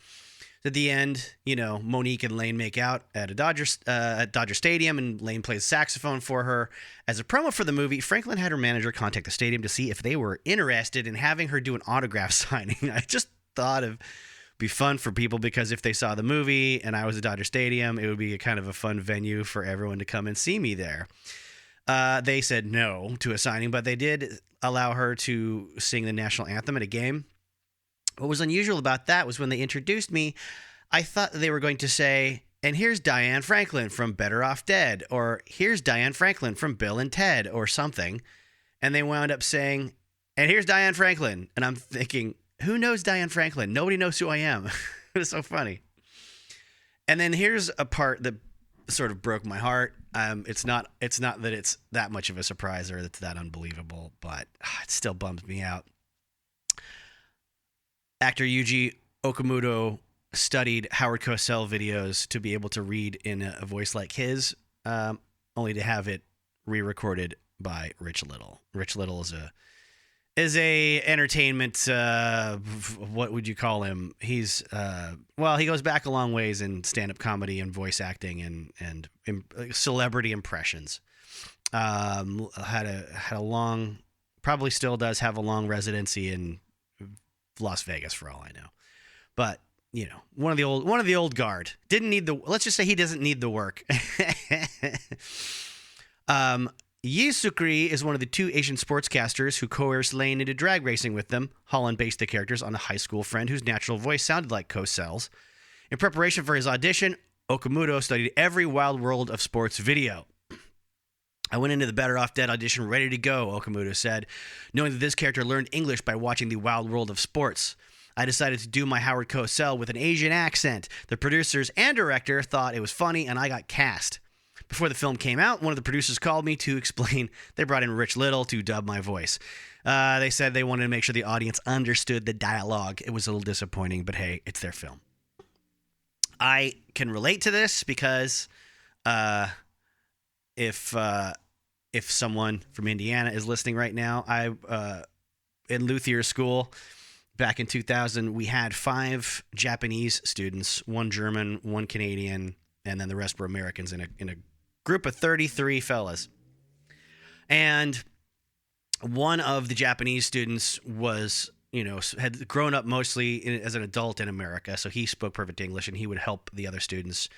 [SPEAKER 1] At the end, Monique and Lane make out at Dodger Stadium, and Lane plays saxophone for her. As a promo for the movie, Franklin had her manager contact the stadium to see if they were interested in having her do an autograph signing. I just thought it'd be fun for people because if they saw the movie and I was at Dodger Stadium, it would be a kind of a fun venue for everyone to come and see me there. They said no to a signing, but they did allow her to sing the national anthem at a game. What was unusual about that was when they introduced me, I thought they were going to say, and here's Diane Franklin from Better Off Dead, or here's Diane Franklin from Bill and Ted, or something. And they wound up saying, and here's Diane Franklin. And I'm thinking, who knows Diane Franklin? Nobody knows who I am. It was so funny. And then here's a part that sort of broke my heart. It's not that it's that much of a surprise or it's that unbelievable, but it still bums me out. Actor Yuji Okamoto studied Howard Cosell videos to be able to read in a voice like his, only to have it re-recorded by Rich Little. Rich Little is a entertainment, what would you call him? He's he goes back a long ways in stand-up comedy and voice acting and celebrity impressions. Had a long, probably still does have a long residency in Las Vegas for all I know. But, one of the old guard. Let's just say he doesn't need the work. Yi Sukri is one of the 2 Asian sportscasters who coerced Lane into drag racing with them. Holland based the characters on a high school friend whose natural voice sounded like Cosell's. In preparation for his audition, Okamoto studied every Wild World of Sports video. I went into the Better Off Dead audition ready to go, Okamoto said, knowing that this character learned English by watching the Wild World of Sports. I decided to do my Howard Cosell with an Asian accent. The producers and director thought it was funny, and I got cast. Before the film came out, one of the producers called me to explain they brought in Rich Little to dub my voice. They said they wanted to make sure the audience understood the dialogue. It was a little disappointing, but hey, it's their film. I can relate to this because if someone from Indiana is listening right now, in Luthier School back in 2000, we had 5 Japanese students, 1 German, 1 Canadian, and then the rest were Americans in a group of 33 fellas. And one of the Japanese students was, had grown up mostly as an adult in America, so he spoke perfect English, and he would help the other students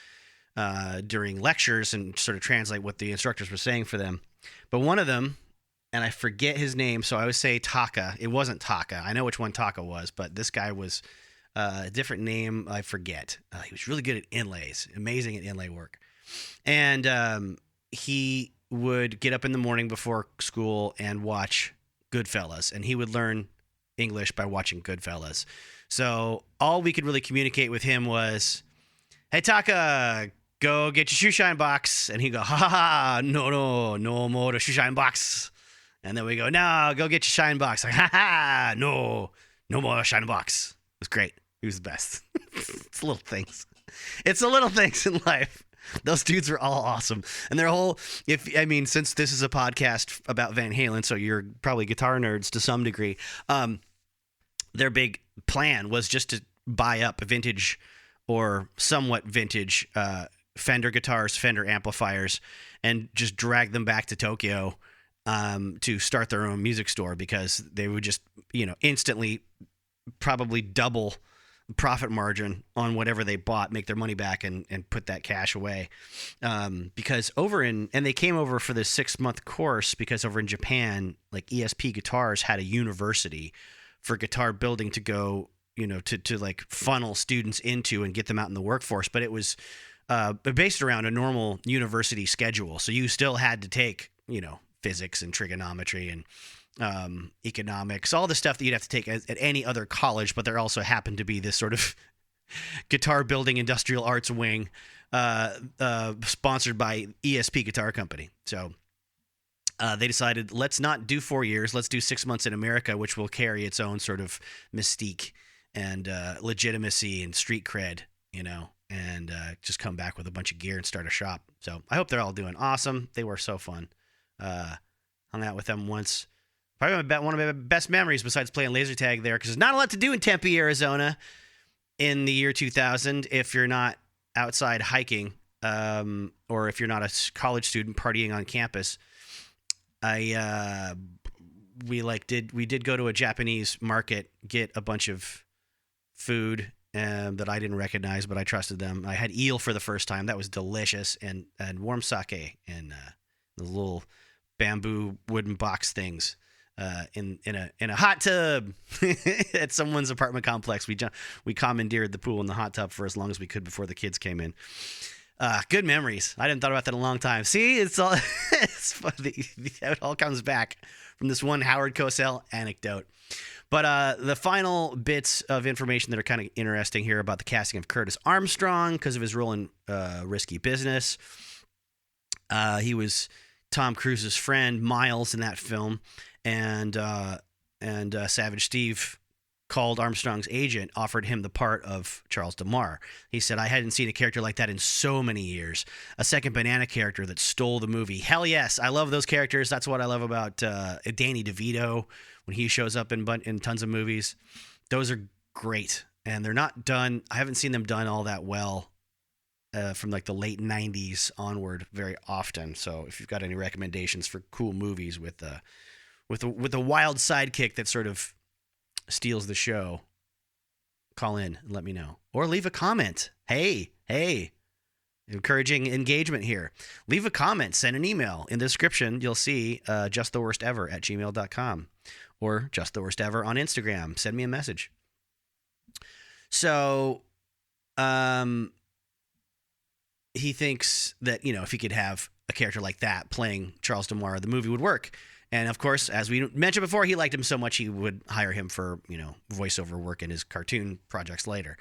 [SPEAKER 1] during lectures and sort of translate what the instructors were saying for them. But one of them, and I forget his name, so I would say Taka. It wasn't Taka. I know which one Taka was, but this guy was a different name. I forget. He was really good at inlays, amazing at inlay work. And he would get up in the morning before school and watch Goodfellas, and he would learn English by watching Goodfellas. So all we could really communicate with him was, "Hey, Taka, go get your shoe shine box." And he'd go, "Ha ha ha, no more the shoe shine box." And then we go, "No, go get your shine box." Like, "Ha ha, no more shine box." It was great. He was the best. It's little things. It's the little things in life. Those dudes are all awesome. And their whole, since this is a podcast about Van Halen, so you're probably guitar nerds to some degree, their big plan was just to buy up vintage or somewhat vintage Fender guitars, Fender amplifiers, and just drag them back to Tokyo to start their own music store, because they would just, instantly probably double profit margin on whatever they bought, make their money back, and put that cash away. Because and they came over for this 6-month course because over in Japan, like ESP Guitars had a university for guitar building to go, to like funnel students into and get them out in the workforce. But it was based around a normal university schedule. So you still had to take, physics and trigonometry and economics, all the stuff that you'd have to take at any other college, but there also happened to be this sort of guitar building industrial arts wing sponsored by ESP Guitar Company. So they decided, let's not do 4 years, let's do 6 months in America, which will carry its own sort of mystique and legitimacy and street cred, and just come back with a bunch of gear and start a shop. So I hope they're all doing awesome. They were so fun. Hung out with them once. Probably one of my best memories besides playing laser tag there, because there's not a lot to do in Tempe, Arizona in the year 2000 if you're not outside hiking, or if you're not a college student partying on campus. We did go to a Japanese market, get a bunch of food that I didn't recognize, but I trusted them. I had eel for the first time. That was delicious, and warm sake and the little bamboo wooden box things in a hot tub at someone's apartment complex. We commandeered the pool and the hot tub for as long as we could before the kids came in. Good memories. I didn't thought about that in a long time. See, it's funny. It all comes back from this one Howard Cosell anecdote. But the final bits of information that are kind of interesting here about the casting of Curtis Armstrong, because of his role in Risky Business. He was Tom Cruise's friend Miles in that film, and Savage Steve called Armstrong's agent, offered him the part of Charles DeMar. He said, "I hadn't seen a character like that in so many years. A second banana character that stole the movie. Hell yes, I love those characters. That's what I love about Danny DeVito when he shows up in tons of movies. Those are great, and they're not done. I haven't seen them done all that well from like the late 90s onward very often. So if you've got any recommendations for cool movies with a wild sidekick that sort of steals the show, call in and let me know, or leave a comment. Hey, encouraging engagement here. Leave a comment, send an email. In the description, you'll see justtheworstever@gmail.com or justtheworstever on Instagram. Send me a message. So he thinks that, if he could have a character like that playing Charles Demoire, the movie would work. And of course, as we mentioned before, he liked him so much he would hire him for, voiceover work in his cartoon projects later.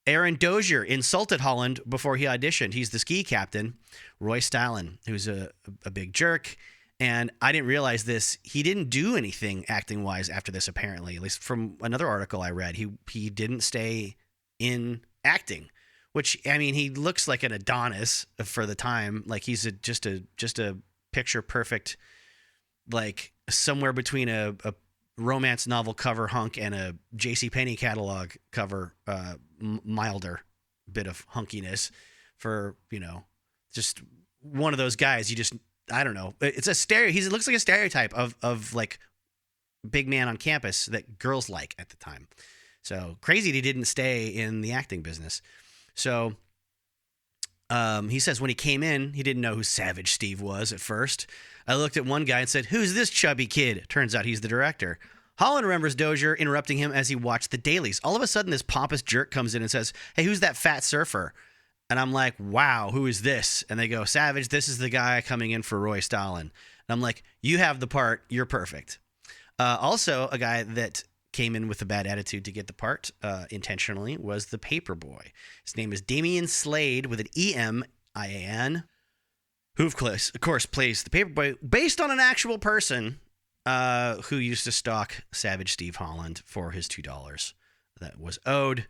[SPEAKER 1] Aaron Dozier insulted Holland before he auditioned. He's the ski captain, Roy Stalin, who's a big jerk. And I didn't realize this. He didn't do anything acting-wise after this, apparently. At least from another article I read. He didn't stay in acting, which, he looks like an Adonis for the time. Like he's just a picture-perfect, like somewhere between a romance novel cover hunk and a JCPenney catalog cover, milder bit of hunkiness for, just one of those guys. I don't know. It's a he looks like a stereotype of like big man on campus that girls like at the time. So crazy that he didn't stay in the acting business. So he says when he came in, he didn't know who Savage Steve was at first. I looked at one guy and said, "Who's this chubby kid?" Turns out he's the director. Holland remembers Dozier interrupting him as he watched the dailies. All of a sudden, this pompous jerk comes in and says, "Hey, who's that fat surfer?" And I'm like, "Wow, who is this?" And they go, "Savage, this is the guy coming in for Roy Stalin." And I'm like, "You have the part. You're perfect." Also, a guy that came in with a bad attitude to get the part intentionally was the paperboy. His name is Damian Slade with an E-M-I-A-N, who, of course, plays the paperboy based on an actual person who used to stalk Savage Steve Holland for his $2 that was owed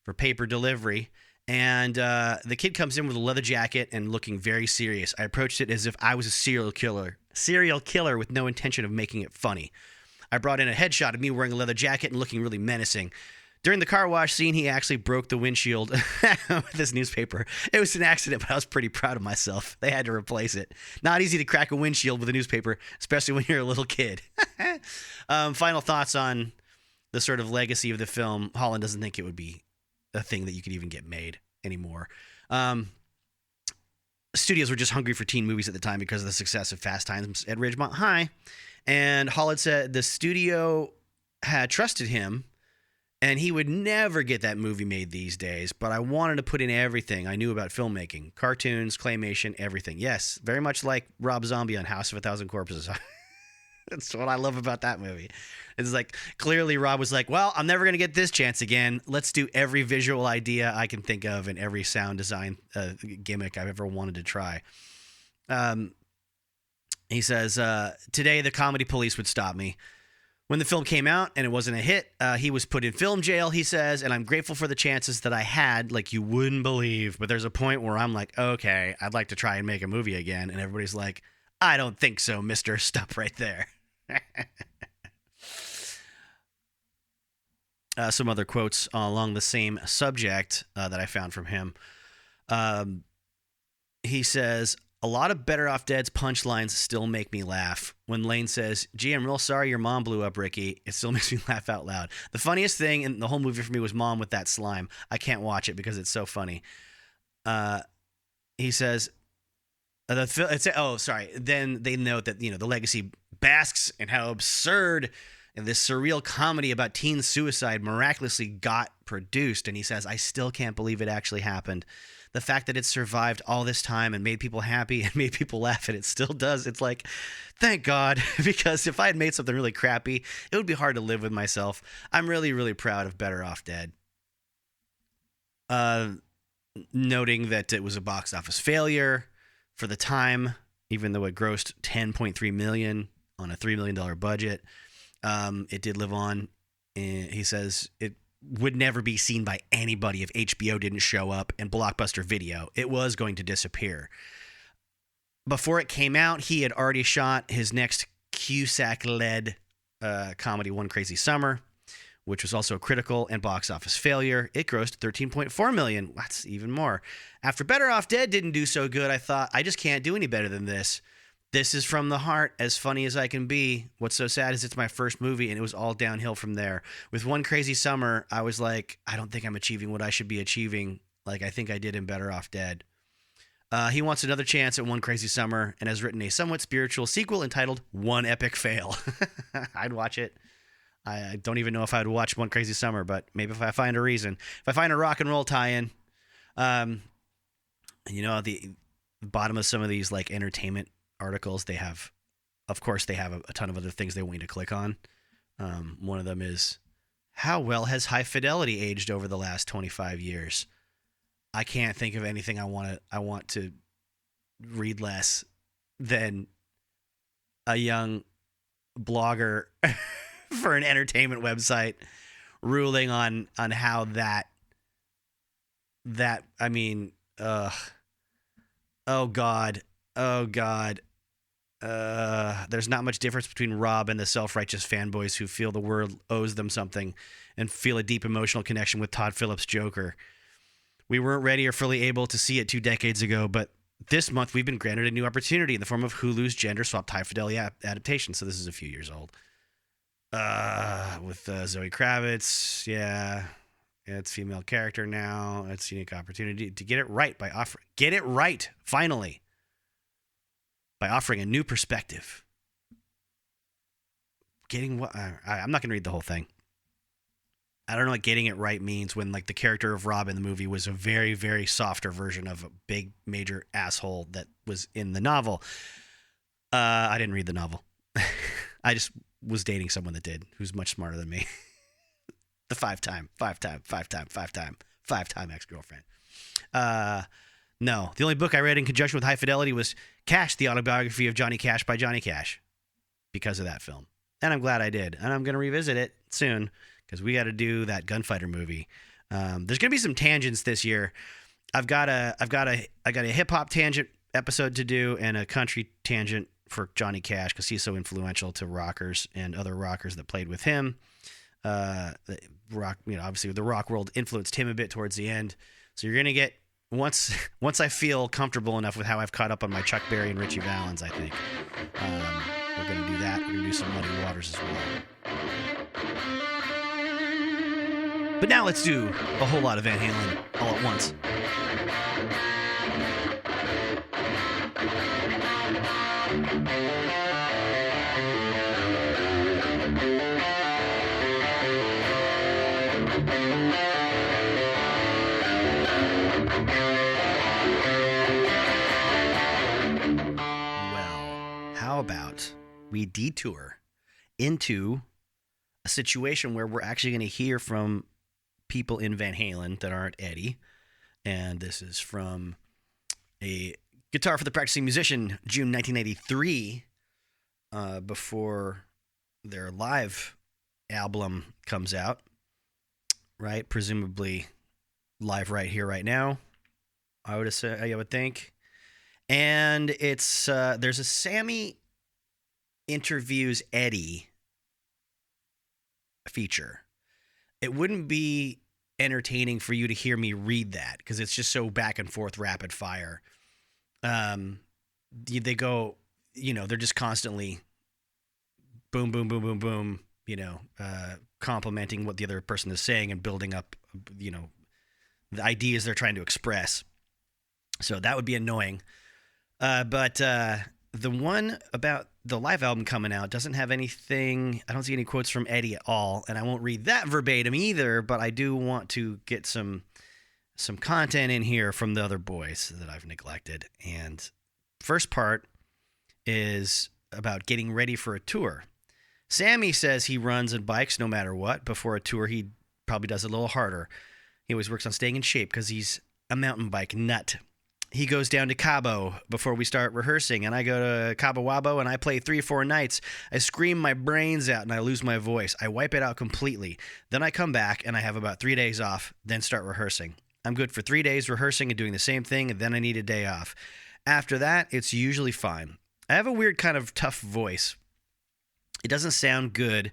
[SPEAKER 1] for paper delivery. And the kid comes in with a leather jacket and looking very serious. I approached it as if I was a serial killer with no intention of making it funny. I brought in a headshot of me wearing a leather jacket and looking really menacing. During the car wash scene, he actually broke the windshield with his newspaper. It was an accident, but I was pretty proud of myself. They had to replace it. Not easy to crack a windshield with a newspaper, especially when you're a little kid. Final thoughts on the sort of legacy of the film. Holland doesn't think it would be a thing that you could even get made anymore. Studios were just hungry for teen movies at the time because of the success of Fast Times at Ridgemont High. And Holland said the studio had trusted him and he would never get that movie made these days, but I wanted to put in everything I knew about filmmaking, cartoons, claymation, everything. Yes, very much like Rob Zombie on House of a Thousand Corpses. That's what I love about that movie. It's like, clearly Rob was like, well, I'm never going to get this chance again. Let's do every visual idea I can think of and every sound design gimmick I've ever wanted to try. He says, today the comedy police would stop me. When the film came out and it wasn't a hit, he was put in film jail, he says, and I'm grateful for the chances that I had, like you wouldn't believe. But there's a point where I'm like, okay, I'd like to try and make a movie again. And everybody's like, I don't think so, mister. Stop right there. Some other quotes along the same subject that I found from him. He says, a lot of Better Off Dead's punchlines still make me laugh. When Lane says, gee, I'm real sorry your mom blew up, Ricky, it still makes me laugh out loud. The funniest thing in the whole movie for me was Mom with that slime. I can't watch it because it's so funny. He says, then they note that, the legacy basks in how absurd and this surreal comedy about teen suicide miraculously got produced. And he says, I still can't believe it actually happened. The fact that it survived all this time and made people happy and made people laugh, and it still does. It's like, thank God, because if I had made something really crappy, it would be hard to live with myself. I'm really, really proud of Better Off Dead. Noting that it was a box office failure for the time, even though it grossed $10.3 million on a $3 million budget. It did live on. He says it would never be seen by anybody if HBO didn't show up and Blockbuster Video. It was going to disappear. Before it came out, he had already shot his next Cusack-led comedy, One Crazy Summer, which was also a critical and box office failure. It grossed $13.4 million. That's even more. After Better Off Dead didn't do so good, I thought, I just can't do any better than this. This is from the heart, as funny as I can be. What's so sad is it's my first movie, and it was all downhill from there. With One Crazy Summer, I was like, I don't think I'm achieving what I should be achieving. Like, I think I did him better off dead. He wants another chance at One Crazy Summer and has written a somewhat spiritual sequel entitled One Epic Fail. I'd watch it. I don't even know if I'd watch One Crazy Summer, but maybe if I find a reason. If I find a rock and roll tie-in, you know, the bottom of some of these like entertainment articles, they have a ton of other things they want you to click on. One of them is, how well has High Fidelity aged over the last 25 years? I can't think of anything I want to read less than a young blogger for an entertainment website ruling on how that I mean, oh God. There's not much difference between Rob and the self-righteous fanboys who feel the world owes them something and feel a deep emotional connection with Todd Phillips' Joker. We weren't ready or fully able to see it 2 decades ago, but this month we've been granted a new opportunity in the form of Hulu's gender-swapped High Fidelity adaptation. So this is a few years old. With Zoe Kravitz, yeah, it's female character now. It's a unique opportunity to get it right finally, by offering a new perspective. I'm not going to read the whole thing. I don't know what getting it right means when, like, the character of Rob in the movie was a very, very softer version of a big, major asshole that was in the novel. I didn't read the novel. I just was dating someone that did, who's much smarter than me. The five-time ex-girlfriend. No, the only book I read in conjunction with High Fidelity was Cash, the autobiography of Johnny Cash by Johnny Cash, because of that film. And I'm glad I did. And I'm going to revisit it soon, because we got to do that gunfighter movie. There's going to be some tangents this year. I've got a hip hop tangent episode to do and a country tangent for Johnny Cash, because he's so influential to rockers and other rockers that played with him. Rock, obviously the rock world influenced him a bit towards the end. So you're going to get, once I feel comfortable enough with how I've caught up on my Chuck Berry and Richie Valens, I think we're going to do that. We're going to do some Muddy Waters as well. But now let's do a whole lot of Van Halen all at once. Well, how about we detour into a situation where we're actually going to hear from people in Van Halen that aren't Eddie. And this is from a Guitar for the Practicing Musician, June 1983, before their live album comes out, right? Presumably live right here, right now, I would think. And it's there's a Sammy interviews Eddie feature. It wouldn't be entertaining for you to hear me read that, because it's just so back and forth, rapid fire. They go, they're just constantly boom, boom, boom, boom, boom, complimenting what the other person is saying and building up, the ideas they're trying to express. So that would be annoying. But the one about the live album coming out doesn't have anything. I don't see any quotes from Eddie at all, and I won't read that verbatim either, but I do want to get some content in here from the other boys that I've neglected. And first part is about getting ready for a tour. Sammy says he runs and bikes no matter what. Before a tour, he probably does it a little harder. He always works on staying in shape because he's a mountain bike nut. He goes down to Cabo before we start rehearsing, and I go to Cabo Wabo, and I play 3 or 4 nights. I scream my brains out, and I lose my voice. I wipe it out completely. Then I come back, and I have about 3 days off, then start rehearsing. I'm good for 3 days rehearsing and doing the same thing, and then I need a day off. After that, it's usually fine. I have a weird kind of tough voice. It doesn't sound good,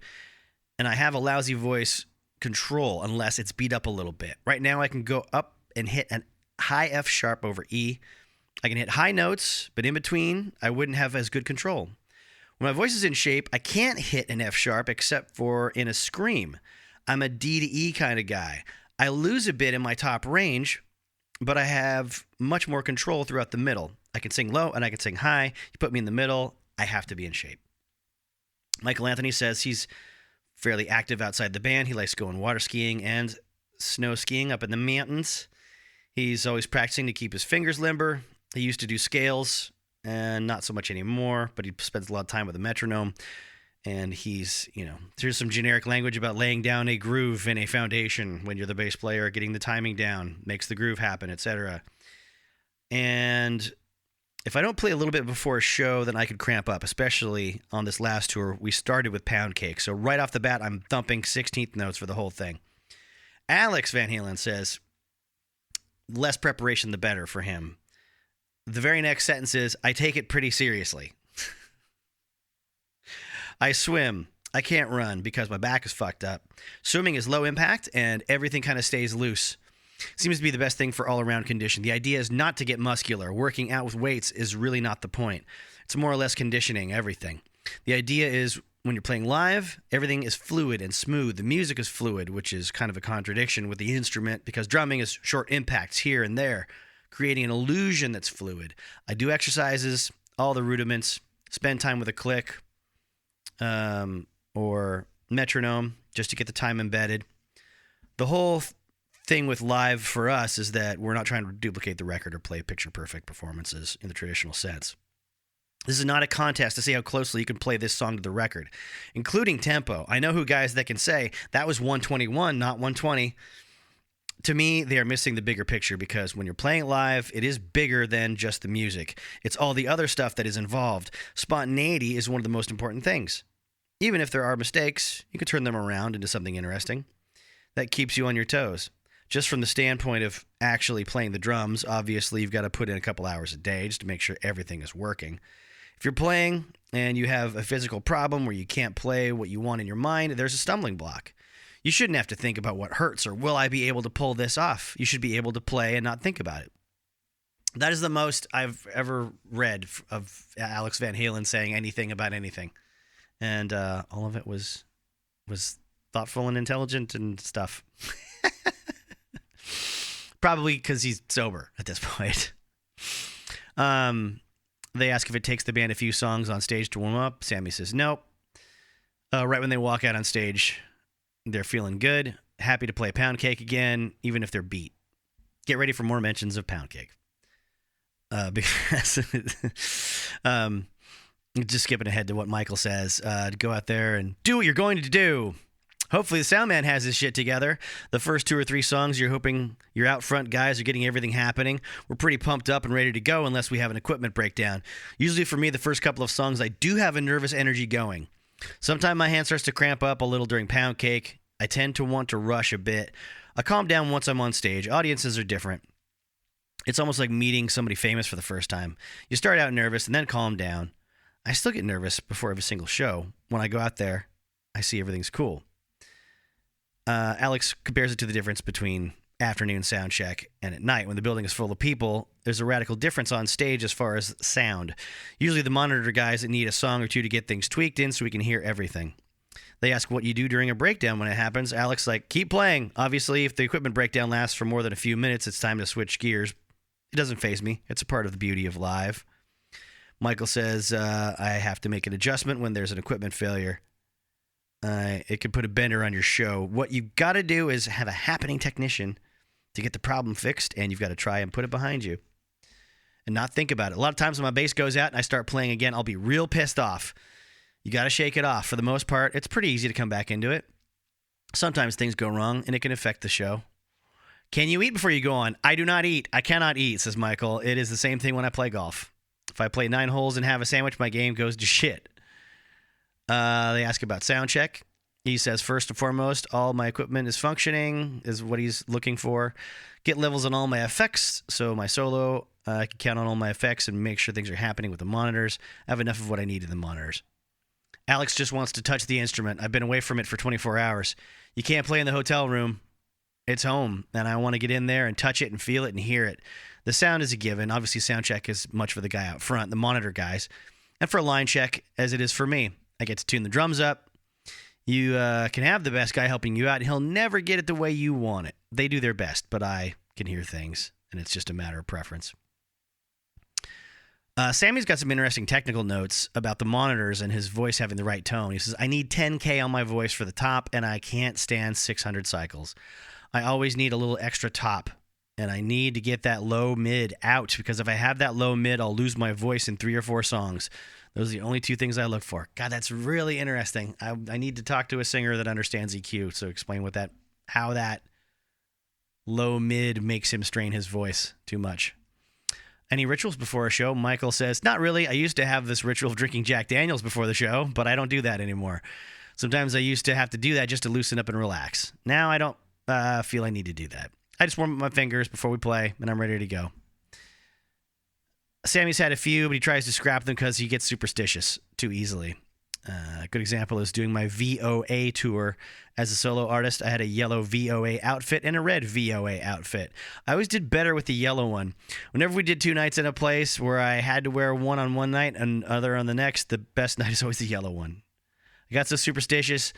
[SPEAKER 1] and I have a lousy voice control unless it's beat up a little bit. Right now, I can go up and hit an high F sharp over E. I can hit high notes, but in between, I wouldn't have as good control. When my voice is in shape, I can't hit an F sharp except for in a scream. I'm a D to E kind of guy. I lose a bit in my top range, but I have much more control throughout the middle. I can sing low and I can sing high. You put me in the middle, I have to be in shape. Michael Anthony says he's fairly active outside the band. He likes going water skiing and snow skiing up in the mountains. He's always practicing to keep his fingers limber. He used to do scales, and not so much anymore, but he spends a lot of time with a metronome. And he's, there's some generic language about laying down a groove in a foundation when you're the bass player, getting the timing down, makes the groove happen, etc. And if I don't play a little bit before a show, then I could cramp up, especially on this last tour. We started with Pound Cake, so right off the bat, I'm thumping 16th notes for the whole thing. Alex Van Halen says, less preparation, the better for him. The very next sentence is, I take it pretty seriously. I swim. I can't run because my back is fucked up. Swimming is low impact and everything kind of stays loose. Seems to be the best thing for all-around condition. The idea is not to get muscular. Working out with weights is really not the point. It's more or less conditioning everything. The idea is when you're playing live, everything is fluid and smooth. The music is fluid, which is kind of a contradiction with the instrument because drumming is short impacts here and there, creating an illusion that's fluid. I do exercises, all the rudiments, spend time with a click, or metronome just to get the time embedded. The whole thing with live for us is that we're not trying to duplicate the record or play picture-perfect performances in the traditional sense. This is not a contest to see how closely you can play this song to the record, including tempo. I know who guys that can say, that was 121, not 120. To me, they are missing the bigger picture because when you're playing live, it is bigger than just the music. It's all the other stuff that is involved. Spontaneity is one of the most important things. Even if there are mistakes, you can turn them around into something interesting. That keeps you on your toes. Just from the standpoint of actually playing the drums, obviously you've got to put in a couple hours a day just to make sure everything is working. If you're playing and you have a physical problem where you can't play what you want in your mind, there's a stumbling block. You shouldn't have to think about what hurts or will I be able to pull this off. You should be able to play and not think about it. That is the most I've ever read of Alex Van Halen saying anything about anything. And all of it was thoughtful and intelligent and stuff. Probably because he's sober at this point. They ask if it takes the band a few songs on stage to warm up. Sammy says nope. Right when they walk out on stage, they're feeling good, happy to play Pound Cake again, even if they're beat. Get ready for more mentions of Pound Cake. Because just skipping ahead to what Michael says, to go out there and do what you're going to do. Hopefully the sound man has his shit together. The first 2 or 3 songs, you're hoping your out front guys are getting everything happening. We're pretty pumped up and ready to go unless we have an equipment breakdown. Usually for me, the first couple of songs, I do have a nervous energy going. Sometimes my hand starts to cramp up a little during Pound Cake. I tend to want to rush a bit. I calm down once I'm on stage. Audiences are different. It's almost like meeting somebody famous for the first time. You start out nervous and then calm down. I still get nervous before every single show. When I go out there, I see everything's cool. Alex compares it to the difference between afternoon sound check and at night. When the building is full of people, there's a radical difference on stage as far as sound. Usually the monitor guys that need a song or two to get things tweaked in so we can hear everything. They ask what you do during a breakdown when it happens. Alex like, keep playing. Obviously, if the equipment breakdown lasts for more than a few minutes, it's time to switch gears. It doesn't faze me. It's a part of the beauty of live. Michael says, I have to make an adjustment when there's an equipment failure. It could put a bender on your show. What you got to do is have a happening technician to get the problem fixed, and you've got to try and put it behind you and not think about it. A lot of times when my bass goes out and I start playing again, I'll be real pissed off. You got to shake it off. For the most part, it's pretty easy to come back into it. Sometimes things go wrong, and it can affect the show. Can you eat before you go on? I do not eat. I cannot eat, says Michael. It is the same thing when I play golf. If I play 9 holes and have a sandwich, my game goes to shit. They ask about sound check. He says, first and foremost, all my equipment is functioning, is what he's looking for. Get levels on all my effects, so my solo, I can count on all my effects and make sure things are happening with the monitors. I have enough of what I need in the monitors. Alex just wants to touch the instrument. I've been away from it for 24 hours. You can't play in the hotel room. It's home, and I want to get in there and touch it and feel it and hear it. The sound is a given. Obviously, sound check is much for the guy out front, the monitor guys, and for a line check, as it is for me. I get to tune the drums up. You can have the best guy helping you out, and he'll never get it the way you want it. They do their best, but I can hear things, and it's just a matter of preference. Sammy's got some interesting technical notes about the monitors and his voice having the right tone. He says, I need 10K on my voice for the top, and I can't stand 600 cycles. I always need a little extra top, and I need to get that low mid out, because if I have that low mid, I'll lose my voice in 3 or 4 songs. Those are the only 2 things I look for. God, that's really interesting. I need to talk to a singer that understands EQ, so explain how that low mid makes him strain his voice too much. Any rituals before a show? Michael says, not really. I used to have this ritual of drinking Jack Daniels before the show, but I don't do that anymore. Sometimes I used to have to do that just to loosen up and relax. Now I don't feel I need to do that. I just warm up my fingers before we play, and I'm ready to go. Sammy's had a few, but he tries to scrap them because he gets superstitious too easily. A good example is doing my VOA tour as a solo artist. I had a yellow VOA outfit and a red VOA outfit. I always did better with the yellow one. Whenever we did 2 nights in a place where I had to wear one on one night and other on the next, the best night is always the yellow one. I got so superstitious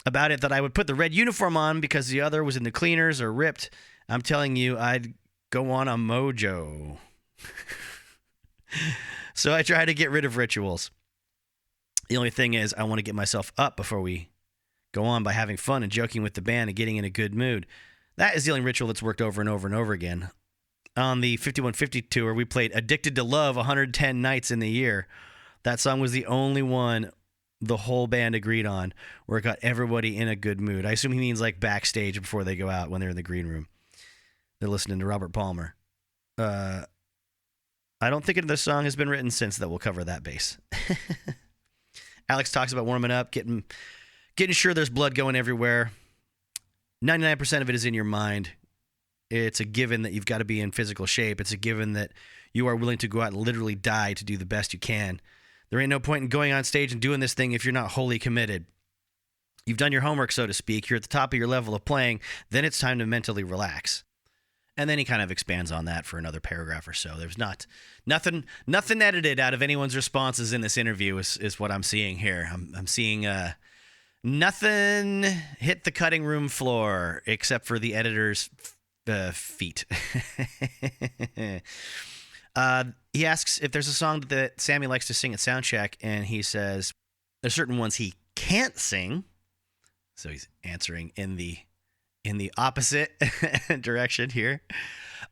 [SPEAKER 1] about it that I would put the red uniform on because the other was in the cleaners or ripped. I'm telling you, I'd go on a mojo. So I try to get rid of rituals. The only thing is I want to get myself up before we go on by having fun and joking with the band and getting in a good mood. That is the only ritual that's worked over and over and over again. On the 5150 tour, we played Addicted to Love 110 nights in the year. That song was the only one the whole band agreed on where it got everybody in a good mood. I assume he means like backstage before they go out when they're in the green room. They're listening to Robert Palmer. I don't think this song has been written since that will cover that base. Alex talks about warming up, getting sure there's blood going everywhere. 99% of it is in your mind. It's a given that you've got to be in physical shape. It's a given that you are willing to go out and literally die to do the best you can. There ain't no point in going on stage and doing this thing if you're not wholly committed. You've done your homework, so to speak. You're at the top of your level of playing. Then it's time to mentally relax. And then he kind of expands on that for another paragraph or so. There's nothing edited out of anyone's responses in this interview is what I'm seeing here. I'm seeing nothing hit the cutting room floor except for the editor's feet. He asks if there's a song that Sammy likes to sing at soundcheck, and he says there's certain ones he can't sing. So he's answering in the opposite direction here.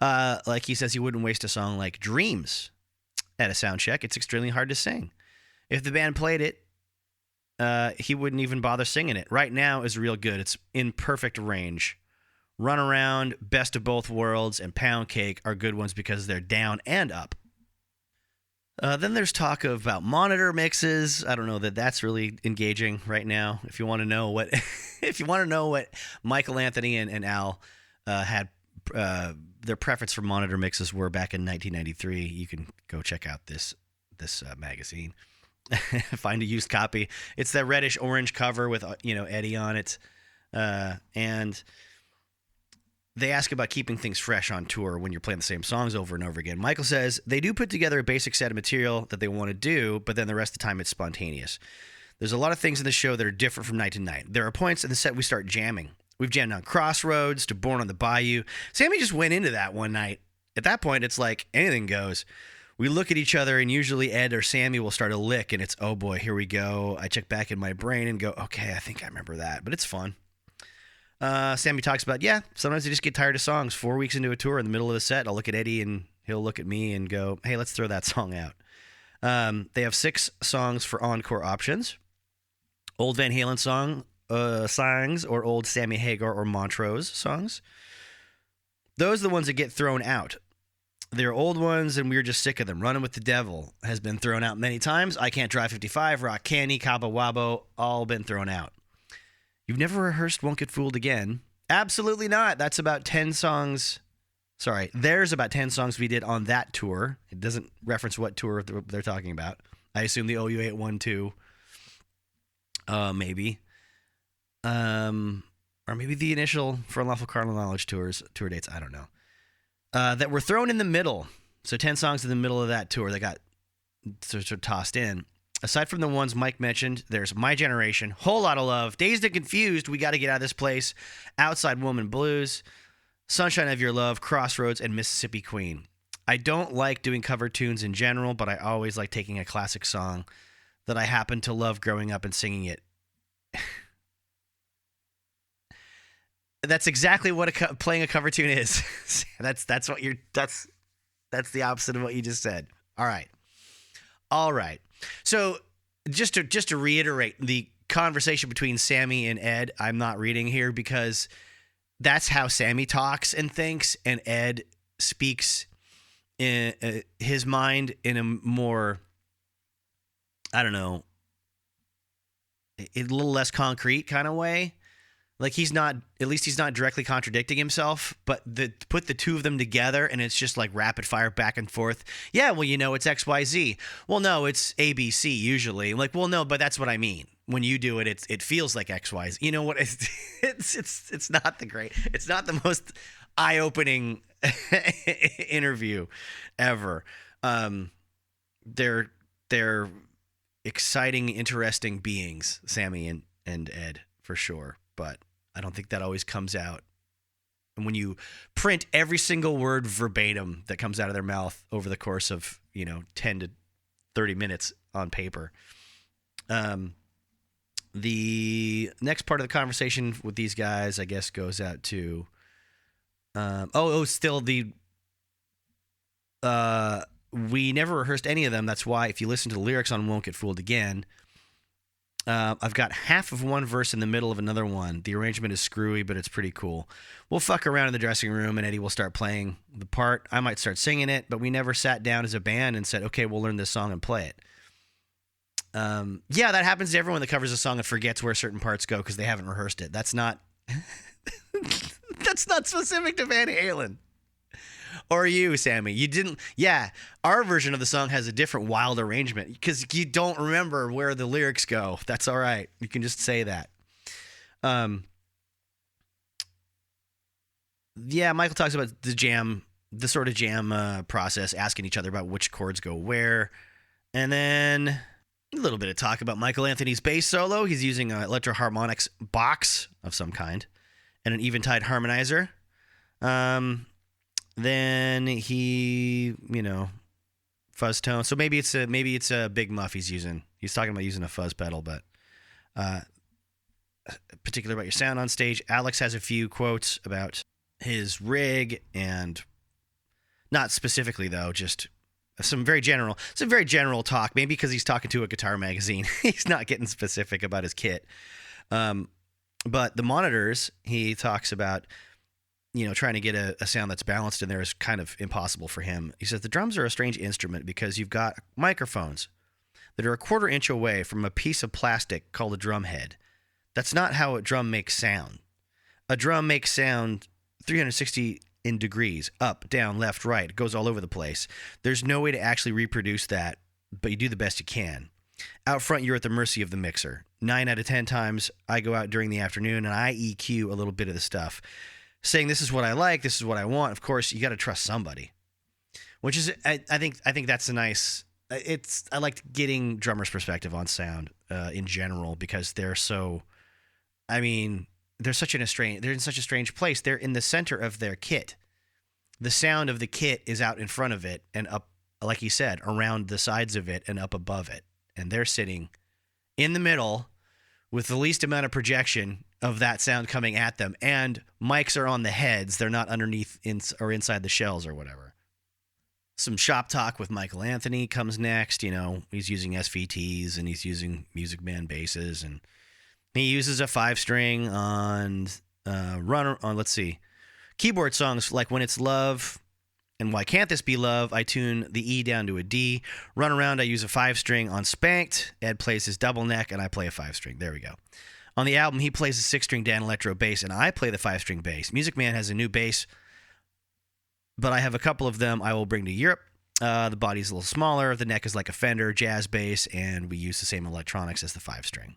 [SPEAKER 1] Like he says he wouldn't waste a song like Dreams at a sound check. It's extremely hard to sing. If the band played it, he wouldn't even bother singing it. Right Now is real good. It's in perfect range. Run Around, Best of Both Worlds, and Pound Cake are good ones because they're down and up. Then there's talk about monitor mixes. I don't know that that's really engaging right now. If you want to know what, Michael Anthony and Al had their preference for monitor mixes were back in 1993, you can go check out this magazine. Find a used copy. It's that reddish orange cover with Eddie on it, and they ask about keeping things fresh on tour when you're playing the same songs over and over again. Michael says they do put together a basic set of material that they want to do, but then the rest of the time it's spontaneous. There's a lot of things in the show that are different from night to night. There are points in the set we start jamming. We've jammed on Crossroads to Born on the Bayou. Sammy just went into that one night. At that point, it's like anything goes. We look at each other, and usually Ed or Sammy will start a lick, and it's, oh boy, here we go. I check back in my brain and go, okay, I think I remember that, but it's fun. Sammy talks about, sometimes I just get tired of songs. 4 weeks into a tour, in the middle of the set, I'll look at Eddie and he'll look at me and go, hey, let's throw that song out. They have 6 songs for encore options. Old Van Halen songs or old Sammy Hagar or Montrose songs. Those are the ones that get thrown out. They're old ones and we're just sick of them. Running with the Devil has been thrown out many times. I Can't Drive 55, Rock Candy, Cabo Wabo, all been thrown out. You've never rehearsed Won't Get Fooled Again? Absolutely not. That's about 10 songs. Sorry, there's about 10 songs we did on that tour. It doesn't reference what tour they're talking about. I assume the OU812. Maybe. Or maybe the initial For Unlawful Carnal Knowledge tour dates. I don't know. That were thrown in the middle. So 10 songs in the middle of that tour that got sort of tossed in. Aside from the ones Mike mentioned, there's My Generation, Whole Lotta Love, Dazed and Confused, We Gotta Get Out of This Place, Outside Woman Blues, Sunshine of Your Love, Crossroads, and Mississippi Queen. I don't like doing cover tunes in general, but I always like taking a classic song that I happen to love growing up and singing it. That's exactly what playing a cover tune is. that's the opposite of what you just said. All right. So just to reiterate the conversation between Sammy and Ed, I'm not reading here because that's how Sammy talks and thinks, and Ed speaks in his mind in a more, I don't know, a little less concrete kind of way. Like he's not directly contradicting himself, but put the two of them together and it's just like rapid fire back and forth. Yeah, well, it's XYZ. Well, no, it's ABC usually. Like, well, no, but that's what I mean. When you do it, it feels like XYZ. You know what? It's not it's not the most eye-opening interview ever. They're exciting, interesting beings, Sammy and Ed, for sure. But I don't think that always comes out. And when you print every single word verbatim that comes out of their mouth over the course of 10 to 30 minutes on paper. The next part of the conversation with these guys, I guess, goes out to still the we never rehearsed any of them. That's why if you listen to the lyrics on Won't Get Fooled Again, I've got half of one verse in the middle of another one. The arrangement is screwy, but it's pretty cool. We'll fuck around in the dressing room, and Eddie will start playing the part. I might start singing it, but we never sat down as a band and said, okay, we'll learn this song and play it. Yeah, that happens to everyone that covers a song and forgets where certain parts go because they haven't rehearsed it. That's not that's not specific to Van Halen. Or you, Sammy. You didn't. Yeah, our version of the song has a different wild arrangement because you don't remember where the lyrics go. That's all right. You can just say that. Yeah, Michael talks about the sort of jam process, asking each other about which chords go where. And then a little bit of talk about Michael Anthony's bass solo. He's using an electro-harmonics box of some kind and an Eventide harmonizer. Then he, fuzz tone. So maybe it's a big muff he's using. He's talking about using a fuzz pedal, but particular about your sound on stage. Alex has a few quotes about his rig, and not specifically though, just some very general talk. Maybe because he's talking to a guitar magazine, he's not getting specific about his kit. But the monitors, he talks about, trying to get a sound that's balanced in there is kind of impossible for him. He says the drums are a strange instrument because you've got microphones that are a quarter inch away from a piece of plastic called a drum head. That's not how a drum makes sound. A drum makes sound 360 in degrees, up, down, left, right. It goes all over the place. There's no way to actually reproduce that, but you do the best you can. Out front, you're at the mercy of the mixer. 9 out of 10 times, I go out during the afternoon and I EQ a little bit of the stuff, saying this is what I like, this is what I want. Of course, you got to trust somebody, which is I think that's a nice. I like getting drummers' perspective on sound in general because they're so. I mean, they're in such a strange place. They're in the center of their kit. The sound of the kit is out in front of it and up, like you said, around the sides of it and up above it, and they're sitting in the middle with the least amount of projection of that sound coming at them, and mics are on the heads. They're not underneath or inside the shells or whatever. Some shop talk with Michael Anthony comes next. He's using SVTs and he's using Music Man basses, and he uses a 5-string on let's see, keyboard songs like When It's Love and Why Can't This Be Love. I tune the E down to a D. Run Around, I use a 5-string on Spanked. Ed plays his double neck and I play a 5-string. There we go. On the album, he plays a 6-string Dan Electro bass, and I play the 5-string bass. Music Man has a new bass, but I have a couple of them I will bring to Europe. The body's a little smaller. The neck is like a Fender jazz bass, and we use the same electronics as the 5-string.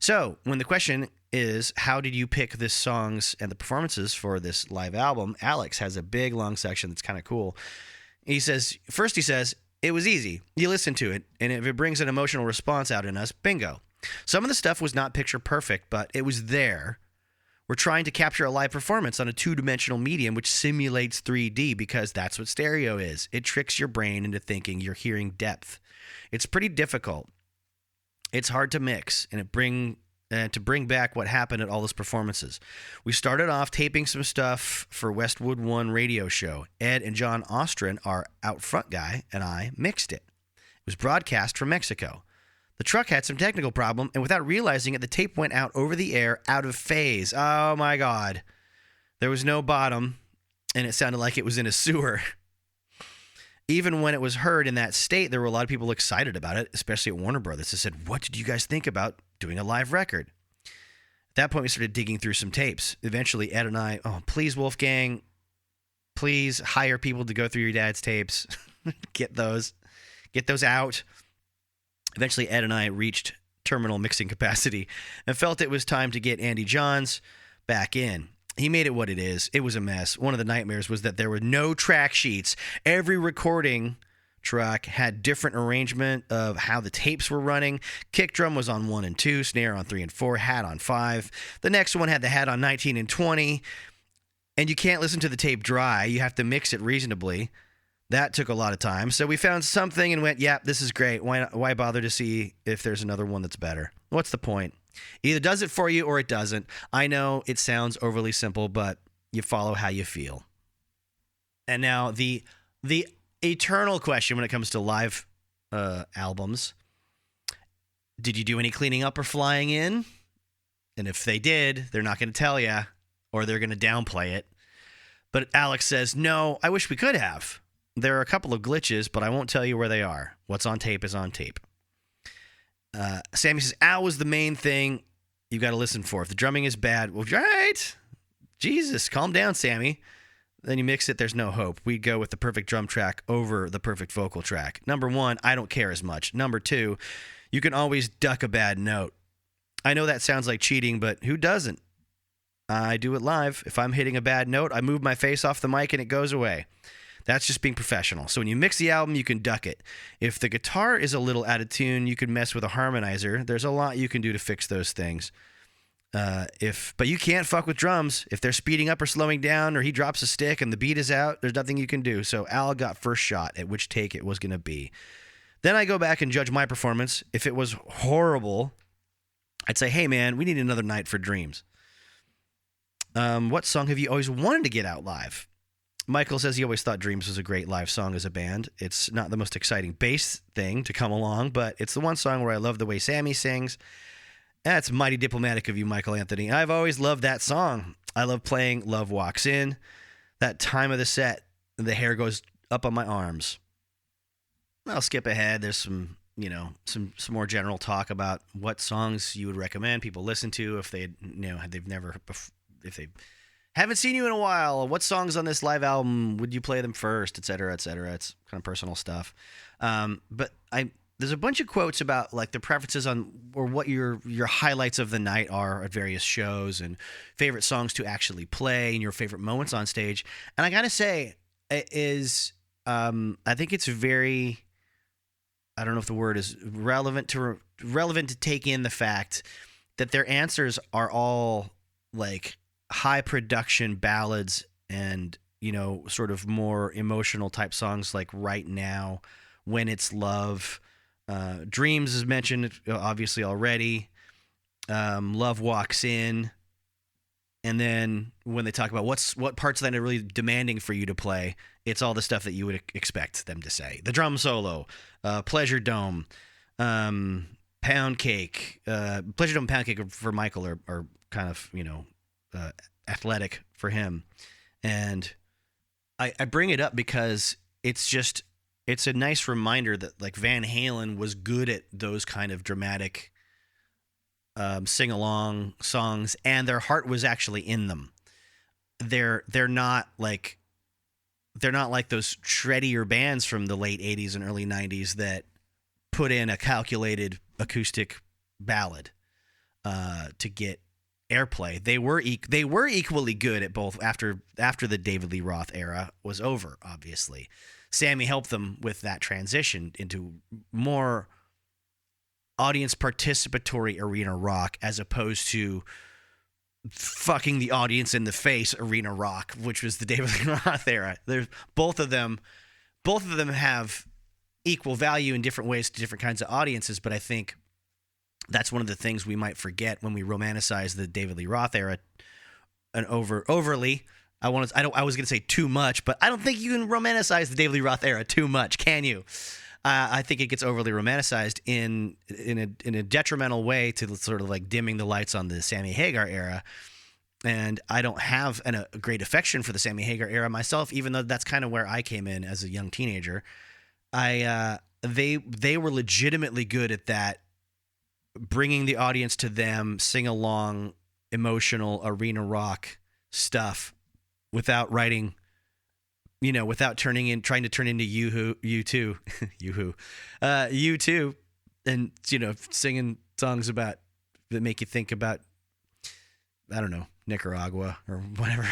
[SPEAKER 1] So when the question is, how did you pick the songs and the performances for this live album, Alex has a big, long section that's kind of cool. He says, it was easy. You listen to it, and if it brings an emotional response out in us, bingo. Some of the stuff was not picture perfect, but it was there. We're trying to capture a live performance on a two-dimensional medium which simulates 3D because that's what stereo is. It tricks your brain into thinking you're hearing depth. It's pretty difficult. It's hard to mix, and to bring back what happened at all those performances. We started off taping some stuff for Westwood One radio show. Ed and John Ostrin, our out front guy, and I mixed it. It was broadcast from Mexico. The truck had some technical problem, and without realizing it, the tape went out over the air, out of phase. Oh, my God. There was no bottom, and it sounded like it was in a sewer. Even when it was heard in that state, there were a lot of people excited about it, especially at Warner Brothers. They said, what did you guys think about doing a live record? At that point, we started digging through some tapes. Eventually, Ed and I, please, Wolfgang, please hire people to go through your dad's tapes. Get those out. Eventually, Ed and I reached terminal mixing capacity and felt it was time to get Andy Johns back in. He made it what it is. It was a mess. One of the nightmares was that there were no track sheets. Every recording track had different arrangement of how the tapes were running. Kick drum was on 1 and 2, snare on 3 and 4, hat on 5. The next one had the hat on 19 and 20. And you can't listen to the tape dry. You have to mix it reasonably. That took a lot of time. So we found something and went, yeah, this is great. Why bother to see if there's another one that's better? What's the point? Either does it for you or it doesn't. I know it sounds overly simple, but you follow how you feel. And now the eternal question when it comes to live albums, did you do any cleaning up or flying in? And if they did, they're not going to tell you, or they're going to downplay it. But Alex says, no, I wish we could have. There are a couple of glitches, but I won't tell you where they are. What's on tape is on tape. Sammy says, ow was the main thing you got to listen for. If the drumming is bad, well, right. Jesus, calm down, Sammy. Then you mix it, there's no hope. We'd go with the perfect drum track over the perfect vocal track. Number one, I don't care as much. Number two, you can always duck a bad note. I know that sounds like cheating, but who doesn't? I do it live. If I'm hitting a bad note, I move my face off the mic and it goes away. That's just being professional. So when you mix the album, you can duck it. If the guitar is a little out of tune, you can mess with a harmonizer. There's a lot you can do to fix those things. But you can't fuck with drums. If they're speeding up or slowing down, or he drops a stick and the beat is out, there's nothing you can do. So Al got first shot at which take it was going to be. Then I go back and judge my performance. If it was horrible, I'd say, hey man, we need another night for Dreams. What song have you always wanted to get out live? Michael says he always thought Dreams was a great live song as a band. It's not the most exciting bass thing to come along, but it's the one song where I love the way Sammy sings. That's mighty diplomatic of you, Michael Anthony. I've always loved that song. I love playing Love Walks In. That time of the set, the hair goes up on my arms. I'll skip ahead. There's some more general talk about what songs you would recommend people listen to if they haven't seen you in a while. What songs on this live album would you play them first, et cetera, et cetera. It's kind of personal stuff. But there's a bunch of quotes about like the preferences on or what your highlights of the night are at various shows and favorite songs to actually play and your favorite moments on stage. And I got to say I think it's very, I don't know if the word is relevant to take in the fact that their answers are all like high production ballads and, sort of more emotional type songs like Right Now, When It's Love. Dreams is mentioned obviously already. Love Walks In. And then when they talk about what parts of that are really demanding for you to play, it's all the stuff that you would expect them to say. The drum solo, Pleasure Dome, Pound Cake. Pleasure Dome and Pound Cake for Michael are kind of, athletic for him. And I bring it up because it's a nice reminder that like Van Halen was good at those kind of dramatic sing-along songs, and their heart was actually in them. They're not like those shreddier bands from the late 80s and early 90s that put in a calculated acoustic ballad to get airplay. They were equally good at both after the David Lee Roth era was over, obviously. Sammy helped them with that transition into more audience participatory arena rock as opposed to fucking the audience in the face arena rock, which was the David Lee Roth era. There's both of them have equal value in different ways to different kinds of audiences, but I think that's one of the things we might forget when we romanticize the David Lee Roth era and overly. I was going to say too much, but I don't think you can romanticize the David Lee Roth era too much, can you? I think it gets overly romanticized in a detrimental way to sort of like dimming the lights on the Sammy Hagar era. And I don't have a great affection for the Sammy Hagar era myself, even though that's kind of where I came in as a young teenager. They were legitimately good at that, bringing the audience to them, sing along, emotional arena rock stuff without writing. Without trying to turn into U2, and singing songs that make you think about, I don't know, Nicaragua or whatever.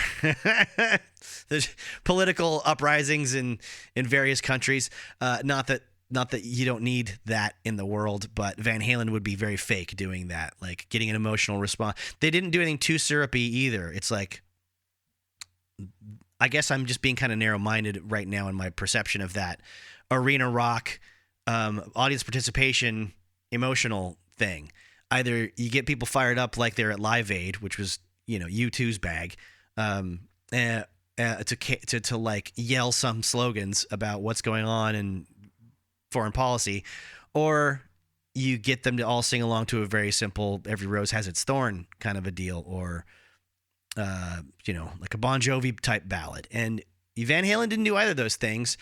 [SPEAKER 1] There's political uprisings in various countries. Not that you don't need that in the world, but Van Halen would be very fake doing that, like getting an emotional response. They didn't do anything too syrupy either. It's like, I guess I'm just being kind of narrow-minded right now in my perception of that arena rock, audience participation, emotional thing. Either you get people fired up like they're at Live Aid, which was U2's bag, to like yell some slogans about what's going on in foreign policy, or you get them to all sing along to a very simple "Every Rose Has Its Thorn" kind of a deal, or like a Bon Jovi type ballad. And Van Halen didn't do either of those things.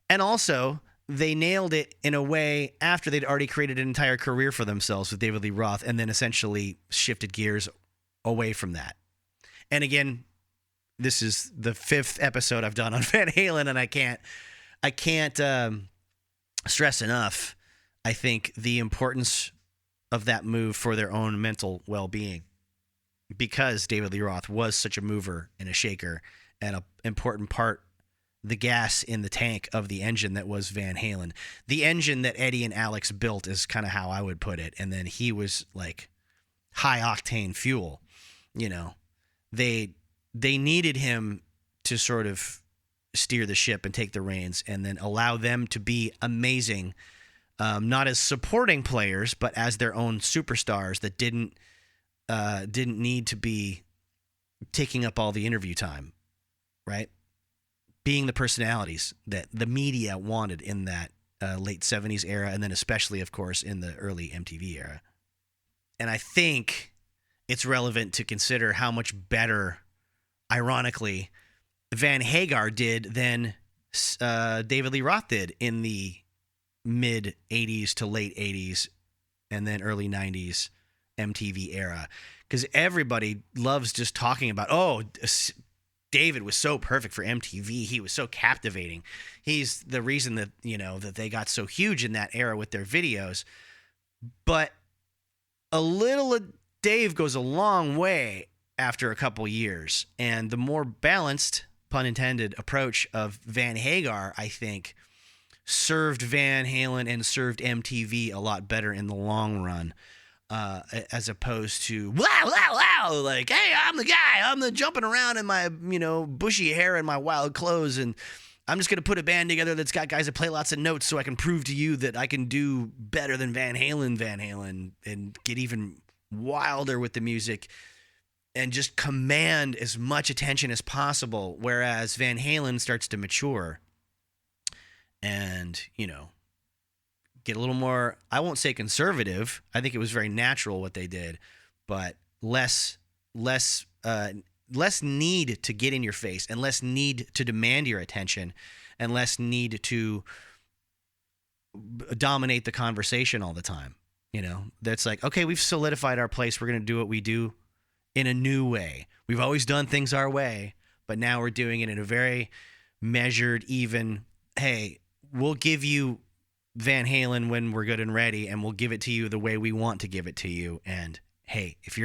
[SPEAKER 1] And also, they nailed it in a way after they'd already created an entire career for themselves with David Lee Roth, and then essentially shifted gears away from that. And again, this is the 5th episode I've done on Van Halen, and I can't stress enough, I think, the importance of that move for their own mental well-being. Because David Lee Roth was such a mover and a shaker and an important part, the gas in the tank of the engine that was Van Halen. The engine that Eddie and Alex built is kind of how I would put it. And then he was like high-octane fuel. They needed him to sort of steer the ship and take the reins and then allow them to be amazing, not as supporting players, but as their own superstars that didn't need to be taking up all the interview time, right? Being the personalities that the media wanted in that late 70s era, and then especially, of course, in the early MTV era. And I think it's relevant to consider how much better, ironically, Van Hagar did than David Lee Roth did in the mid-'80s to late 80s and then early 90s MTV era, because everybody loves just talking about, David was so perfect for MTV. He was so captivating. He's the reason that, that they got so huge in that era with their videos. But a little of Dave goes a long way after a couple years, and the more balanced, pun intended, approach of Van Hagar, I think, served Van Halen and served MTV a lot better in the long run. As opposed to like, hey, I'm the guy, I'm the jumping around in my bushy hair and my wild clothes, and I'm just gonna put a band together that's got guys that play lots of notes so I can prove to you that I can do better than Van Halen, and get even wilder with the music and just command as much attention as possible. Whereas Van Halen starts to mature and get a little more, I won't say conservative. I think it was very natural what they did, but less need to get in your face, and less need to demand your attention, and less need to dominate the conversation all the time. That's like, okay, we've solidified our place. We're going to do what we do in a new way. We've always done things our way, but now we're doing it in a very measured, even, hey, we'll give you Van Halen when we're good and ready, and we'll give it to you the way we want to give it to you. And hey, if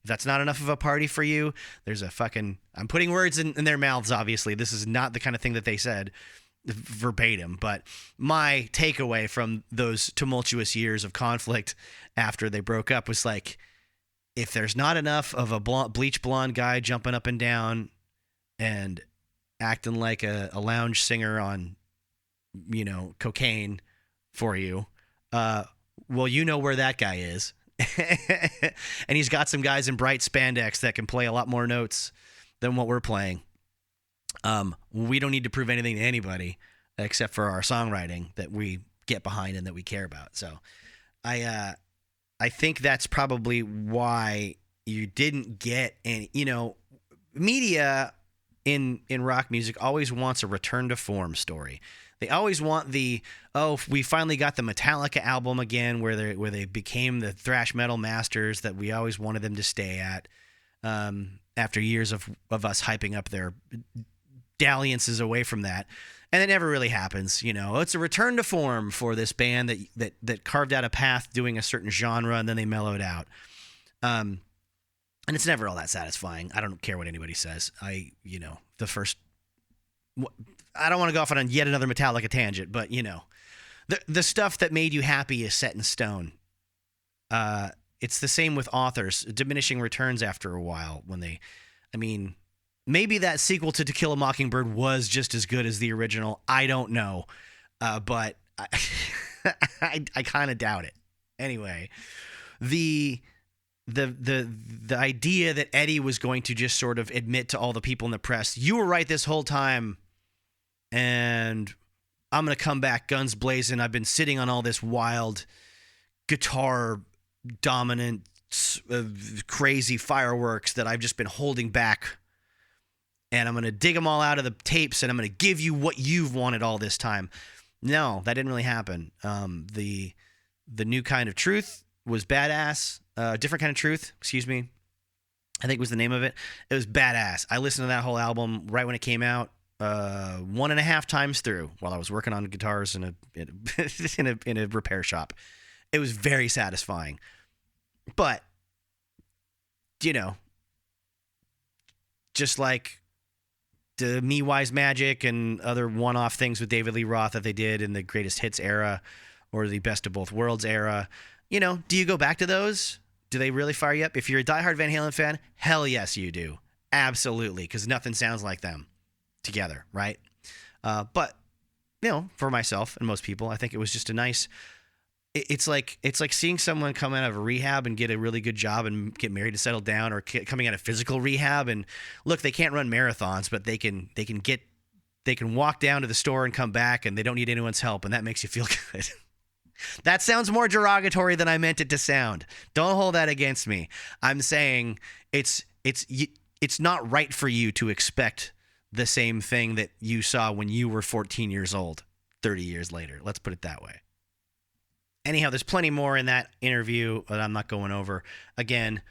[SPEAKER 1] that's not enough of a party for you, there's a fucking, I'm putting words in their mouths, obviously. This is not the kind of thing that they said verbatim, but my takeaway from those tumultuous years of conflict after they broke up was like, if there's not enough of a bleach blonde guy jumping up and down and acting like a lounge singer on, cocaine for you, well, you know where that guy is. And he's got some guys in bright spandex that can play a lot more notes than what we're playing. We don't need to prove anything to anybody except for our songwriting that we get behind and that we care about. So I think that's probably why you didn't get any, media in rock music always wants a return to form story. They always want we finally got the Metallica album again where they became the thrash metal masters that we always wanted them to stay at, after years of us hyping up their dalliances away from that. And it never really happens. It's a return to form for this band that carved out a path doing a certain genre and then they mellowed out. And it's never all that satisfying. I don't care what anybody says. I don't want to go off on yet another Metallica tangent, but the stuff that made you happy is set in stone. It's the same with authors. Diminishing returns after a while maybe that sequel to To Kill a Mockingbird was just as good as the original. I don't know. But I kind of doubt it. Anyway, the idea that Eddie was going to just sort of admit to all the people in the press, you were right this whole time, and I'm going to come back guns blazing. I've been sitting on all this wild guitar dominant, crazy fireworks that I've just been holding back. And I'm going to dig them all out of the tapes, and I'm going to give you what you've wanted all this time. No, that didn't really happen. The New Kind of Truth was badass. Different Kind of Truth, excuse me, I think was the name of it. It was badass. I listened to that whole album right when it came out, 1.5 times through while I was working on guitars in a repair shop. It was very satisfying. But, just like the Me Wise Magic and other one-off things with David Lee Roth that they did in the Greatest Hits era or the Best of Both Worlds era, do you go back to those? Do they really fire you up? If you're a diehard Van Halen fan, hell yes you do. Absolutely, because nothing sounds like them together, right? But, for myself and most people, I think it was just a nice... It's like seeing someone come out of rehab and get a really good job and get married and settle down, or coming out of physical rehab and look, they can't run marathons, but they can walk down to the store and come back, and they don't need anyone's help, and that makes you feel good. That sounds more derogatory than I meant it to sound. Don't hold that against me. I'm saying it's not right for you to expect the same thing that you saw when you were 14 years old 30 years later. Let's put it that way. Anyhow, there's plenty more in that interview that I'm not going over. Again,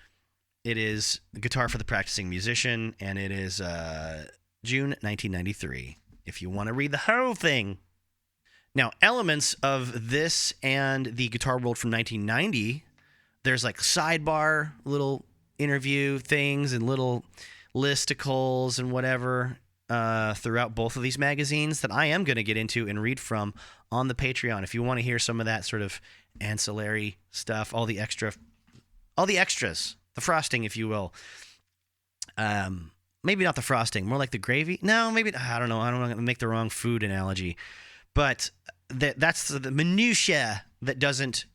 [SPEAKER 1] it is Guitar for the Practicing Musician, and it is June 1993, if you want to read the whole thing. Now, elements of this and the Guitar World from 1990, there's like sidebar little interview things and little listicles and whatever throughout both of these magazines that I am going to get into and read from on the Patreon. If you want to hear some of that sort of ancillary stuff, all the extras, the frosting, if you will. Maybe not the frosting, more like the gravy. No, maybe, I don't know. I don't want to make the wrong food analogy, but that's the minutia that doesn't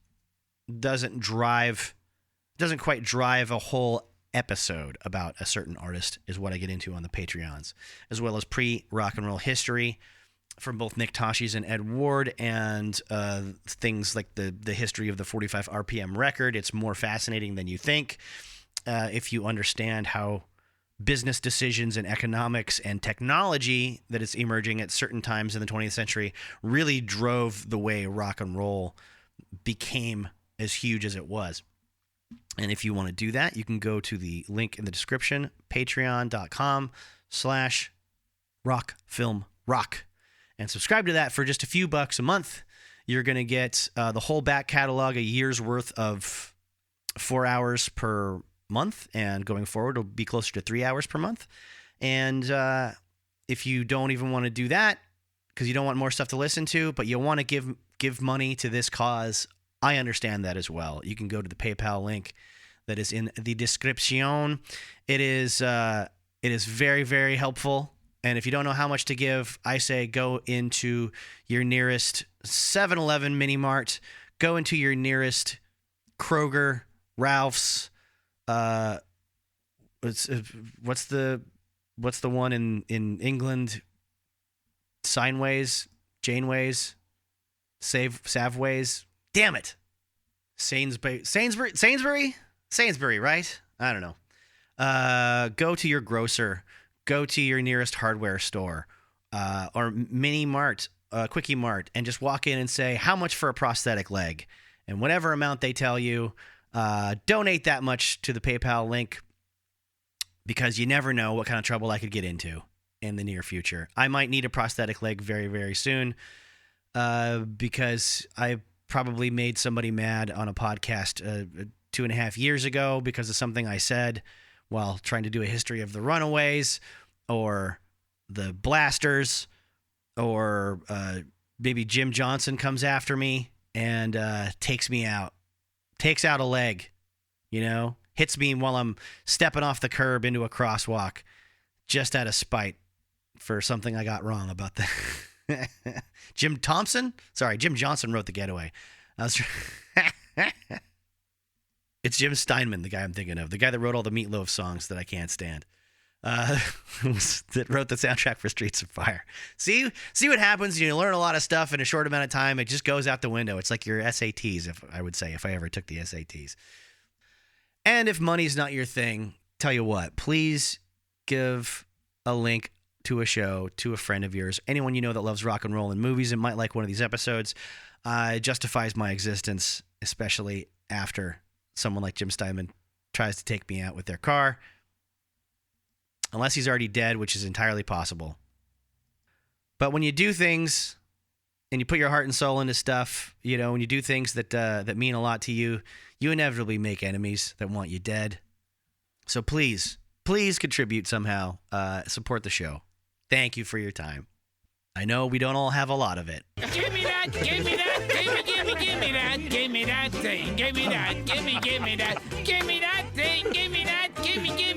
[SPEAKER 1] quite drive a whole episode about a certain artist is what I get into on the Patreons, as well as pre-rock and roll history from both Nick Toshi's and Ed Ward, and things like the history of the 45 RPM record. It's more fascinating than you think if you understand how business decisions and economics and technology that is emerging at certain times in the 20th century really drove the way rock and roll became as huge as it was. And if you want to do that, you can go to the link in the description, patreon.com/rockfilmrock, and subscribe to that for just a few bucks a month. You're going to get the whole back catalog, a year's worth of 4 hours per month, and going forward it'll be closer to 3 hours per month. And if you don't even want to do that because you don't want more stuff to listen to, but you want to give money to this cause, I understand that as well. You can go to the PayPal link that is in the description. It is very, very helpful. And if you don't know how much to give, I say go into your nearest 7-Eleven mini mart, go into your nearest Kroger, Ralph's. What's the one in England? Signways, Janeways, Savways. Damn it, Sainsbury, right? I don't know. Go to your grocer. Go to your nearest hardware store or mini mart, quickie mart, and just walk in and say, how much for a prosthetic leg? And whatever amount they tell you, donate that much to the PayPal link, because you never know what kind of trouble I could get into in the near future. I might need a prosthetic leg very, very soon because I probably made somebody mad on a podcast 2.5 years ago because of something I said while trying to do a history of the Runaways or the Blasters, or maybe Jim Johnson comes after me and takes me out, takes out a leg, hits me while I'm stepping off the curb into a crosswalk just out of spite for something I got wrong about that. Jim Johnson wrote The Getaway. It's Jim Steinman, the guy I'm thinking of, the guy that wrote all the Meatloaf songs that I can't stand, that wrote the soundtrack for Streets of Fire. See what happens? You learn a lot of stuff in a short amount of time. It just goes out the window. It's like your SATs, if I ever took the SATs. And if money's not your thing, tell you what, please give a link to a show to a friend of yours, anyone you know that loves rock and roll and movies and might like one of these episodes. It justifies my existence, especially after someone like Jim Steinman tries to take me out with their car. Unless he's already dead, which is entirely possible. But when you do things and you put your heart and soul into stuff, when you do things that mean a lot to you, you inevitably make enemies that want you dead. So please contribute somehow. Support the show. Thank you for your time. I know we don't all have a lot of it.
[SPEAKER 4] Give me that, give me that, give me that, give me that thing, give me that, give me that, give me that thing, give me that, give me that,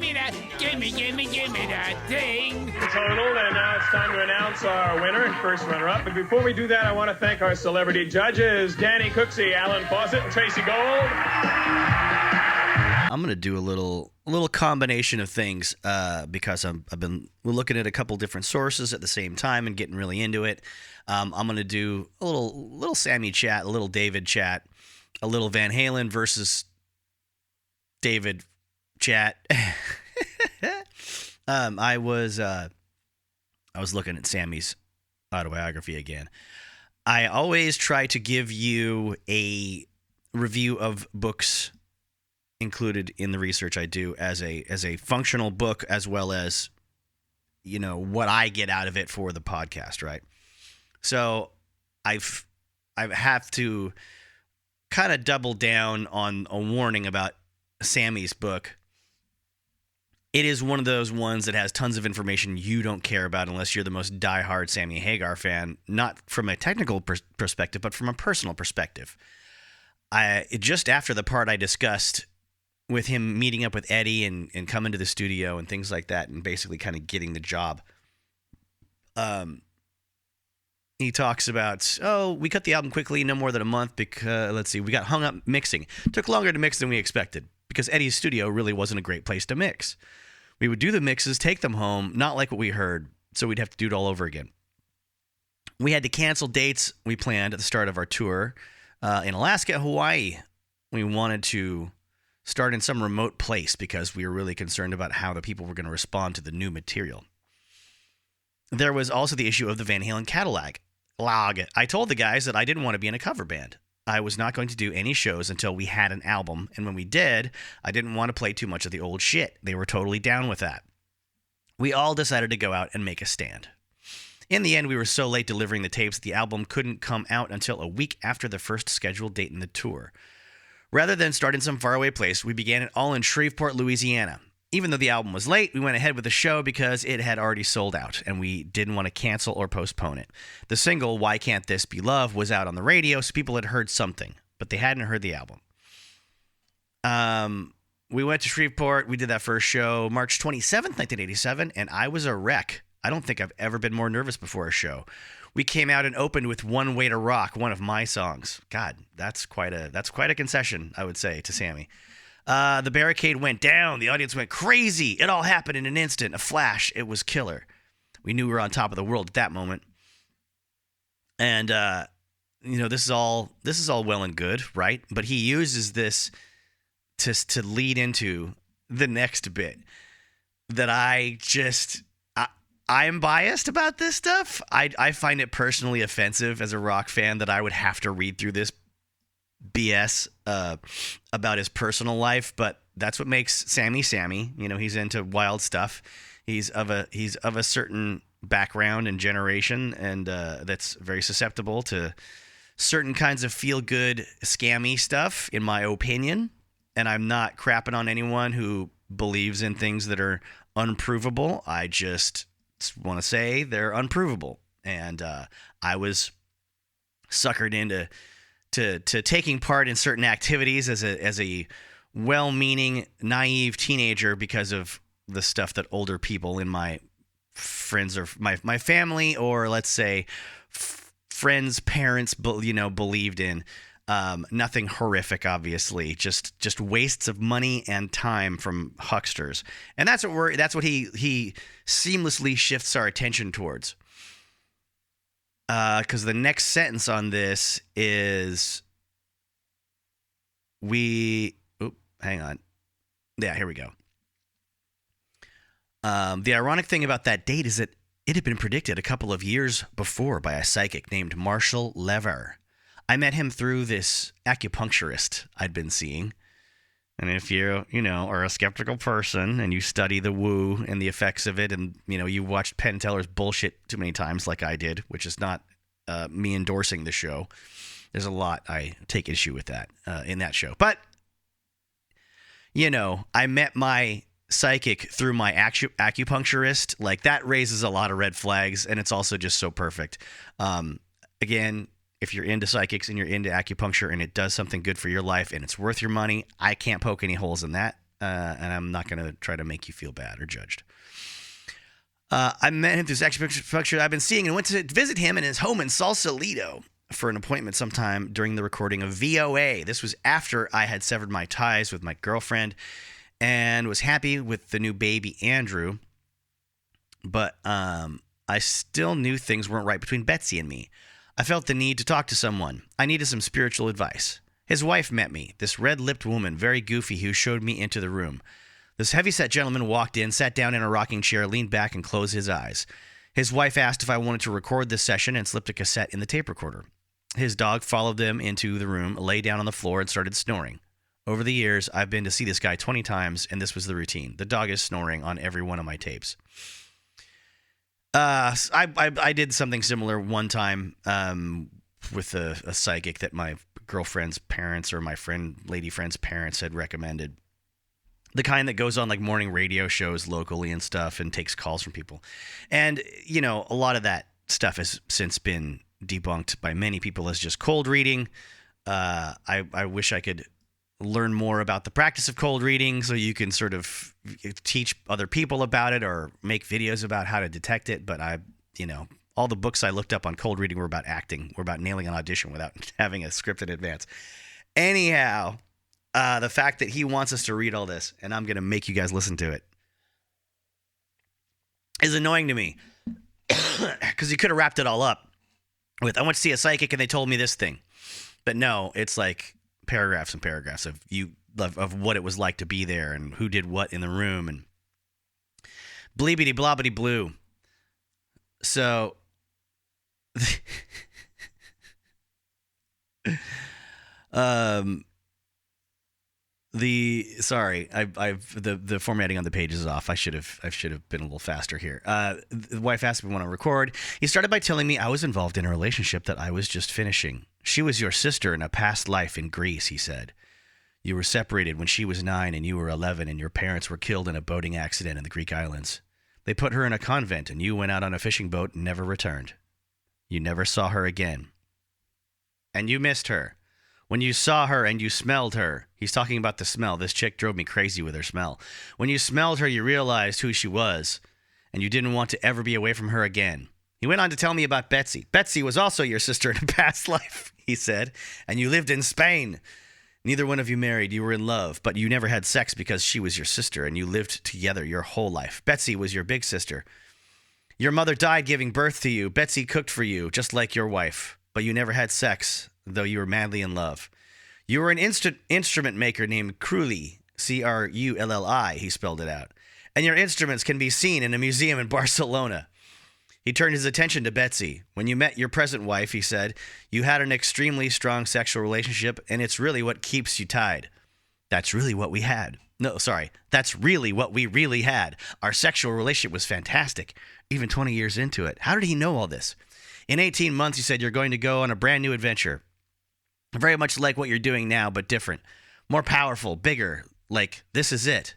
[SPEAKER 4] give me that thing.
[SPEAKER 6] Total, and now it's time to announce our winner and first runner-up. But before we do that, I want to thank our celebrity judges, Danny Cooksey, Alan Fawcett, and Tracy Gold.
[SPEAKER 1] I'm going to do a little combination of things because I've been looking at a couple different sources at the same time and getting really into it. I'm going to do a little Sammy chat, a little David chat, a little Van Halen versus David chat. I was looking at Sammy's autobiography again. I always try to give you a review of books included in the research I do as a functional book, as well as what I get out of it for the podcast, right? So I have to kind of double down on a warning about Sammy's book. It is one of those ones that has tons of information you don't care about unless you're the most diehard Sammy Hagar fan, not from a technical perspective, but from a personal perspective. Just after the part I discussed with him meeting up with Eddie and coming to the studio and things like that and basically kind of getting the job, he talks about, we cut the album quickly, no more than a month, because, we got hung up mixing. It took longer to mix than we expected because Eddie's studio really wasn't a great place to mix. We would do the mixes, take them home, not like what we heard, so we'd have to do it all over again. We had to cancel dates we planned at the start of our tour in Alaska and Hawaii. We wanted to start in some remote place because we were really concerned about how the people were going to respond to the new material. There was also the issue of the Van Halen catalog. I told the guys that I didn't want to be in a cover band. I was not going to do any shows until we had an album, and when we did, I didn't want to play too much of the old shit. They were totally down with that. We all decided to go out and make a stand. In the end, we were so late delivering the tapes, the album couldn't come out until a week after the first scheduled date in the tour. Rather than start in some faraway place, we began it all in Shreveport, Louisiana. Even though the album was late, we went ahead with the show because it had already sold out, and we didn't want to cancel or postpone it. The single, Why Can't This Be Love, was out on the radio, so people had heard something, but they hadn't heard the album. we went to Shreveport. We did that first show March 27th, 1987, and I was a wreck. I don't think I've ever been more nervous before a show. We came out and opened with One Way to Rock, one of my songs. God, that's quite a concession, I would say, to Sammy. The barricade went down. The audience went crazy. It all happened in an instant, a flash. It was killer. We knew we were on top of the world at that moment. And this is all well and good, right? But he uses this to lead into the next bit that I'm biased about this stuff. I find it personally offensive as a rock fan that I would have to read through this BS about his personal life, but that's what makes Sammy Sammy. He's into wild stuff. He's of a certain background and generation, and that's very susceptible to certain kinds of feel-good scammy stuff, in my opinion. And I'm not crapping on anyone who believes in things that are unprovable. I just want to say they're unprovable, and I was suckered into taking part in certain activities as a well-meaning, naive teenager because of the stuff that older people in my friends or my family, or let's say friends' parents, believed in. Nothing horrific, obviously, just wastes of money and time from hucksters, and that's what he seamlessly shifts our attention towards. Because the next sentence on this is hang on. Yeah, here we go. The ironic thing about that date is that it had been predicted a couple of years before by a psychic named Marshall Lever. I met him through this acupuncturist I'd been seeing. And if you are a skeptical person and you study the woo and the effects of it, and, you watched Penn and Teller's bullshit too many times like I did, which is not me endorsing the show. There's a lot I take issue with that in that show. But, I met my psychic through my acupuncturist. Like, that raises a lot of red flags, and it's also just so perfect. Again, if you're into psychics and you're into acupuncture and it does something good for your life and it's worth your money, I can't poke any holes in that, and I'm not going to try to make you feel bad or judged. I met him through acupuncture I've been seeing, and went to visit him in his home in Sausalito for an appointment sometime during the recording of VOA. This was after I had severed my ties with my girlfriend and was happy with the new baby, Andrew, but I still knew things weren't right between Betsy and me. I felt the need to talk to someone. I needed some spiritual advice. His wife met me, this red-lipped woman, very goofy, who showed me into the room. This heavy-set gentleman walked in, sat down in a rocking chair, leaned back, and closed his eyes. His wife asked if I wanted to record this session and slipped a cassette in the tape recorder. His dog followed them into the room, lay down on the floor, and started snoring. Over the years, I've been to see this guy 20 times, and this was the routine. The dog is snoring on every one of my tapes. I did something similar one time with a psychic that my girlfriend's parents or my lady friend's parents had recommended. The kind that goes on like morning radio shows locally and stuff and takes calls from people. And, a lot of that stuff has since been debunked by many people as just cold reading. I wish I could learn more about the practice of cold reading so you can sort of teach other people about it or make videos about how to detect it. But all the books I looked up on cold reading were about acting, were about nailing an audition without having a script in advance. Anyhow, the fact that he wants us to read all this, and I'm going to make you guys listen to it, is annoying to me. Because he could have wrapped it all up with, I went to see a psychic and they told me this thing. But no, it's like paragraphs and paragraphs of what it was like to be there and who did what in the room and bleebity blobbity blue. So the formatting on the page is off. I should have been a little faster here. The wife asked me when I record. He started by telling me I was involved in a relationship that I was just finishing. She was your sister in a past life in Greece, he said. You were separated when she was 9 and you were 11, and your parents were killed in a boating accident in the Greek islands. They put her in a convent, and you went out on a fishing boat and never returned. You never saw her again. And you missed her. When you saw her and you smelled her, he's talking about the smell. This chick drove me crazy with her smell. When you smelled her, you realized who she was, and you didn't want to ever be away from her again. He went on to tell me about Betsy. Betsy was also your sister in a past life, he said, and you lived in Spain. Neither one of you married. You were in love, but you never had sex because she was your sister, and you lived together your whole life. Betsy was your big sister. Your mother died giving birth to you. Betsy cooked for you, just like your wife, but you never had sex, though you were madly in love. You were an instrument maker named Crulli, Crulli, he spelled it out, and your instruments can be seen in a museum in Barcelona. He turned his attention to Betsy. When you met your present wife, he said, you had an extremely strong sexual relationship, and it's really what keeps you tied. That's really what we had. No, sorry. That's really what we really had. Our sexual relationship was fantastic, even 20 years into it. How did he know all this? In 18 months, he said, you're going to go on a brand new adventure. Very much like what you're doing now, but different. More powerful, bigger. Like, this is it.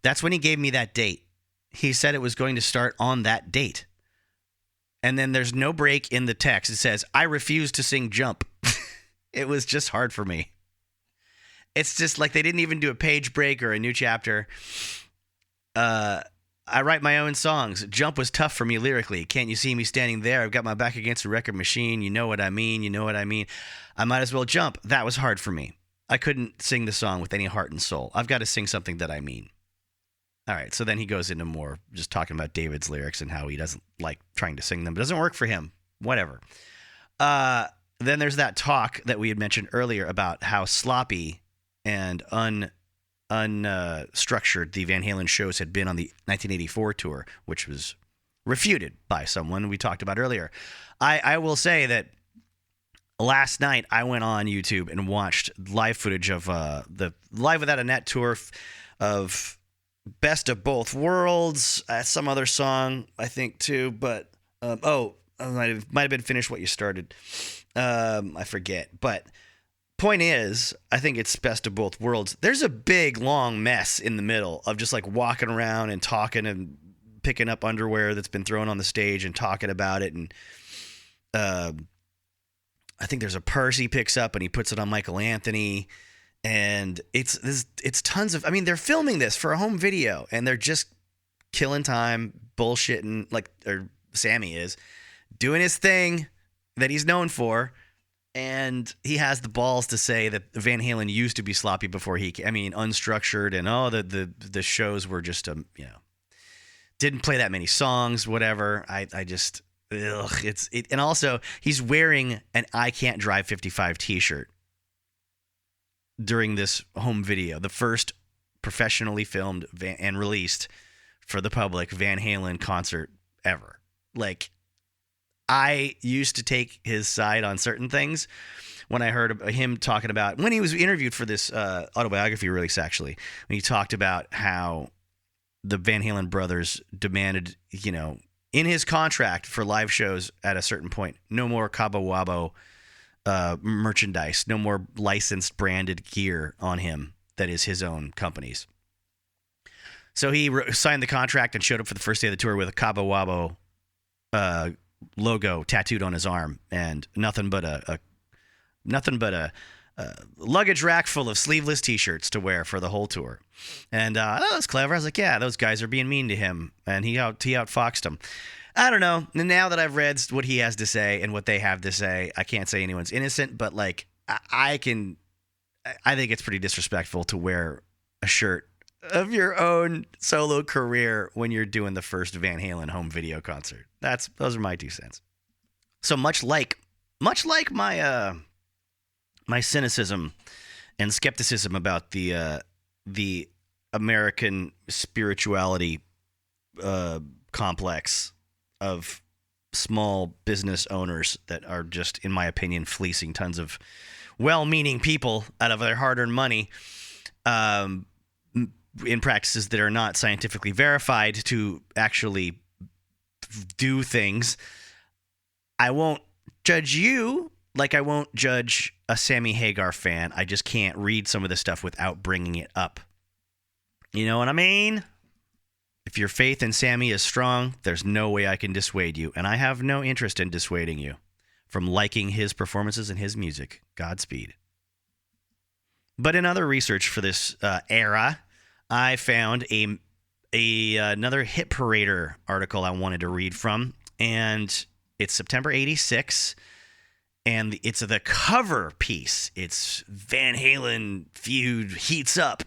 [SPEAKER 1] That's when he gave me that date. He said it was going to start on that date. And then there's no break in the text. It says, I refuse to sing Jump. It was just hard for me. It's just like they didn't even do a page break or a new chapter. I write my own songs. Jump was tough for me lyrically. Can't you see me standing there? I've got my back against a record machine. You know what I mean? You know what I mean? I might as well jump. That was hard for me. I couldn't sing the song with any heart and soul. I've got to sing something that I mean. All right, so then he goes into more just talking about David's lyrics and how he doesn't like trying to sing them. It doesn't work for him. Whatever. Then there's that talk that we had mentioned earlier about how sloppy and unstructured the Van Halen shows had been on the 1984 tour, which was refuted by someone we talked about earlier. I will say that last night I went on YouTube and watched live footage of the Live Without a Net tour of Best of Both Worlds, some other song, I think, too. But, I might have been Finish What You Started. I forget. But point is, I think it's Best of Both Worlds. There's a big, long mess in the middle of just like walking around and talking and picking up underwear that's been thrown on the stage and talking about it. And I think there's a purse he picks up and he puts it on Michael Anthony. And it's tons of, I mean, they're filming this for a home video and they're just killing time, bullshitting, or Sammy is, doing his thing that he's known for. And he has the balls to say that Van Halen used to be sloppy before unstructured and, the shows were just, didn't play that many songs, whatever. I just, and also he's wearing an I Can't Drive 55 t-shirt during this home video, the first professionally filmed and released for the public Van Halen concert ever. Like, I used to take his side on certain things when I heard him talking about, when he was interviewed for this autobiography release, actually, when he talked about how the Van Halen brothers demanded, in his contract for live shows at a certain point, no more Cabo Wabo merchandise, no more licensed branded gear on him that is his own company's. So he signed the contract and showed up for the first day of the tour with a Cabo Wabo logo tattooed on his arm and nothing but a luggage rack full of sleeveless t-shirts to wear for the whole tour. And that was clever. I was like, yeah, those guys are being mean to him, and he outfoxed them. I don't know. Now that I've read what he has to say and what they have to say, I can't say anyone's innocent, but like I think it's pretty disrespectful to wear a shirt of your own solo career when you're doing the first Van Halen home video concert. Those are my 2 cents. So much like my my cynicism and skepticism about the American spirituality complex of small business owners that are just, in my opinion, fleecing tons of well-meaning people out of their hard-earned money in practices that are not scientifically verified to actually do things. I won't judge you like I won't judge a Sammy Hagar fan. I just can't read some of this stuff without bringing it up. You know what I mean? If your faith in Sammy is strong, there's no way I can dissuade you, and I have no interest in dissuading you from liking his performances and his music. Godspeed. But in other research for this era, I found another Hit Parader article I wanted to read from, and it's September 86, and it's the cover piece. It's Van Halen feud heats up.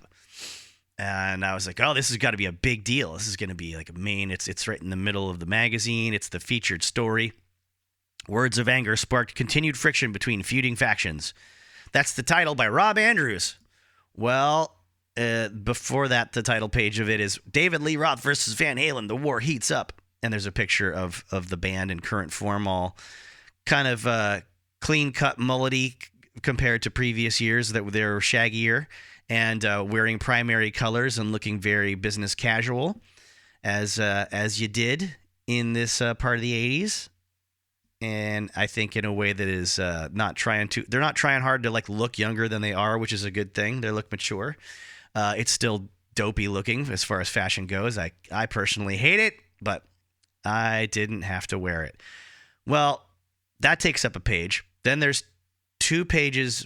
[SPEAKER 1] And I was like, oh, this has got to be a big deal. This is going to be like a main, it's right in the middle of the magazine. It's the featured story. Words of anger sparked continued friction between feuding factions. That's the title by Rob Andrews. Well, before that, the title page of it is David Lee Roth versus Van Halen. The war heats up. And there's a picture of the band in current form, all kind of clean-cut mullety compared to previous years that they were shaggier and wearing primary colors and looking very business casual, as you did in this part of the 80s. And I think in a way that is they're not trying hard to like look younger than they are, which is a good thing. They look mature. It's still dopey looking as far as fashion goes. I personally hate it, but I didn't have to wear it. Well, that takes up a page. Then there's 2 pages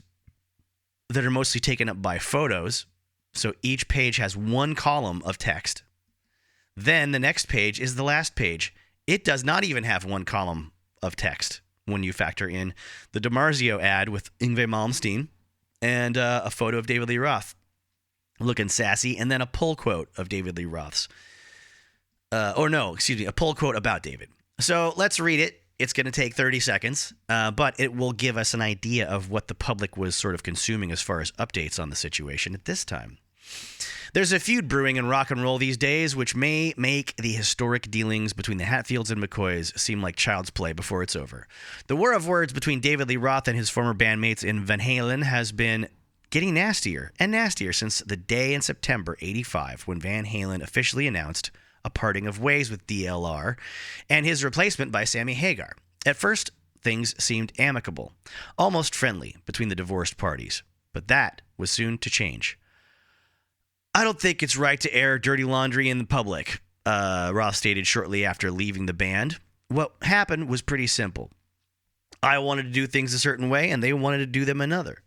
[SPEAKER 1] that are mostly taken up by photos. So each page has 1 column of text. Then the next page is the last page. It does not even have 1 column of text when you factor in the DiMarzio ad with Yngwie Malmsteen and a photo of David Lee Roth looking sassy, and then a pull quote of David Lee Roth's. A pull quote about David. So let's read it. It's going to take 30 seconds, but it will give us an idea of what the public was sort of consuming as far as updates on the situation at this time. There's a feud brewing in rock and roll these days, which may make the historic dealings between the Hatfields and McCoys seem like child's play before it's over. The war of words between David Lee Roth and his former bandmates in Van Halen has been getting nastier and nastier since the day in September 85 when Van Halen officially announced a parting of ways with DLR and his replacement by Sammy Hagar. At first, things seemed amicable, almost friendly between the divorced parties, but that was soon to change. I don't think it's right to air dirty laundry in the public, Roth stated shortly after leaving the band. What happened was pretty simple. I wanted to do things a certain way, and they wanted to do them another.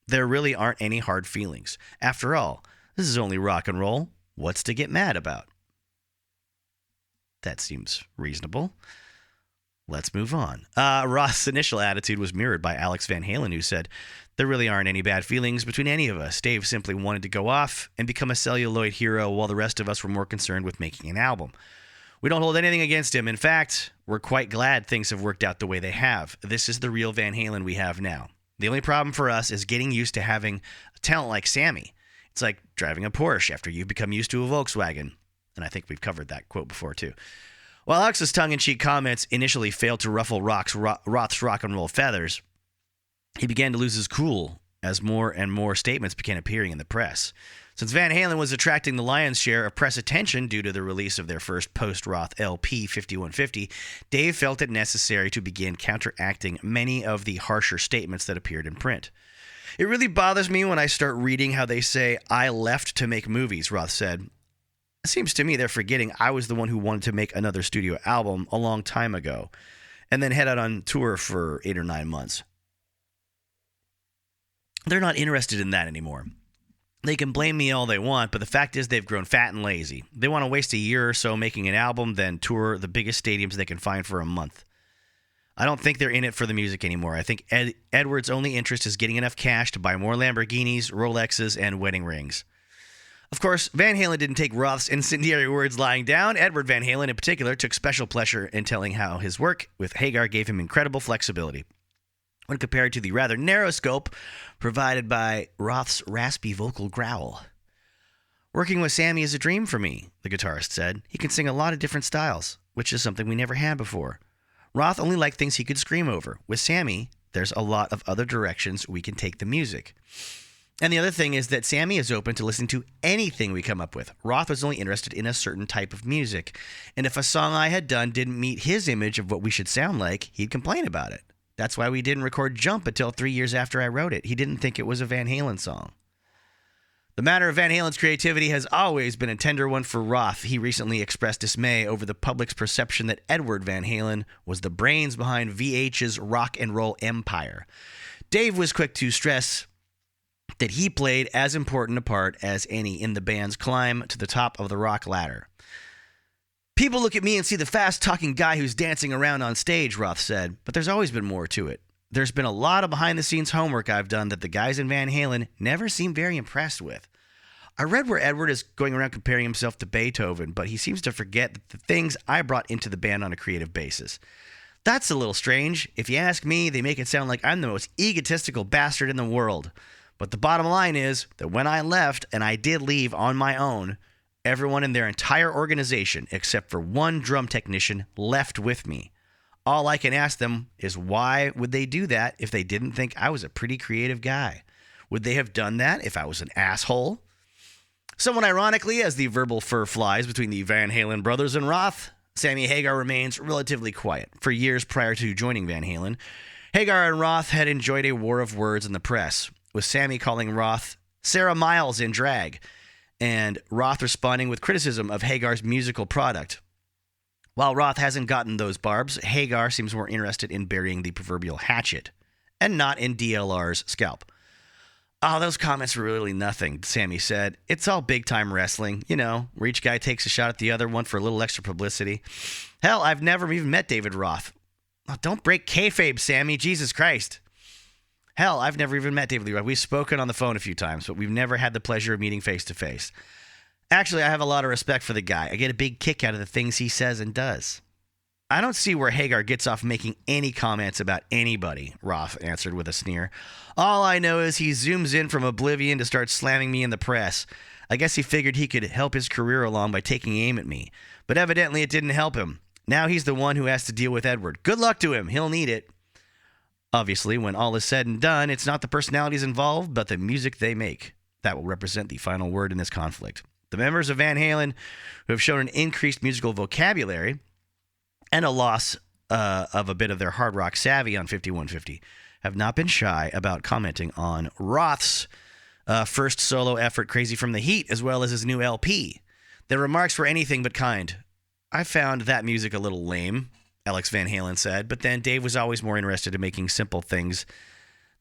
[SPEAKER 1] There really aren't any hard feelings. After all, this is only rock and roll. What's to get mad about? That seems reasonable. Let's move on. Roth's initial attitude was mirrored by Alex Van Halen, who said, there really aren't any bad feelings between any of us. Dave simply wanted to go off and become a celluloid hero while the rest of us were more concerned with making an album. We don't hold anything against him. In fact, we're quite glad things have worked out the way they have. This is the real Van Halen we have now. The only problem for us is getting used to having a talent like Sammy. It's like driving a Porsche after you've become used to a Volkswagen. And I think we've covered that quote before, too. While Alex's tongue-in-cheek comments initially failed to ruffle Roth's rock and roll feathers, he began to lose his cool as more and more statements began appearing in the press. Since Van Halen was attracting the lion's share of press attention due to the release of their first post-Roth LP, 5150, Dave felt it necessary to begin counteracting many of the harsher statements that appeared in print. It really bothers me when I start reading how they say, I left to make movies, Roth said. It seems to me they're forgetting I was the one who wanted to make another studio album a long time ago, and then head out on tour for 8 or 9 months. They're not interested in that anymore. They can blame me all they want, but the fact is they've grown fat and lazy. They want to waste a year or so making an album, then tour the biggest stadiums they can find for a month. I don't think they're in it for the music anymore. I think Edward's only interest is getting enough cash to buy more Lamborghinis, Rolexes, and wedding rings. Of course, Van Halen didn't take Roth's incendiary words lying down. Edward Van Halen, in particular, took special pleasure in telling how his work with Hagar gave him incredible flexibility when compared to the rather narrow scope provided by Roth's raspy vocal growl. Working with Sammy is a dream for me, the guitarist said. He can sing a lot of different styles, which is something we never had before. Roth only liked things he could scream over. With Sammy, there's a lot of other directions we can take the music. And the other thing is that Sammy is open to listening to anything we come up with. Roth was only interested in a certain type of music. And if a song I had done didn't meet his image of what we should sound like, he'd complain about it. That's why we didn't record Jump until 3 years after I wrote it. He didn't think it was a Van Halen song. The matter of Van Halen's creativity has always been a tender one for Roth. He recently expressed dismay over the public's perception that Edward Van Halen was the brains behind VH's rock and roll empire. Dave was quick to stress that he played as important a part as any in the band's climb to the top of the rock ladder. People look at me and see the fast-talking guy who's dancing around on stage, Roth said, but there's always been more to it. There's been a lot of behind-the-scenes homework I've done that the guys in Van Halen never seem very impressed with. I read where Edward is going around comparing himself to Beethoven, but he seems to forget that the things I brought into the band on a creative basis. That's a little strange. If you ask me, they make it sound like I'm the most egotistical bastard in the world. But the bottom line is that when I left, and I did leave on my own, everyone in their entire organization, except for one drum technician, left with me. All I can ask them is why would they do that if they didn't think I was a pretty creative guy? Would they have done that if I was an asshole? Somewhat ironically, as the verbal fur flies between the Van Halen brothers and Roth, Sammy Hagar remains relatively quiet. For years prior to joining Van Halen, Hagar and Roth had enjoyed a war of words in the press, with Sammy calling Roth Sarah Miles in drag, and Roth responding with criticism of Hagar's musical product. While Roth hasn't gotten those barbs, Hagar seems more interested in burying the proverbial hatchet, and not in DLR's scalp. Oh, those comments were really nothing, Sammy said. It's all big-time wrestling, you know, where each guy takes a shot at the other one for a little extra publicity. Hell, I've never even met David Roth. Oh, don't break kayfabe, Sammy. Jesus Christ. Hell, I've never even met David Roth. We've spoken on the phone a few times, but we've never had the pleasure of meeting face-to-face. Actually, I have a lot of respect for the guy. I get a big kick out of the things he says and does. I don't see where Hagar gets off making any comments about anybody, Roth answered with a sneer. All I know is he zooms in from oblivion to start slamming me in the press. I guess he figured he could help his career along by taking aim at me. But evidently it didn't help him. Now he's the one who has to deal with Edward. Good luck to him. He'll need it. Obviously, when all is said and done, it's not the personalities involved, but the music they make that will represent the final word in this conflict. The members of Van Halen, who have shown an increased musical vocabulary and a loss of a bit of their hard rock savvy on 5150, have not been shy about commenting on Roth's first solo effort, Crazy from the Heat, as well as his new LP. Their remarks were anything but kind. I found that music a little lame, Alex Van Halen said, but then Dave was always more interested in making simple things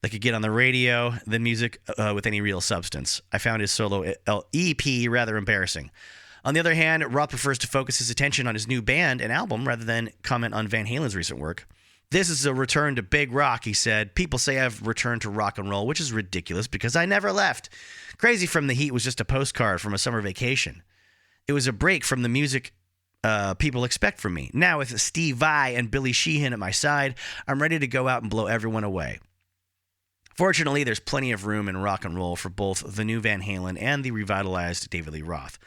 [SPEAKER 1] that could get on the radio than music with any real substance. I found his solo EP rather embarrassing. On the other hand, Roth prefers to focus his attention on his new band and album rather than comment on Van Halen's recent work. This is a return to big rock, he said. People say I've returned to rock and roll, which is ridiculous because I never left. Crazy from the Heat was just a postcard from a summer vacation. It was a break from the music people expect from me. Now with Steve Vai and Billy Sheehan at my side, I'm ready to go out and blow everyone away. Fortunately, there's plenty of room in rock and roll for both the new Van Halen and the revitalized David Lee Roth.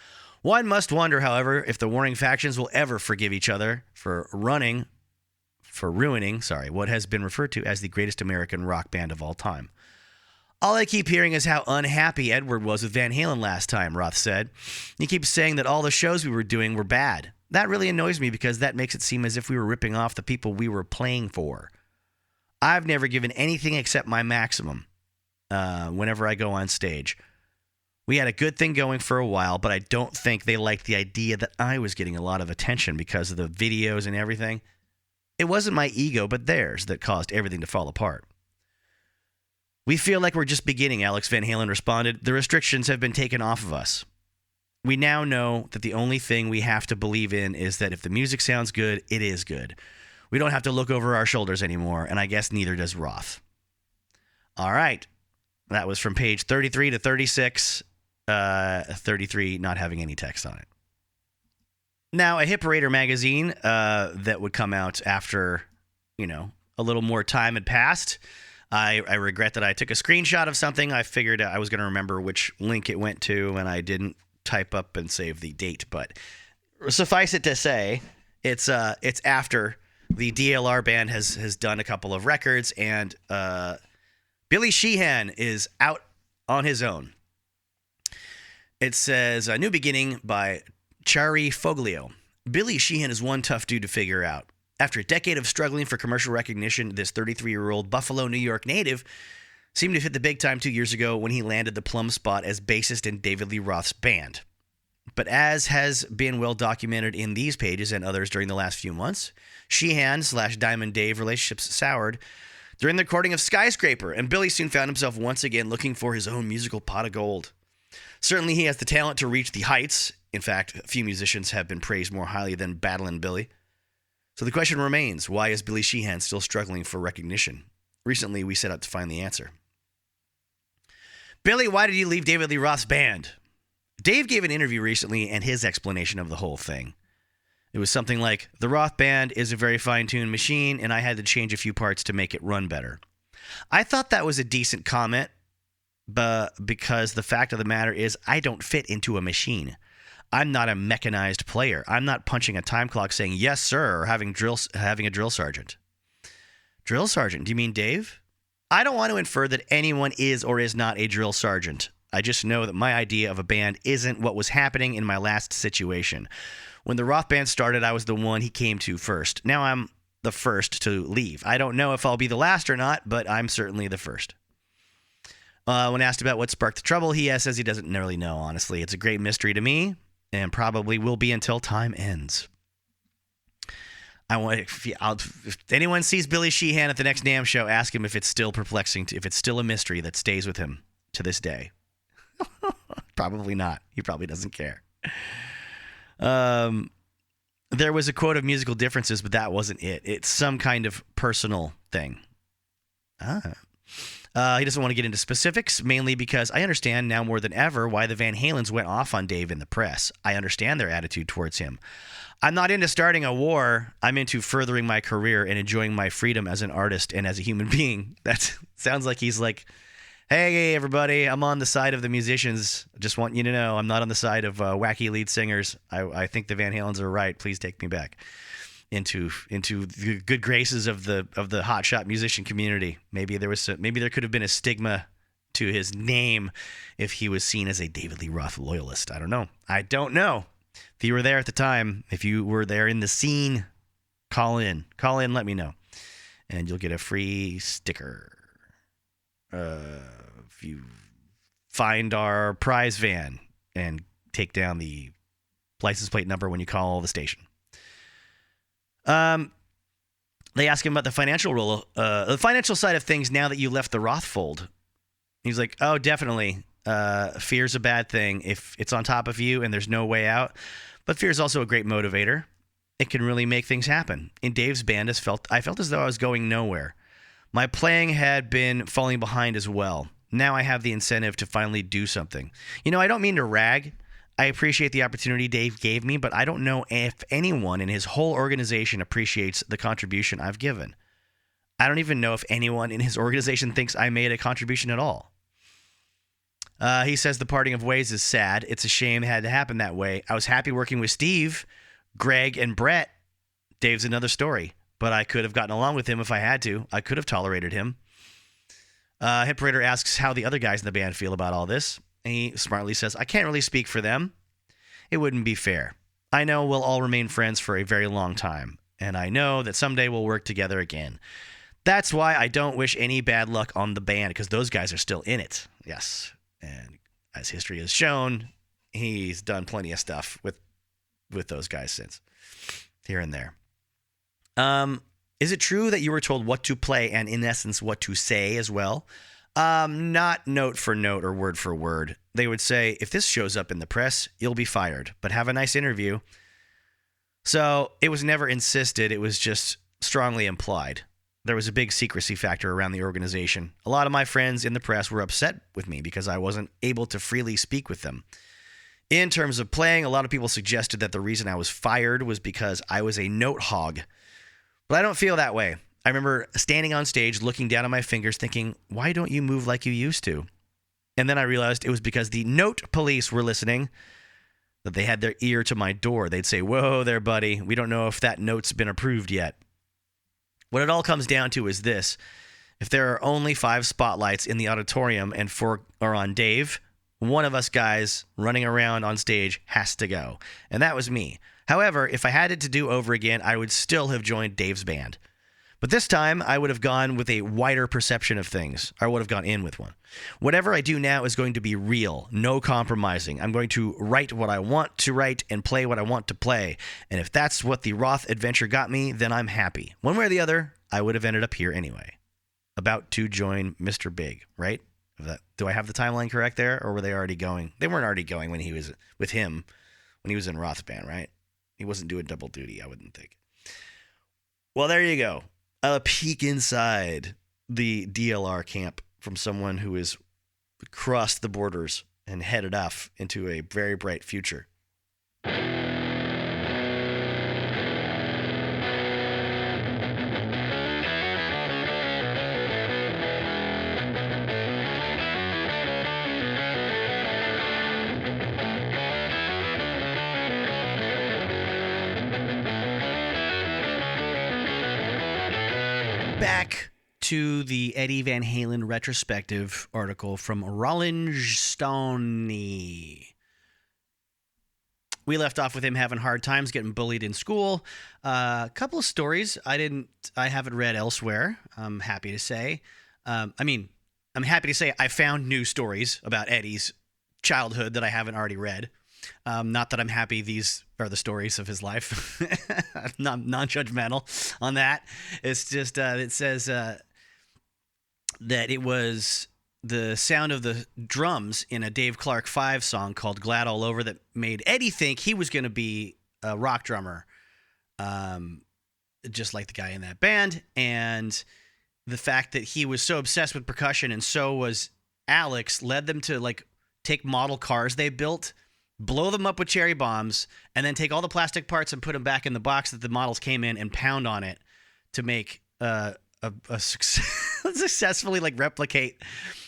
[SPEAKER 1] One must wonder, however, if the warring factions will ever forgive each other for ruining what has been referred to as the greatest American rock band of all time. All I keep hearing is how unhappy Edward was with Van Halen last time, Roth said. He keeps saying that all the shows we were doing were bad. That really annoys me because that makes it seem as if we were ripping off the people we were playing for. I've never given anything except my maximum whenever I go on stage. We had a good thing going for a while, but I don't think they liked the idea that I was getting a lot of attention because of the videos and everything. It wasn't my ego, but theirs that caused everything to fall apart. We feel like we're just beginning, Alex Van Halen responded. The restrictions have been taken off of us. We now know that the only thing we have to believe in is that if the music sounds good, it is good. We don't have to look over our shoulders anymore, and I guess neither does Roth. All right. That was from page 33 to 36. 33 not having any text on it. Now, a Hipperator magazine that would come out after, a little more time had passed. I regret that I took a screenshot of something. I figured I was going to remember which link it went to, and I didn't type up and save the date. But suffice it to say, it's after the DLR band has done a couple of records, and Billy Sheehan is out on his own. It says, A New Beginning by Chari Foglio. Billy Sheehan is one tough dude to figure out. After a decade of struggling for commercial recognition, this 33-year-old Buffalo, New York native seemed to hit the big time 2 years ago when he landed the plum spot as bassist in David Lee Roth's band. But as has been well documented in these pages and others during the last few months, Sheehan/Diamond Dave relationships soured during the recording of Skyscraper, and Billy soon found himself once again looking for his own musical pot of gold. Certainly he has the talent to reach the heights. In fact, a few musicians have been praised more highly than Battlin' Billy. So the question remains, why is Billy Sheehan still struggling for recognition? Recently, we set out to find the answer. Billy, why did you leave David Lee Roth's band? Dave gave an interview recently, and his explanation of the whole thing. It was something like, the Roth band is a very fine-tuned machine, and I had to change a few parts to make it run better. I thought that was a decent comment, but because the fact of the matter is I don't fit into a machine. I'm not a mechanized player. I'm not punching a time clock saying, yes, sir, or having a drill sergeant. Drill sergeant? Do you mean Dave? I don't want to infer that anyone is or is not a drill sergeant. I just know that my idea of a band isn't what was happening in my last situation. When the Roth band started, I was the one he came to first. Now I'm the first to leave. I don't know if I'll be the last or not, but I'm certainly the first. When asked about what sparked the trouble, he says he doesn't really know, honestly. It's a great mystery to me, and probably will be until time ends. If anyone sees Billy Sheehan at the next NAMM show, ask him if it's still perplexing, if it's still a mystery that stays with him to this day. Probably not. He probably doesn't care. There was a quote of musical differences, but that wasn't it. It's some kind of personal thing. He doesn't want to get into specifics, mainly because I understand now more than ever why the Van Halens went off on Dave in the press. I understand their attitude towards him. I'm not into starting a war. I'm into furthering my career and enjoying my freedom as an artist and as a human being. That sounds like he's like, hey, everybody, I'm on the side of the musicians. Just want you to know I'm not on the side of wacky lead singers. I think the Van Halens are right. Please take me back into the good graces of the hotshot musician community. Maybe there could have been a stigma to his name if he was seen as a David Lee Roth loyalist. I don't know. If you were there at the time, if you were there in the scene, call in, let me know, and you'll get a free sticker. If you find our prize van and take down the license plate number when you call the station. They ask him about the financial financial side of things now that you left the Roth fold. He's like, oh, definitely. Fear's a bad thing if it's on top of you and there's no way out. But fear is also a great motivator. It can really make things happen. In Dave's band, I felt as though I was going nowhere. My playing had been falling behind as well. Now I have the incentive to finally do something. I don't mean to rag. I appreciate the opportunity Dave gave me, but I don't know if anyone in his whole organization appreciates the contribution I've given. I don't even know if anyone in his organization thinks I made a contribution at all. He says the parting of ways is sad. It's a shame it had to happen that way. I was happy working with Steve, Greg, and Brett. Dave's another story. But I could have gotten along with him if I had to. I could have tolerated him. Hip Raider asks how the other guys in the band feel about all this. And he smartly says, I can't really speak for them. It wouldn't be fair. I know we'll all remain friends for a very long time. And I know that someday we'll work together again. That's why I don't wish any bad luck on the band, because those guys are still in it. Yes. And as history has shown, he's done plenty of stuff with those guys since. Here and there. Is it true that you were told what to play and, in essence, what to say as well? Not note for note or word for word. They would say, if this shows up in the press, you'll be fired, but have a nice interview. So it was never insisted. It was just strongly implied. There was a big secrecy factor around the organization. A lot of my friends in the press were upset with me because I wasn't able to freely speak with them. In terms of playing, a lot of people suggested that the reason I was fired was because I was a note hog. But I don't feel that way. I remember standing on stage, looking down at my fingers, thinking, why don't you move like you used to? And then I realized it was because the note police were listening, that they had their ear to my door. They'd say, whoa there, buddy. We don't know if that note's been approved yet. What it all comes down to is this. If there are only 5 spotlights in the auditorium and 4 are on Dave, one of us guys running around on stage has to go. And that was me. However, if I had it to do over again, I would still have joined Dave's band. But this time, I would have gone with a wider perception of things. I would have gone in with one. Whatever I do now is going to be real, no compromising. I'm going to write what I want to write and play what I want to play. And if that's what the Roth adventure got me, then I'm happy. One way or the other, I would have ended up here anyway. about to join Mr. Big, right? Do I have the timeline correct there, or were they already going? They weren't already going when he was with him, when he was in Roth's band, right? He wasn't doing double duty, I wouldn't think. Well, there you go. A peek inside the DLR camp from someone who has crossed the borders and headed off into a very bright future. Back to the Eddie Van Halen retrospective article from Rolling Stone. We left off with him having hard times getting bullied in school. A couple of stories I haven't read elsewhere. I'm happy to say. I'm happy to say I found new stories about Eddie's childhood that I haven't already read. Not that I'm happy these are the stories of his life. I'm not non-judgmental on that. It's just it says that it was the sound of the drums in a Dave Clark 5 song called Glad All Over that made Eddie think he was going to be a rock drummer, just like the guy in that band. And the fact that he was so obsessed with percussion and so was Alex led them to like take model cars they built, blow them up with cherry bombs, and then take all the plastic parts and put them back in the box that the models came in and pound on it to make a successfully like replicate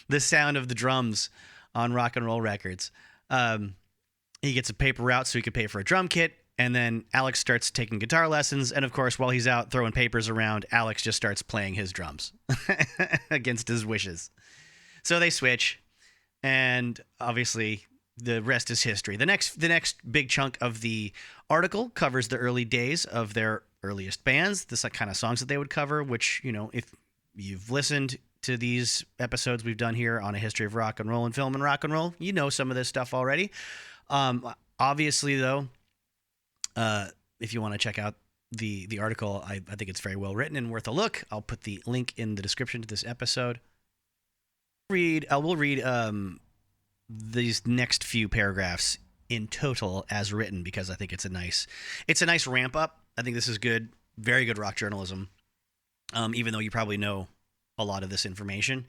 [SPEAKER 1] the sound of the drums on rock and roll records. He gets a paper route so he could pay for a drum kit, and then Alex starts taking guitar lessons, and of course, while he's out throwing papers around, Alex just starts playing his drums against his wishes. So they switch, and obviously the rest is history. The next big chunk of the article covers the early days of their earliest bands, the kind of songs that they would cover, which, you know, if you've listened to these episodes we've done here on a history of rock and roll and film and rock and roll, you know some of this stuff already. Obviously, though, if you want to check out the article, I think it's very well written and worth a look. I'll put the link in the description to this episode. We'll read these next few paragraphs in total as written because I think it's a nice ramp up. I think this is good, very good rock journalism. Even though you probably know a lot of this information,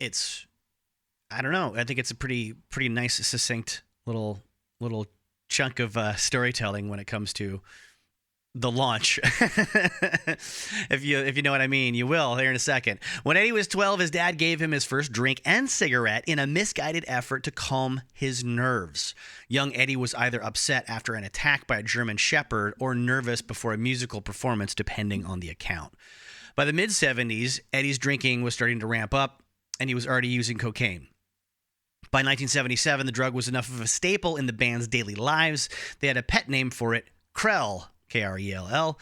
[SPEAKER 1] I don't know. I think it's a pretty nice, succinct little chunk of storytelling when it comes to the launch. If you know what I mean, you will here in a second. When Eddie was 12, his dad gave him his first drink and cigarette in a misguided effort to calm his nerves. Young Eddie was either upset after an attack by a German shepherd or nervous before a musical performance, depending on the account. By the mid-70s, Eddie's drinking was starting to ramp up, and he was already using cocaine. By 1977, the drug was enough of a staple in the band's daily lives. They had a pet name for it, Krell, Krell.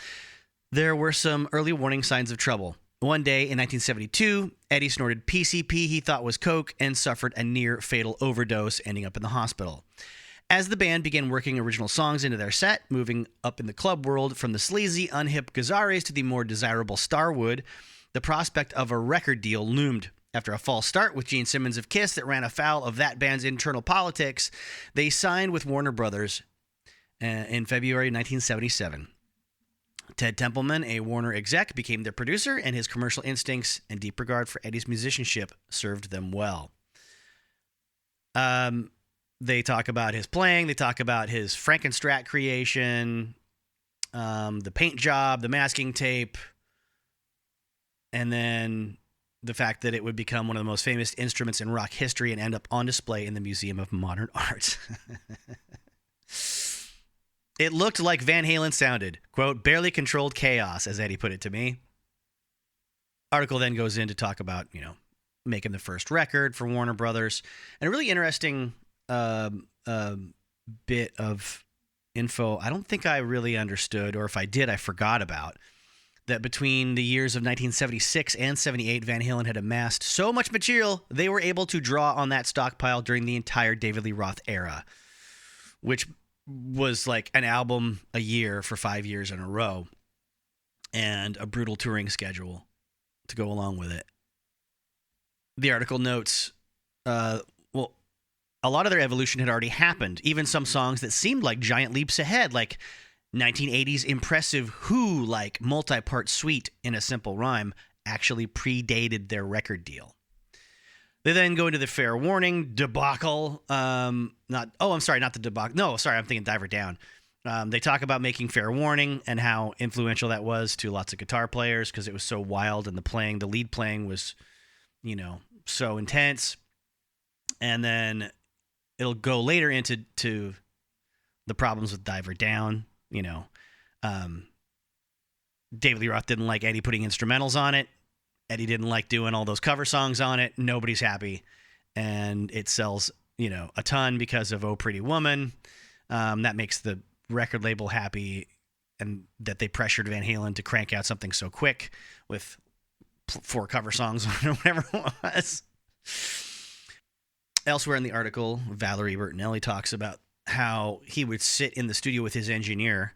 [SPEAKER 1] There were some early warning signs of trouble. One day in 1972, Eddie snorted PCP he thought was coke and suffered a near-fatal overdose, ending up in the hospital. As the band began working original songs into their set, moving up in the club world from the sleazy, unhip Gazares to the more desirable Starwood, the prospect of a record deal loomed. After a false start with Gene Simmons of Kiss that ran afoul of that band's internal politics, they signed with Warner Brothers in February 1977. Ted Templeman, a Warner exec, became their producer, and his commercial instincts and deep regard for Eddie's musicianship served them well. They talk about his playing. They talk about his Frankenstrat creation, the paint job, the masking tape, and then the fact that it would become one of the most famous instruments in rock history and end up on display in the Museum of Modern Art. It looked like Van Halen sounded, quote, barely controlled chaos, as Eddie put it to me. Article then goes in to talk about, making the first record for Warner Brothers, and a really interesting bit of info I don't think I really understood, or if I did, I forgot about, that between the years of 1976 and 78, Van Halen had amassed so much material, they were able to draw on that stockpile during the entire David Lee Roth era, which was like an album a year for 5 years in a row and a brutal touring schedule to go along with it. The article notes, well, a lot of their evolution had already happened. Even some songs that seemed like giant leaps ahead, like 1980's impressive Who-like multi-part suite in a simple rhyme, actually predated their record deal. They then go into the Fair Warning debacle. I'm sorry, not the debacle. No, sorry, I'm thinking Diver Down. They talk about making Fair Warning and how influential that was to lots of guitar players because it was so wild and the lead playing was, so intense. And then it'll go later into the problems with Diver Down. David Lee Roth didn't like Eddie putting instrumentals on it. Eddie didn't like doing all those cover songs on it. Nobody's happy. And it sells, a ton because of Oh Pretty Woman. That makes the record label happy, and that they pressured Van Halen to crank out something so quick with 4 cover songs on it or whatever it was. Elsewhere in the article, Valerie Bertinelli talks about how he would sit in the studio with his engineer,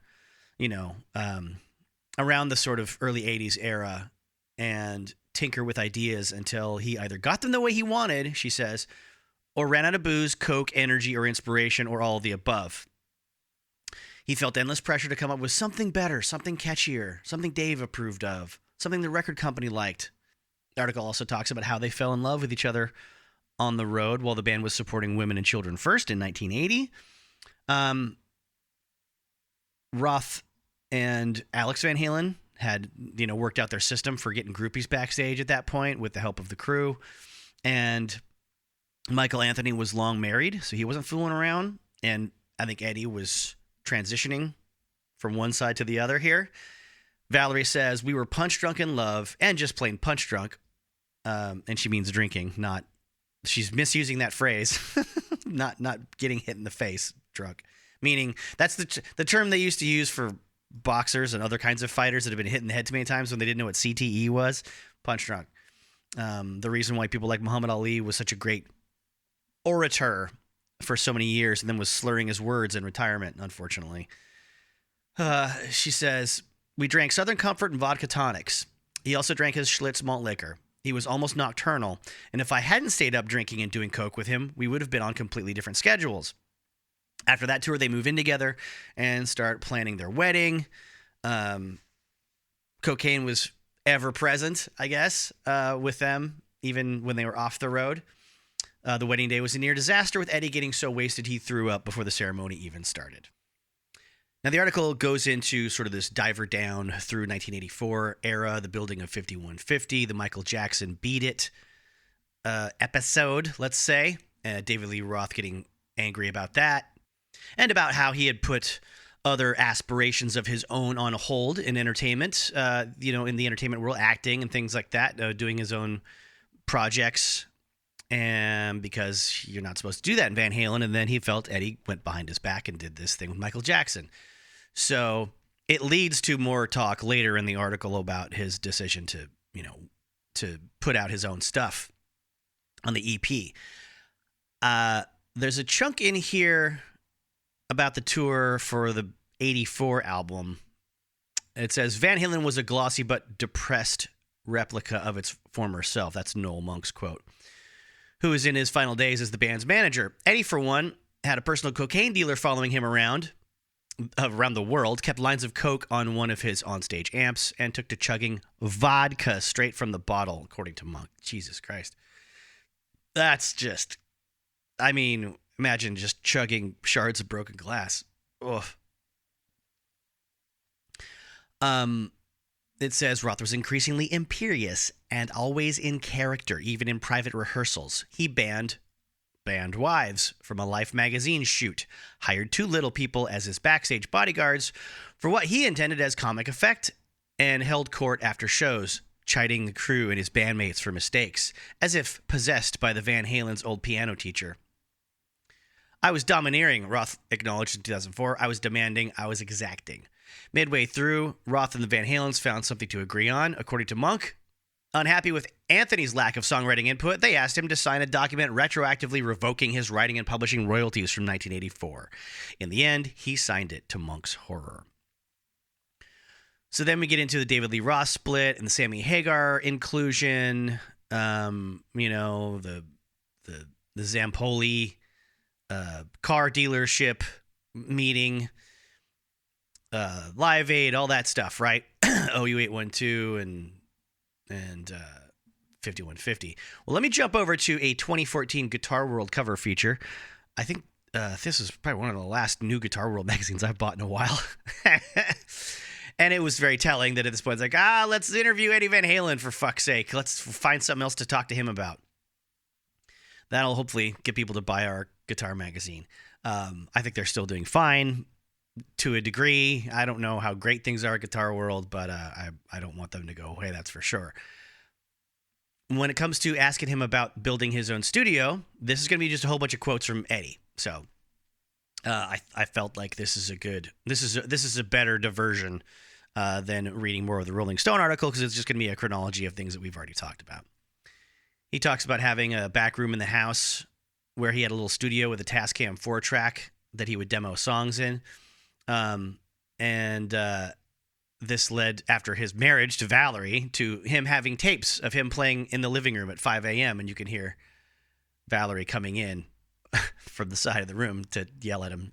[SPEAKER 1] around the sort of early 80s era and tinker with ideas until he either got them the way he wanted, she says, or ran out of booze, coke, energy, or inspiration, or all of the above. He felt endless pressure to come up with something better, something catchier, something Dave approved of, something the record company liked. The article also talks about how they fell in love with each other on the road while the band was supporting Women and Children First in 1980. Roth and Alex Van Halen had, worked out their system for getting groupies backstage at that point with the help of the crew. And Michael Anthony was long married, so he wasn't fooling around. And I think Eddie was transitioning from one side to the other here. Valerie says, we were punch drunk in love and just plain punch drunk. And she means drinking, she's misusing that phrase, not getting hit in the face drunk. Meaning that's the term they used to use for boxers and other kinds of fighters that have been hit in the head too many times when they didn't know what CTE was. Punch drunk. The reason why people like Muhammad Ali was such a great orator for so many years and then was slurring his words in retirement, unfortunately. She says, we drank Southern Comfort and vodka tonics. He also drank his Schlitz malt liquor. He was almost nocturnal, and if I hadn't stayed up drinking and doing coke with him, we would have been on completely different schedules. After that tour, they move in together and start planning their wedding. Cocaine was ever present, I guess, with them, even when they were off the road. The wedding day was a near disaster, with Eddie getting so wasted he threw up before the ceremony even started. Now, the article goes into sort of this diver down through 1984 era, the building of 5150, the Michael Jackson Beat It episode, let's say. David Lee Roth getting angry about that, and about how he had put other aspirations of his own on hold in entertainment, in the entertainment world, acting and things like that, doing his own projects, and because you're not supposed to do that in Van Halen. And then he felt Eddie went behind his back and did this thing with Michael Jackson. So it leads to more talk later in the article about his decision to put out his own stuff on the EP. There's a chunk in here about the tour for the 84 album. It says, Van Halen was a glossy but depressed replica of its former self. That's Noel Monk's quote. Who is in his final days as the band's manager. Eddie, for one, had a personal cocaine dealer following him around the world, kept lines of coke on one of his onstage amps, and took to chugging vodka straight from the bottle, according to Monk. Jesus Christ. That's just... imagine just chugging shards of broken glass. Ugh. It says Roth was increasingly imperious and always in character, even in private rehearsals. He banned wives from a Life magazine shoot, hired 2 little people as his backstage bodyguards for what he intended as comic effect, and held court after shows, chiding the crew and his bandmates for mistakes, as if possessed by the Van Halen's old piano teacher. I was domineering, Roth acknowledged in 2004. I was demanding. I was exacting. Midway through, Roth and the Van Halens found something to agree on, according to Monk. Unhappy with Anthony's lack of songwriting input, they asked him to sign a document retroactively revoking his writing and publishing royalties from 1984. In the end, he signed it to Monk's horror. So then we get into the David Lee Roth split and the Sammy Hagar inclusion. You know, the Zampoli car dealership meeting, Live Aid, all that stuff, right? OU 812 and 5150. Well, let me jump over to a 2014 Guitar World cover feature. I think this is probably one of the last new Guitar World magazines I've bought in a while. And it was very telling that at this point, it's like, let's interview Eddie Van Halen, for fuck's sake. Let's find something else to talk to him about. That'll hopefully get people to buy our guitar magazine. I think they're still doing fine to a degree. I don't know how great things are at Guitar World, but I don't want them to go away, that's for sure. When it comes to asking him about building his own studio, this is going to be just a whole bunch of quotes from Eddie. So I felt like this is a better diversion than reading more of the Rolling Stone article, because it's just going to be a chronology of things that we've already talked about. He talks about having a back room in the house where he had a little studio with a Tascam 4-track that he would demo songs in. This led, after his marriage to Valerie, to him having tapes of him playing in the living room at 5 a.m. And you can hear Valerie coming in from the side of the room to yell at him.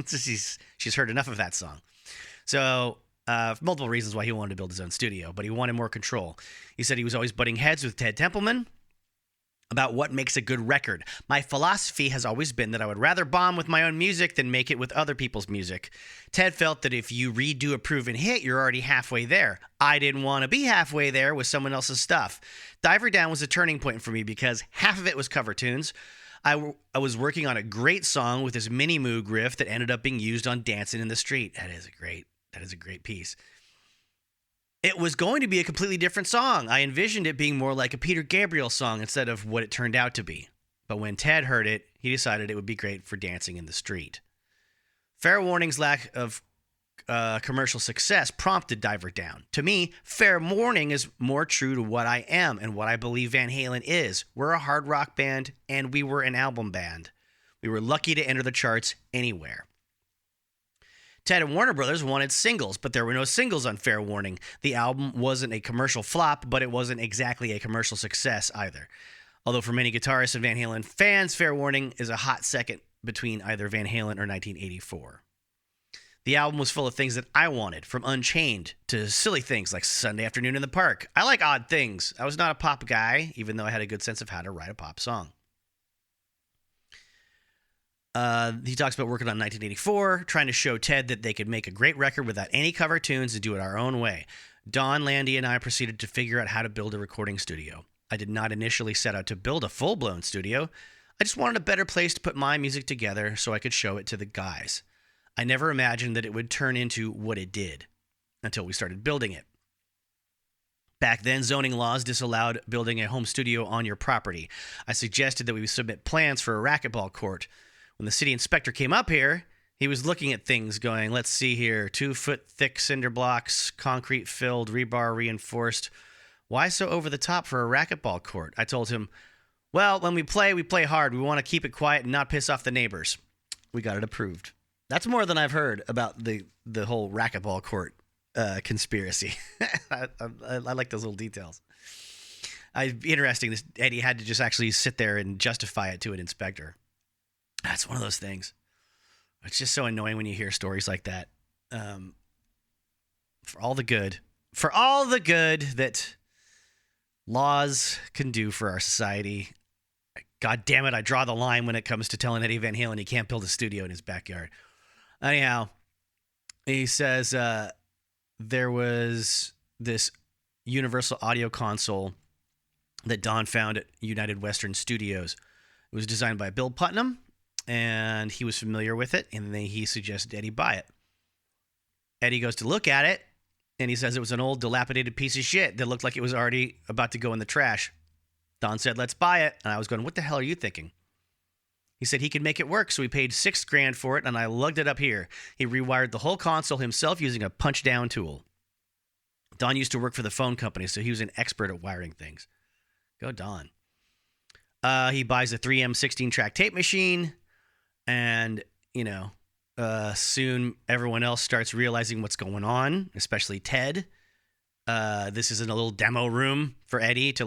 [SPEAKER 1] She's heard enough of that song. So for multiple reasons why he wanted to build his own studio, but he wanted more control. He said he was always butting heads with Ted Templeman about what makes a good record. My philosophy has always been that I would rather bomb with my own music than make it with other people's music. Ted felt that if you redo a proven hit, you're already halfway there. I didn't want to be halfway there with someone else's stuff. Diver Down was a turning point for me because half of it was cover tunes. I was working on a great song with this mini Moog riff that ended up being used on Dancing in the Street. That is a great piece. It was going to be a completely different song. I envisioned it being more like a Peter Gabriel song instead of what it turned out to be. But when Ted heard it, he decided it would be great for Dancing in the Street. Fair Warning's lack of commercial success prompted Diver Down. To me, Fair Warning is more true to what I am and what I believe Van Halen is. We're a hard rock band, and we were an album band. We were lucky to enter the charts anywhere. Ted and Warner Brothers wanted singles, but there were no singles on Fair Warning. The album wasn't a commercial flop, but it wasn't exactly a commercial success either. Although for many guitarists and Van Halen fans, Fair Warning is a hot second between either Van Halen or 1984. The album was full of things that I wanted, from Unchained to silly things like Sunday Afternoon in the Park. I like odd things. I was not a pop guy, even though I had a good sense of how to write a pop song. He talks about working on 1984, trying to show Ted that they could make a great record without any cover tunes and do it our own way. Donn, Landee, and I proceeded to figure out how to build a recording studio. I did not initially set out to build a full-blown studio. I just wanted a better place to put my music together so I could show it to the guys. I never imagined that it would turn into what it did until we started building it. Back then, zoning laws disallowed building a home studio on your property. I suggested that we submit plans for a racquetball court. When the city inspector came up here, he was looking at things going, let's see here, 2-foot thick cinder blocks, concrete filled, rebar reinforced. Why so over the top for a racquetball court? I told him, well, when we play hard. We want to keep it quiet and not piss off the neighbors. We got it approved. That's more than I've heard about the whole racquetball court conspiracy. I like those little details. Interesting. Eddie had to just actually sit there and justify it to an inspector. That's one of those things. It's just so annoying when you hear stories like that. For all the good that laws can do for our society. God damn it, I draw the line when it comes to telling Eddie Van Halen he can't build a studio in his backyard. Anyhow, he says there was this universal audio console that Donn found at United Western Studios. It was designed by Bill Putnam, and he was familiar with it, and then he suggested Eddie buy it. Eddie goes to look at it, and he says it was an old, dilapidated piece of shit that looked like it was already about to go in the trash. Donn said, let's buy it, and I was going, what the hell are you thinking? He said he could make it work, so he paid $6,000 for it, and I lugged it up here. He rewired the whole console himself using a punch-down tool. Donn used to work for the phone company, so he was an expert at wiring things. Go Donn. He buys a 3M 16-track tape machine, and, soon everyone else starts realizing what's going on, especially Ted. This is in a little demo room for Eddie to,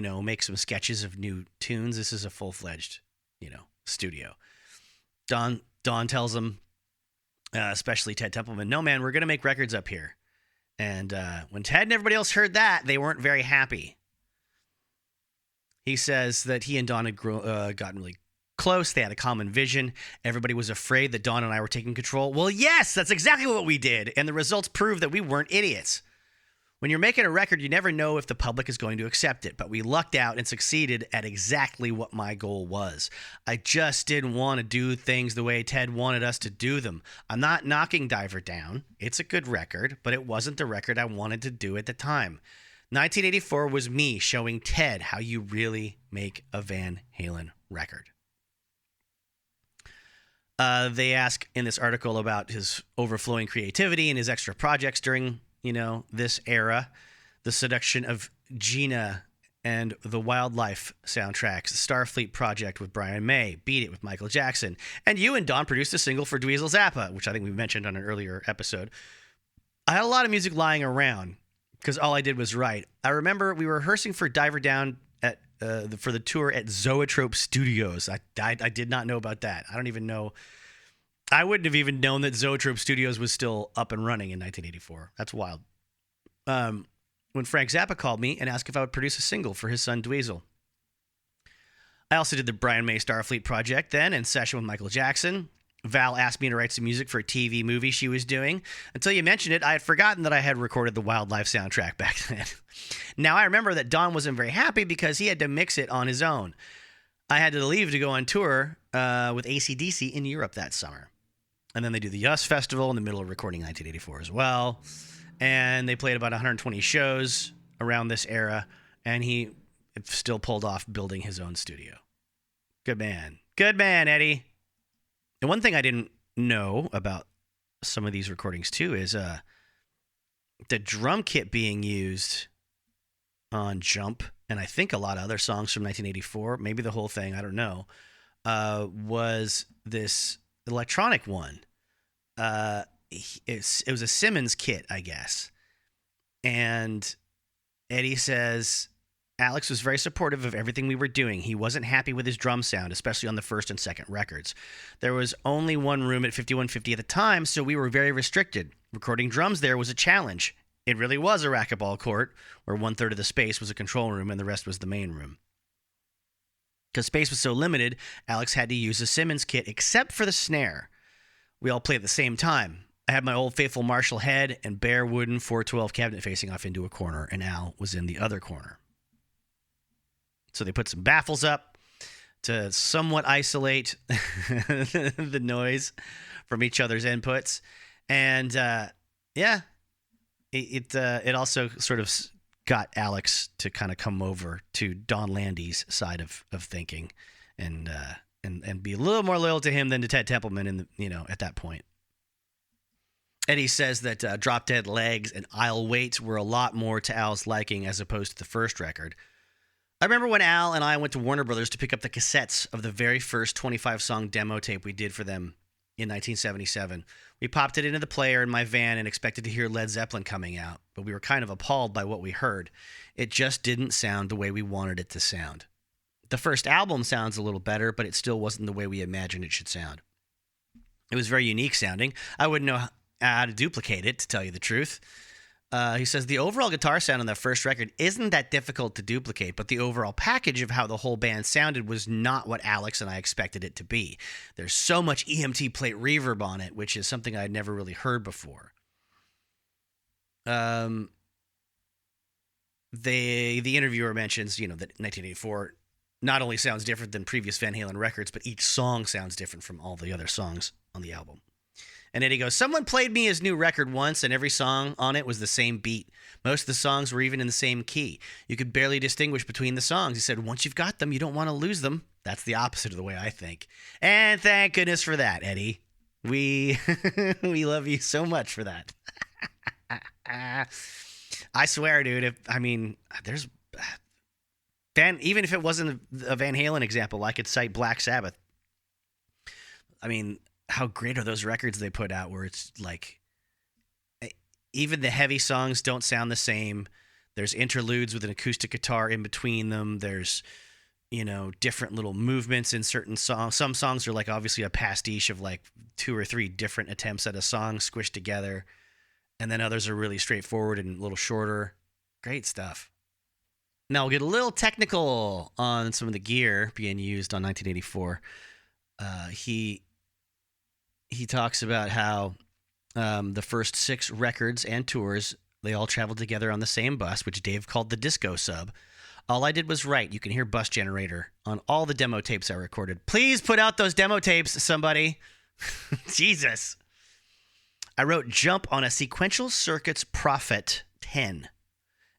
[SPEAKER 1] make some sketches of new tunes. This is a full-fledged, studio. Donn tells him, especially Ted Templeman, no, man, we're going to make records up here. And when Ted and everybody else heard that, they weren't very happy. He says that he and Donn had gotten really close. They had a common vision. Everybody was afraid that Donn and I were taking control. Well, yes, that's exactly what we did. And the results prove that we weren't idiots. When you're making a record, you never know if the public is going to accept it. But we lucked out and succeeded at exactly what my goal was. I just didn't want to do things the way Ted wanted us to do them. I'm not knocking Diver down. It's a good record, but it wasn't the record I wanted to do at the time. 1984 was me showing Ted how you really make a Van Halen record. They ask in this article about his overflowing creativity and his extra projects during, this era. The Seduction of Gina and the Wildlife soundtracks, the Starfleet Project with Brian May, Beat It with Michael Jackson, and you and Donn produced a single for Dweezil Zappa, which I think we mentioned on an earlier episode. I had a lot of music lying around because all I did was write. I remember we were rehearsing for Diver Down for the tour at Zoetrope Studios. I did not know about that. I don't even know. I wouldn't have even known that Zoetrope Studios was still up and running in 1984. That's wild. When Frank Zappa called me and asked if I would produce a single for his son Dweezil. I also did the Brian May Starfleet project then in session with Michael Jackson. Val asked me to write some music for a TV movie she was doing. Until you mentioned it, I had forgotten that I had recorded the Wildlife soundtrack back then. Now, I remember that Donn wasn't very happy because he had to mix it on his own. I had to leave to go on tour with AC/DC in Europe that summer. And then they do the Yus Festival in the middle of recording 1984 as well. And they played about 120 shows around this era. And he still pulled off building his own studio. Good man. Good man, Eddie. And one thing I didn't know about some of these recordings, too, is the drum kit being used on Jump, and I think a lot of other songs from 1984, maybe the whole thing, I don't know, was this electronic one. It was a Simmons kit, I guess. And Eddie says Alex was very supportive of everything we were doing. He wasn't happy with his drum sound, especially on the first and second records. There was only one room at 5150 at the time, so we were very restricted. Recording drums there was a challenge. It really was a racquetball court, where 1/3 of the space was a control room and the rest was the main room. Because space was so limited, Alex had to use a Simmons kit except for the snare. We all played at the same time. I had my old faithful Marshall head and bare wooden 412 cabinet facing off into a corner, and Al was in the other corner. So they put some baffles up to somewhat isolate the noise from each other's inputs. And it also sort of got Alex to kind of come over to Don Landee's side of thinking and be a little more loyal to him than to Ted Templeman at that point. Eddie says that Drop Dead Legs and I'll Wait were a lot more to Al's liking as opposed to the first record. I remember when Al and I went to Warner Brothers to pick up the cassettes of the very first 25-song demo tape we did for them in 1977. We popped it into the player in my van and expected to hear Led Zeppelin coming out, but we were kind of appalled by what we heard. It just didn't sound the way we wanted it to sound. The first album sounds a little better, but it still wasn't the way we imagined it should sound. It was very unique sounding. I wouldn't know how to duplicate it, to tell you the truth. He says the overall guitar sound on that first record isn't that difficult to duplicate, but the overall package of how the whole band sounded was not what Alex and I expected it to be. There's so much EMT plate reverb on it, which is something I'd never really heard before. The interviewer mentions, that 1984 not only sounds different than previous Van Halen records, but each song sounds different from all the other songs on the album. And Eddie goes, someone played me his new record once, and every song on it was the same beat. Most of the songs were even in the same key. You could barely distinguish between the songs. He said, once you've got them, you don't want to lose them. That's the opposite of the way I think. And thank goodness for that, Eddie. We we love you so much for that. I swear, dude, there's... even if it wasn't a Van Halen example, I could cite Black Sabbath. How great are those records they put out where it's like even the heavy songs don't sound the same. There's interludes with an acoustic guitar in between them. There's, different little movements in certain songs. Some songs are like obviously a pastiche of like 2 or 3 different attempts at a song squished together. And then others are really straightforward and a little shorter. Great stuff. Now we'll get a little technical on some of the gear being used on 1984. He talks about how the first 6 records and tours, they all traveled together on the same bus, which Dave called the disco sub. All I did was write. You can hear bus generator on all the demo tapes I recorded. Please put out those demo tapes, somebody. Jesus. I wrote Jump on a Sequential Circuits Prophet 10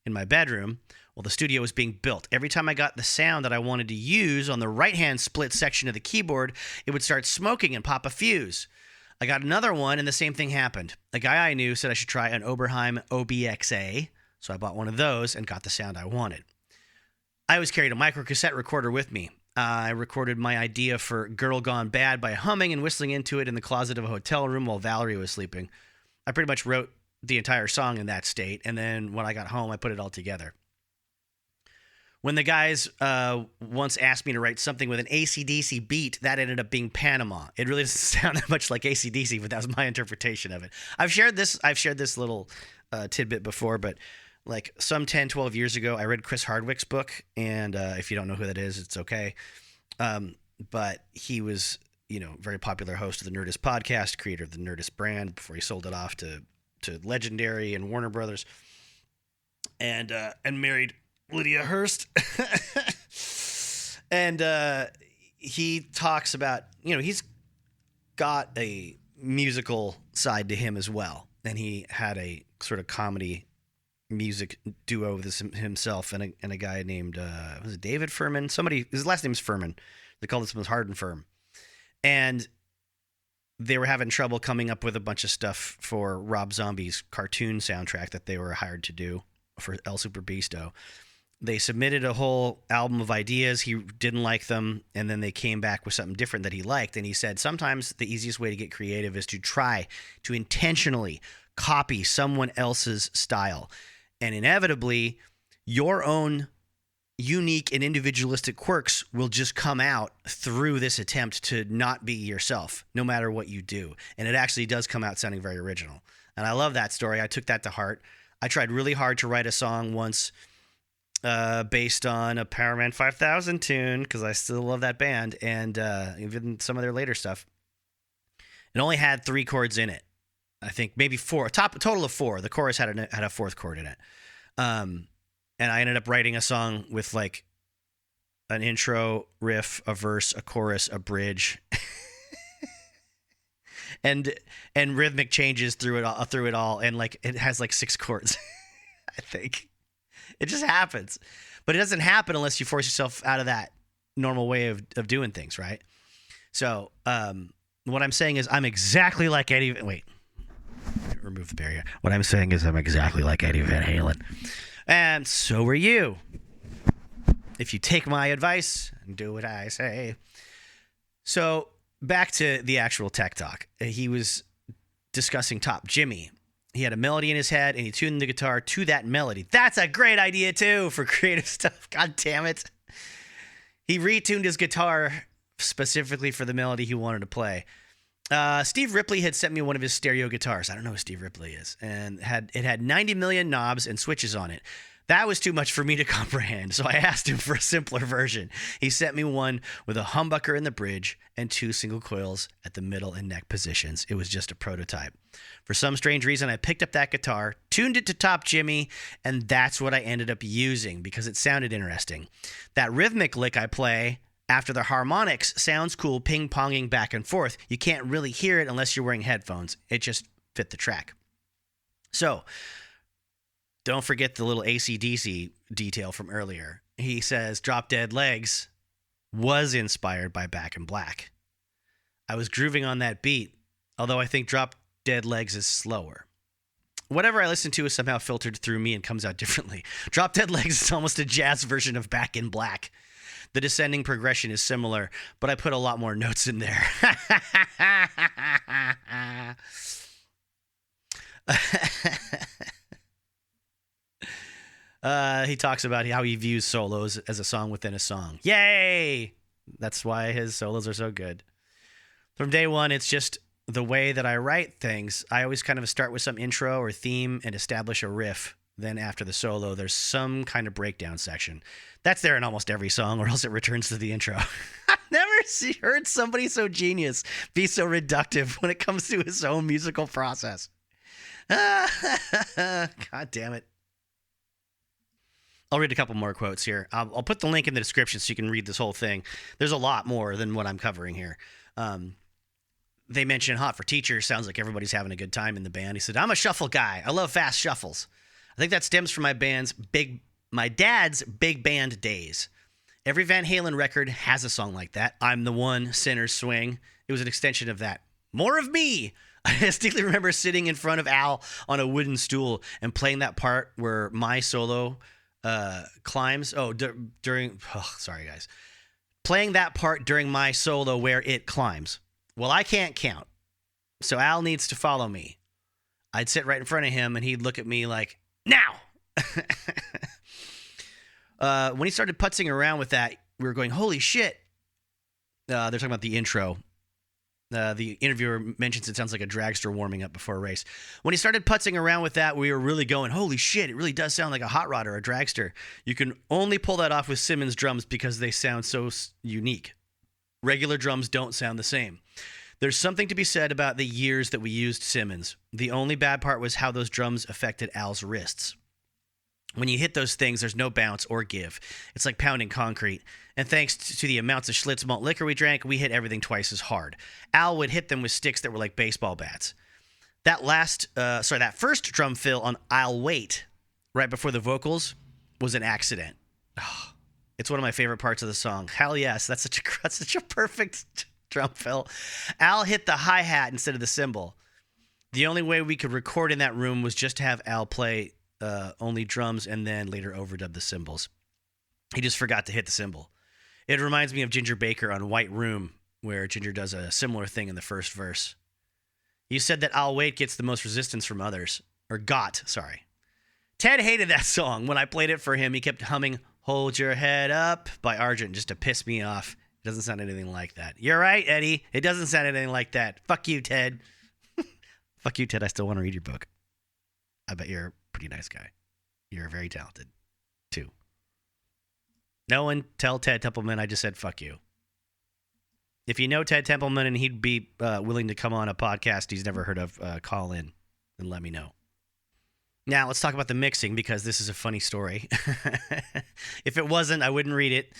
[SPEAKER 1] in my bedroom while the studio was being built. Every time I got the sound that I wanted to use on the right-hand split section of the keyboard, it would start smoking and pop a fuse. I got another one, and the same thing happened. A guy I knew said I should try an Oberheim OBXA, so I bought one of those and got the sound I wanted. I always carried a microcassette recorder with me. I recorded my idea for Girl Gone Bad by humming and whistling into it in the closet of a hotel room while Valerie was sleeping. I pretty much wrote the entire song in that state, and then when I got home, I put it all together. When the guys once asked me to write something with an AC/DC beat, that ended up being Panama. It really doesn't sound that much like AC/DC, but that was my interpretation of it. I've shared this little tidbit before, but like some 10, 12 years ago, I read Chris Hardwick's book, and if you don't know who that is, it's okay. But he was, very popular host of the Nerdist podcast, creator of the Nerdist brand before he sold it off to Legendary and Warner Brothers, and married Lydia Hearst. And he talks about, he's got a musical side to him as well. And he had a sort of comedy music duo with himself and a guy named, was it David Furman? His last name is Furman. They called this one Hard and Firm. And they were having trouble coming up with a bunch of stuff for Rob Zombie's cartoon soundtrack that they were hired to do for El Super Beasto. They submitted a whole album of ideas. He didn't like them, and then they came back with something different that he liked. And he said sometimes the easiest way to get creative is to try to intentionally copy someone else's style. And inevitably, your own unique and individualistic quirks will just come out through this attempt to not be yourself, no matter what you do. And it actually does come out sounding very original. And I love that story. I took that to heart. I tried really hard to write a song once based on a Powerman 5000 tune, because I still love that band, and even some of their later stuff. It only had 3 chords in it. I think maybe 4, a total of 4. The chorus had a 4th chord in it. And I ended up writing a song with like an intro, riff, a verse, a chorus, a bridge, and rhythmic changes through it all. And like it has like 6 chords. I think it just happens, but it doesn't happen unless you force yourself out of that normal way of doing things. Right. So, what I'm saying is I'm exactly like Eddie. Wait, remove the barrier. What I'm saying is I'm exactly like Eddie Van Halen. And so are you. If you take my advice and do what I say. So back to the actual tech talk. He was discussing Top Jimmy. He had a melody in his head, and he tuned the guitar to that melody. That's a great idea, too, for creative stuff. God damn it. He retuned his guitar specifically for the melody he wanted to play. Steve Ripley had sent me one of his stereo guitars. I don't know who Steve Ripley is. And it had 90 million knobs and switches on it. That was too much for me to comprehend, so I asked him for a simpler version. He sent me one with a humbucker in the bridge and 2 single coils at the middle and neck positions. It was just a prototype. For some strange reason, I picked up that guitar, tuned it to Top Jimmy, and that's what I ended up using because it sounded interesting. That rhythmic lick I play after the harmonics sounds cool ping-ponging back and forth. You can't really hear it unless you're wearing headphones. It just fit the track. So, don't forget the little AC/DC detail from earlier. He says Drop Dead Legs was inspired by Back in Black. I was grooving on that beat, although I think Drop Dead Legs is slower. Whatever I listen to is somehow filtered through me and comes out differently. Drop Dead Legs is almost a jazz version of Back in Black. The descending progression is similar, but I put a lot more notes in there. He talks about how he views solos as a song within a song. Yay! That's why his solos are so good. From day one, it's just the way that I write things. I always kind of start with some intro or theme and establish a riff. Then after the solo, there's some kind of breakdown section. That's there in almost every song, or else it returns to the intro. I've never heard somebody so genius be so reductive when it comes to his own musical process. God damn it. I'll read a couple more quotes here. I'll put the link in the description so you can read this whole thing. There's a lot more than what I'm covering here. They mention Hot for Teachers. Sounds like everybody's having a good time in the band. He said, I'm a shuffle guy. I love fast shuffles. I think that stems from my dad's big band days. Every Van Halen record has a song like that. I'm the One, Sinner's Swing. It was an extension of that. More of Me. I distinctly remember sitting in front of Al on a wooden stool and playing that part where my solo climbs. Sorry, guys. Playing that part during my solo where it climbs. Well, I can't count, so Al needs to follow me. I'd sit right in front of him, and he'd look at me like, now! When he started putzing around with that, we were going, holy shit. They're talking about the intro. The interviewer mentions it sounds like a dragster warming up before a race. When he started putzing around with that, we were really going, holy shit, it really does sound like a hot rod or a dragster. You can only pull that off with Simmons drums because they sound so unique. Regular drums don't sound the same. There's something to be said about the years that we used Simmons. The only bad part was how those drums affected Al's wrists. When you hit those things, there's no bounce or give. It's like pounding concrete. And thanks to the amounts of Schlitz malt liquor we drank, we hit everything twice as hard. Al would hit them with sticks that were like baseball bats. That first drum fill on I'll Wait, right before the vocals, was an accident. Oh, it's one of my favorite parts of the song. Hell yes, that's such a perfect drum fill. Al hit the hi-hat instead of the cymbal. The only way we could record in that room was just to have Al play only drums and then later overdub the cymbals. He just forgot to hit the cymbal. It reminds me of Ginger Baker on White Room, where Ginger does a similar thing in the first verse. You said that I'll Wait gets the most resistance from others. Ted hated that song. When I played it for him, he kept humming Hold Your Head Up by Argent just to piss me off. It doesn't sound anything like that. You're right, Eddie. It doesn't sound anything like that. Fuck you, Ted. Fuck you, Ted. I still want to read your book. I bet you're a pretty nice guy. You're very talented, too. No one tell Ted Templeman I just said fuck you. If you know Ted Templeman and he'd be willing to come on a podcast he's never heard of, call in and let me know. Now, let's talk about the mixing because this is a funny story. If it wasn't, I wouldn't read it.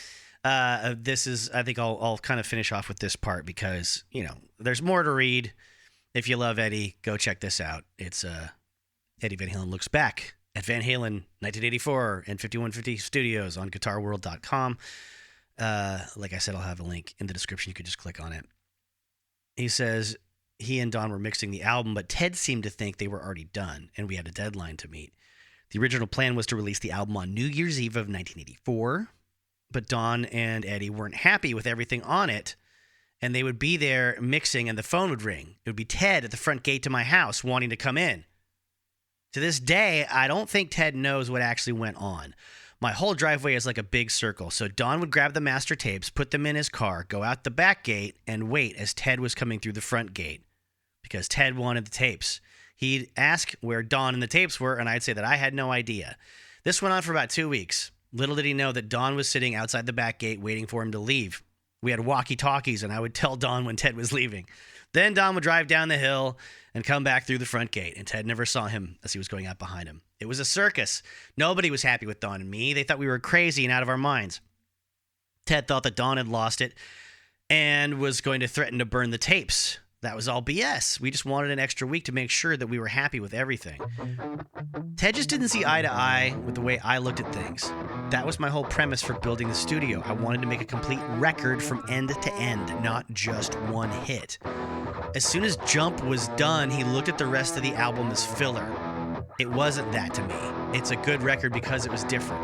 [SPEAKER 1] I think I'll kind of finish off with this part because, there's more to read. If you love Eddie, go check this out. It's Eddie Van Halen Looks Back at Van Halen 1984 and 5150 Studios on guitarworld.com. Like I said, I'll have a link in the description. You could just click on it. He says he and Donn were mixing the album, but Ted seemed to think they were already done, and we had a deadline to meet. The original plan was to release the album on New Year's Eve of 1984, but Donn and Eddie weren't happy with everything on it, and they would be there mixing, and the phone would ring. It would be Ted at the front gate to my house wanting to come in. To this day, I don't think Ted knows what actually went on. My whole driveway is like a big circle, so Donn would grab the master tapes, put them in his car, go out the back gate, and wait as Ted was coming through the front gate, because Ted wanted the tapes. He'd ask where Donn and the tapes were, and I'd say that I had no idea. This went on for about 2 weeks. Little did he know that Donn was sitting outside the back gate waiting for him to leave. We had walkie-talkies, and I would tell Donn when Ted was leaving. Then Donn would drive down the hill and come back through the front gate, and Ted never saw him as he was going out behind him. It was a circus. Nobody was happy with Donn and me. They thought we were crazy and out of our minds. Ted thought that Donn had lost it and was going to threaten to burn the tapes. That was all BS. We just wanted an extra week to make sure that we were happy with everything. Ted just didn't see eye to eye with the way I looked at things. That was my whole premise for building the studio. I wanted to make a complete record from end to end, not just one hit. As soon as Jump was done, he looked at the rest of the album as filler. It wasn't that to me. It's a good record because it was different.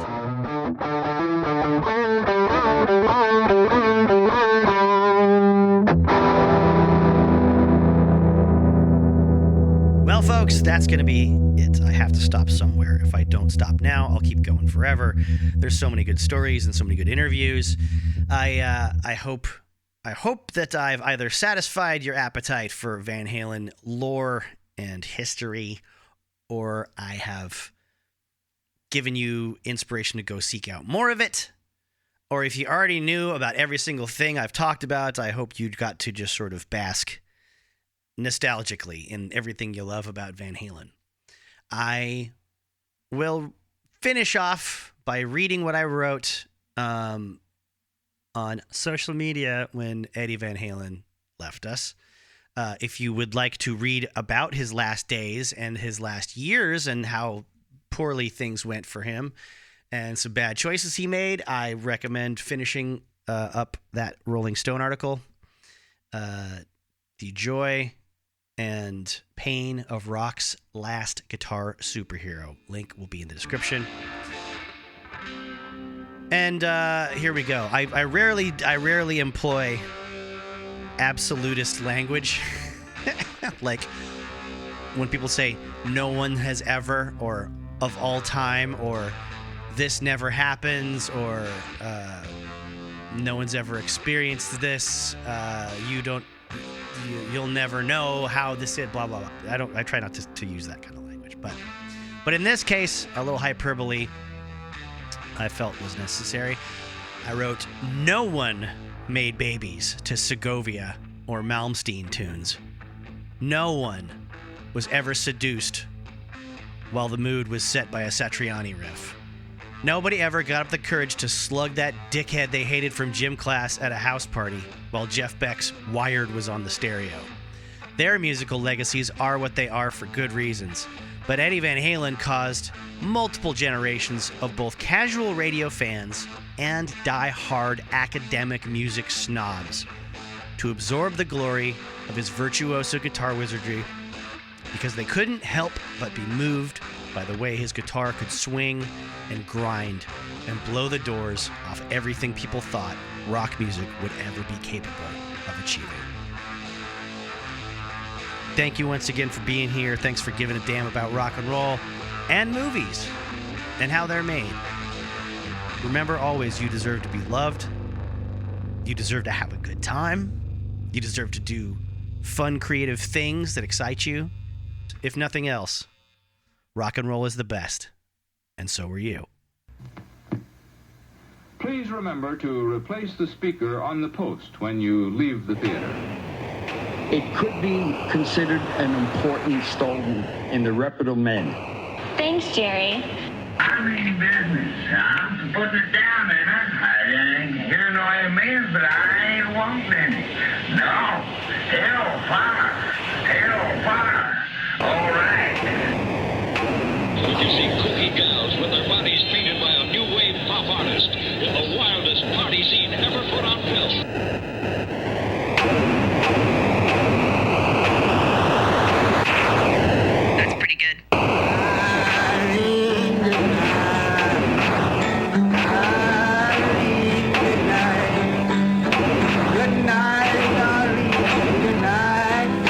[SPEAKER 1] Well, folks, that's going to be it. I have to stop somewhere. if I don't stop now, I'll keep going forever. There's so many good stories and so many good interviews. I hope that I've either satisfied your appetite for Van Halen lore and history, or I have given you inspiration to go seek out more of it. Or if you already knew about every single thing I've talked about, I hope you got to just sort of bask nostalgically in everything you love about Van Halen. I will finish off by reading what I wrote on social media when Eddie Van Halen left us. If you would like to read about his last days and his last years and how poorly things went for him and some bad choices he made, I recommend finishing up that Rolling Stone article, The Joy and Pain of Rock's Last Guitar Superhero. Link will be in the description. And here we go. I rarely employ absolutist language. Like when people say no one has ever, or of all time, or this never happens, or no one's ever experienced this, you'll never know how this is, blah blah blah. I try not to use that kind of language, but in this case, a little hyperbole I felt was necessary. I wrote, no one made babies to Segovia or Malmsteen tunes. No one was ever seduced while the mood was set by a Satriani riff. Nobody ever got up the courage to slug that dickhead they hated from gym class at a house party while Jeff Beck's Wired was on the stereo. Their musical legacies are what they are for good reasons, but Eddie Van Halen caused multiple generations of both casual radio fans and die-hard academic music snobs to absorb the glory of his virtuoso guitar wizardry because they couldn't help but be moved by the way his guitar could swing and grind and blow the doors off everything people thought rock music would ever be capable of achieving. Thank you once again for being here. Thanks for giving a damn about rock and roll and movies and how they're made. Remember always, you deserve to be loved. You deserve to have a good time. You deserve to do fun, creative things that excite you. If nothing else, rock and roll is the best, and so are you.
[SPEAKER 3] Please remember to replace the speaker on the post when you leave the theater.
[SPEAKER 7] It could be considered an important stone in the reputable men.
[SPEAKER 8] Thanks, Jerry.
[SPEAKER 9] I mean business. I'm putting it down, ain't I? I ain't hearing no amens, but I ain't wanting any. No. Hellfire. Hellfire. All right.
[SPEAKER 10] You see kooky gals with their bodies painted by a new wave pop artist in the wildest party scene ever put on film.
[SPEAKER 8] That's pretty good.
[SPEAKER 11] Good night, darling. Good night.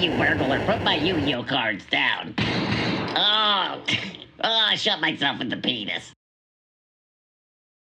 [SPEAKER 11] you burglar. Put my Yu-Gi-Oh cards down. Oh, I shot myself in the penis.